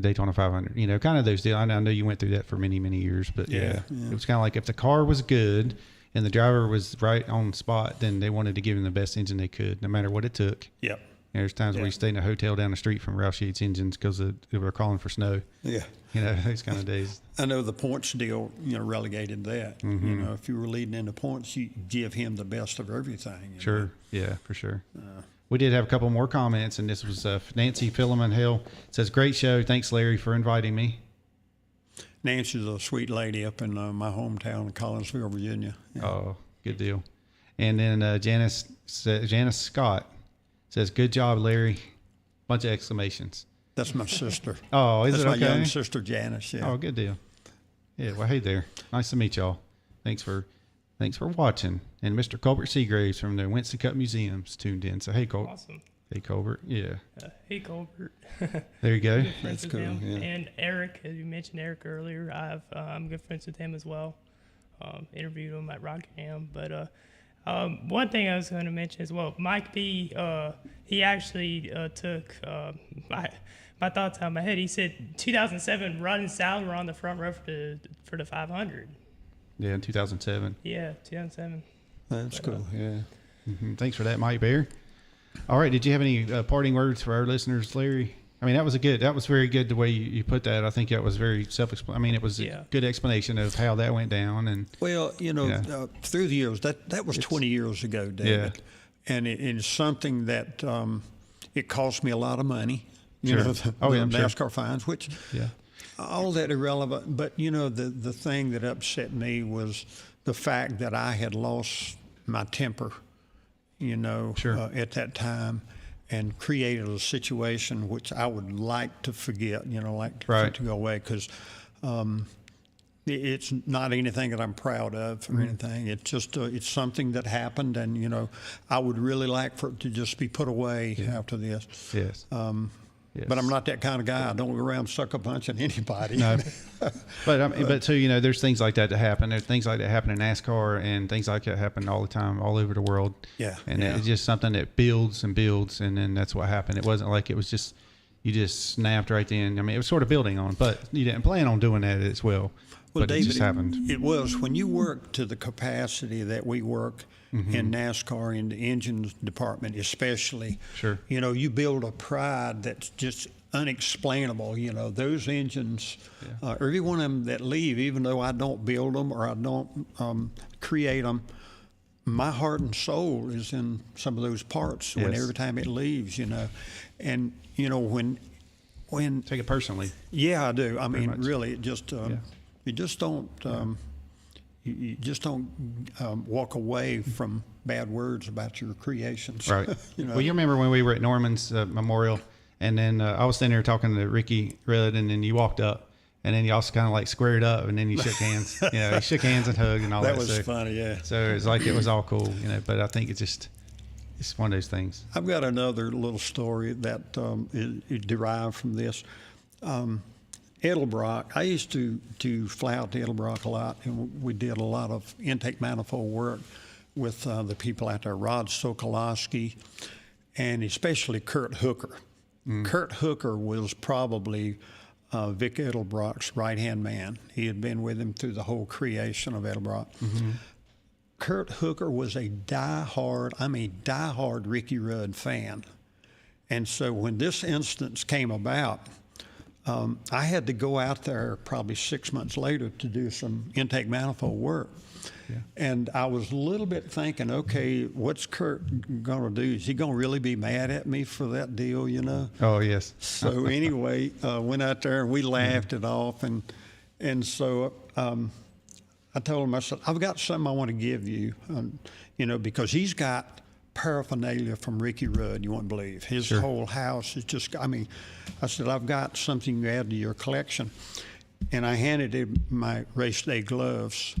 Daytona 500, kind of those deals. I know you went through that for many, many years, but it was kind of like if the car was good and the driver was right on spot, then they wanted to give him the best engine they could, no matter what it took. Yep. There's times where you stayed in a hotel down the street from Roush Yates engines because they were calling for snow. Yeah. Those kind of days. I know the points deal, relegated that. Mm-hmm. If you were leading into points, you give him the best of everything. Sure. Yeah, for sure. We did have a couple more comments, and this was Nancy Philemon Hill. Says, great show. Thanks, Larry, for inviting me. Nancy's a sweet lady up in my hometown of Collinsville, Virginia. Yeah. Oh, good deal. And then Janice Scott says, good job, Larry. Bunch of exclamations. That's my sister. Oh, is That's it okay? That's my young sister, Janice. Yeah. Oh, good deal. Yeah, well, hey there. Nice to meet y'all. Thanks for watching. And Mr. Colbert Seagraves from the Winston Cup Museum's tuned in. So, hey, Colbert. Awesome. Hey, Colbert. Yeah. Hey, Colbert. There you go. That's cool. Yeah. And Eric, as you mentioned Eric earlier, I'm good friends with him as well. Interviewed him at Rockingham. But one thing I was going to mention as well, Mike B, he actually took my thoughts out of my head. He said 2007, Rod and Sal were on the front row for the 500. Yeah, in 2007. Yeah, 2007. That's cool, yeah. Mm-hmm. Thanks for that, Mike Bear. All right, did you have any parting words for our listeners, Larry? I mean, that was very good the way you put that. I think that was very self-explanatory. I mean, it was a good explanation of how that went down. And well, through the years, that was 20 years ago, David. Yeah. And it's something that it cost me a lot of money. The NASCAR fines, which all that irrelevant. But, the thing that upset me was the fact that I had lost my temper, at that time. and created a situation which I would like to forget, like for Right. it to go away, because it's not anything that I'm proud of or anything. It's just it's something that happened, and I would really like for it to just be put away after this. Yes. Yes. But I'm not that kind of guy. I don't go around sucker punching anybody. No. But too, there's things like that happen. There's things like that happen in NASCAR, and things like that happen all the time, all over the world. Yeah. And it's just something that builds and builds, and then that's what happened. It wasn't like it was just you just snapped right then. I mean, it was sort of building on, but you didn't plan on doing that as well. Well, but David, it just happened. It was when you work to the capacity that we work in NASCAR, in the engines department especially. Sure. You build a pride that's just unexplainable. Those engines, every one of them that leave, even though I don't build them or I don't create them, my heart and soul is in some of those parts. When every time it leaves, and when Take it personally. yeah, I do. I mean, much. really, it just you just don't you just don't walk away from bad words about your creations. Right. Well, you remember when we were at Norman's Memorial, and then I was standing there talking to Ricky Rudd, and then you walked up, and then you also kind of like squared up, and then you shook hands. You shook hands and hugged and all that. That was so, funny, yeah. So it was like it was all cool, But I think it's one of those things. I've got another little story that is derived from this. Edelbrock, I used to fly out to Edelbrock a lot, and we did a lot of intake manifold work with the people out there, Rod Sokolowski, and especially Kurt Hooker. Kurt Hooker was probably Vic Edelbrock's right-hand man. He had been with him through the whole creation of Edelbrock. Kurt Hooker was a diehard Ricky Rudd fan. And so when this instance came about, I had to go out there probably 6 months later to do some intake manifold work. Yeah. And I was a little bit thinking, okay, what's Kurt going to do? Is he going to really be mad at me for that deal, Oh, yes. So anyway, went out there and we laughed it off. And so I told him, I said, I've got something I want to give you, because he's got paraphernalia from Ricky Rudd, you won't believe. His whole house is just, I said, I've got something to add to your collection. And I handed him my race day gloves.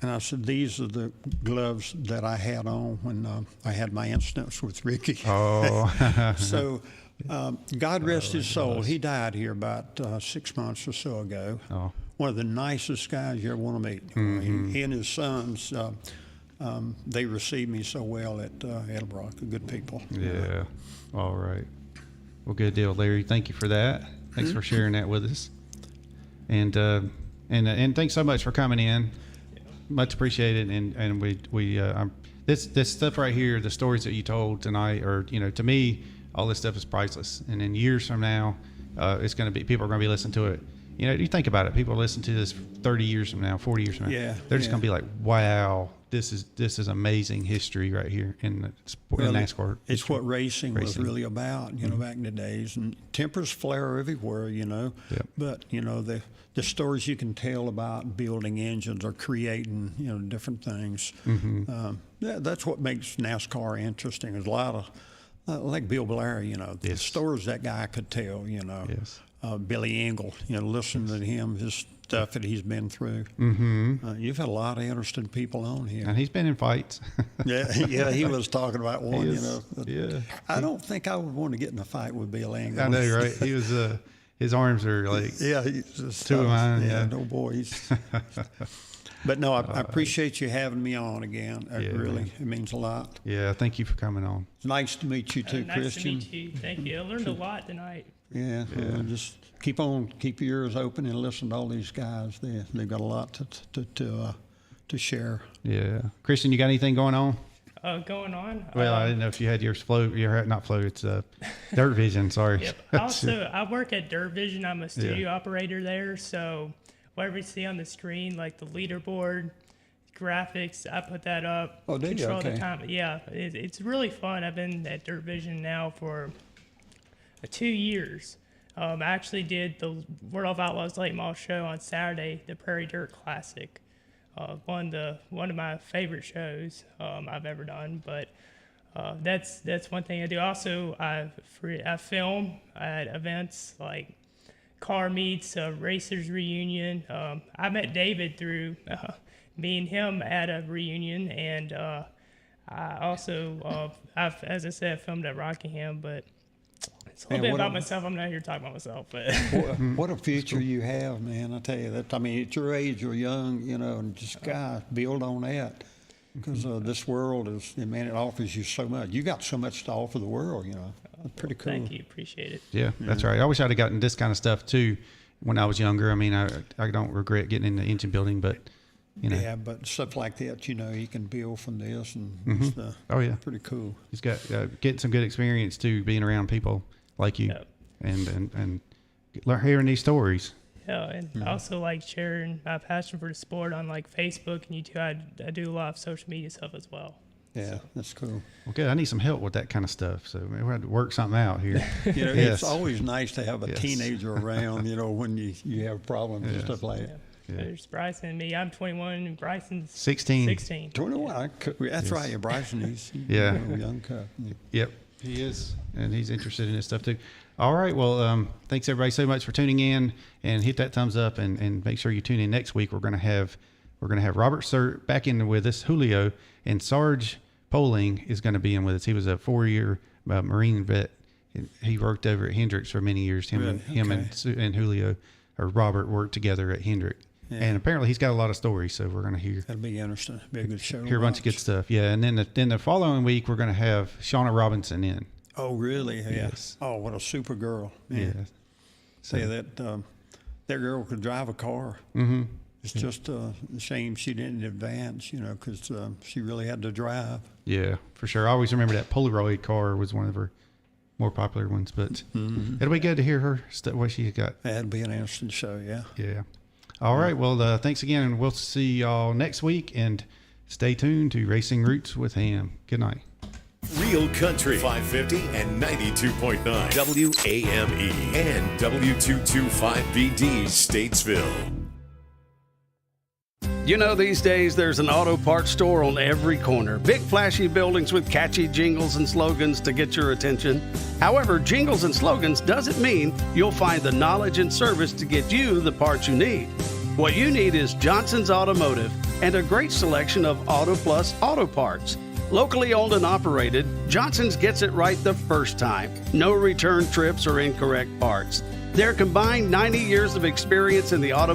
And I said, these are the gloves that I had on when I had my incidents with Ricky. Oh. So God rest his soul. He died here about 6 months or so ago. Oh. One of the nicest guys you ever want to meet. He and his sons, they received me so well at Edelbrock. Good people. Yeah. All right. Well, good deal, Larry. Thank you for that. Thanks for sharing that with us. And thanks so much for coming in. Much appreciated. And this stuff right here, the stories that you told tonight, are to me, all this stuff is priceless. And in years from now, it's going to be, people are going to be listening to it. You think about it. People listen to this 30 years from now, 40 years from now. Yeah, they're just going to be like, "Wow, this is amazing history right here in NASCAR." It's what racing was really about, back in the days. And tempers flare everywhere, Yep. But the stories you can tell about building engines or creating, different things. That's what makes NASCAR interesting. There's a lot of like Bill Blair, the stories that guy could tell. Yes. Billy Engel, listen to him, his stuff that he's been through. You've had a lot of interesting people on here. And he's been in fights. yeah, he was talking about one, Yeah. I don't think I would want to get in a fight with Bill Engel. I know, right? He was, his arms are like he's just, two of mine. Yeah. No boy. But no, I appreciate you having me on again. It means a lot. Yeah, thank you for coming on. It's nice to meet you too, nice Christian. Nice to meet you. Thank you. I learned a lot tonight. Yeah. Just keep your ears open and listen to all these guys. They've got a lot to share. Yeah, Christian, you got anything going on? Going on? Well, I didn't know if you had your not flow. It's Dirt Vision. Sorry. Yep. Also, I work at Dirt Vision. I'm a studio operator there. So whatever you see on the screen, like the leaderboard, graphics, I put that up. Oh, did you? Control Okay. the time. Yeah, it's really fun. I've been at Dirt Vision now for 2 years. I actually did the World of Outlaws late model show on Saturday, the Prairie Dirt Classic. One of my favorite shows I've ever done. But That's one thing I do. Also, I film at events like car meets, racers reunion. I met David through me and him at a reunion, and I also, as I said, filmed at Rockingham, but it's a little bit about myself. I'm not here to talk about myself, but what a future you have, man! I tell you that. I mean, at your age, you're young, and just God, build on that. Because this world is, man, it offers you so much. You got so much to offer the world, Pretty cool. Thank you, appreciate it. Yeah, that's right. I wish I'd have gotten this kind of stuff too when I was younger. I mean, I don't regret getting into engine building, but Yeah, but stuff like that, you can build from this and stuff. Oh yeah, pretty cool. He's got getting some good experience too, being around people like you, Yep. and hearing these stories. Yeah, and I also like sharing my passion for the sport on like Facebook and YouTube. I do a lot of social media stuff as well. Yeah, that's cool. Well, good. I need some help with that kind of stuff, so we have to work something out here. It's always nice to have a teenager around, when you have problems and stuff like that. Yeah. There's Bryson and me. I'm 21 and Bryson's 16. 21. That's right. Bryson, he's a young cub. Yep, he is, and he's interested in this stuff too. All right. Well, thanks everybody so much for tuning in, and hit that thumbs up, and make sure you tune in next week. We're gonna have Robert Sir back in with us, Julio, and Sarge Poling is going to be in with us. He was a 4-year Marine vet. He worked over at Hendricks for many years. Him and Julio or Robert worked together at Hendrick. Yeah. And apparently he's got a lot of stories, so we're going to hear. That'll be interesting. Be a good show. Hear a bunch of good stuff. Yeah, and then the following week we're going to have Shauna Robinson in. Oh, really? Yeah. Yes. Oh, what a super girl. Yeah. Say that girl could drive a car. Mm-hmm. It's just a shame she didn't advance, because she really had to drive. Yeah, for sure. I always remember that Polaroid car was one of her more popular ones, but it'll be good to hear her what she got. That'd be an interesting show, yeah. Yeah. All right. Well, thanks again, and we'll see y'all next week. And stay tuned to Racing Roots with Hamm. Good night. Real Country 550 and 92.9 WAME and W225BD Statesville. These days there's an auto parts store on every corner. Big flashy buildings with catchy jingles and slogans to get your attention. However, jingles and slogans doesn't mean you'll find the knowledge and service to get you the parts you need. What you need is Johnson's Automotive and a great selection of Auto Plus auto parts. Locally owned and operated, Johnson's gets it right the first time. No return trips or incorrect parts. Their combined 90 years of experience in the automotive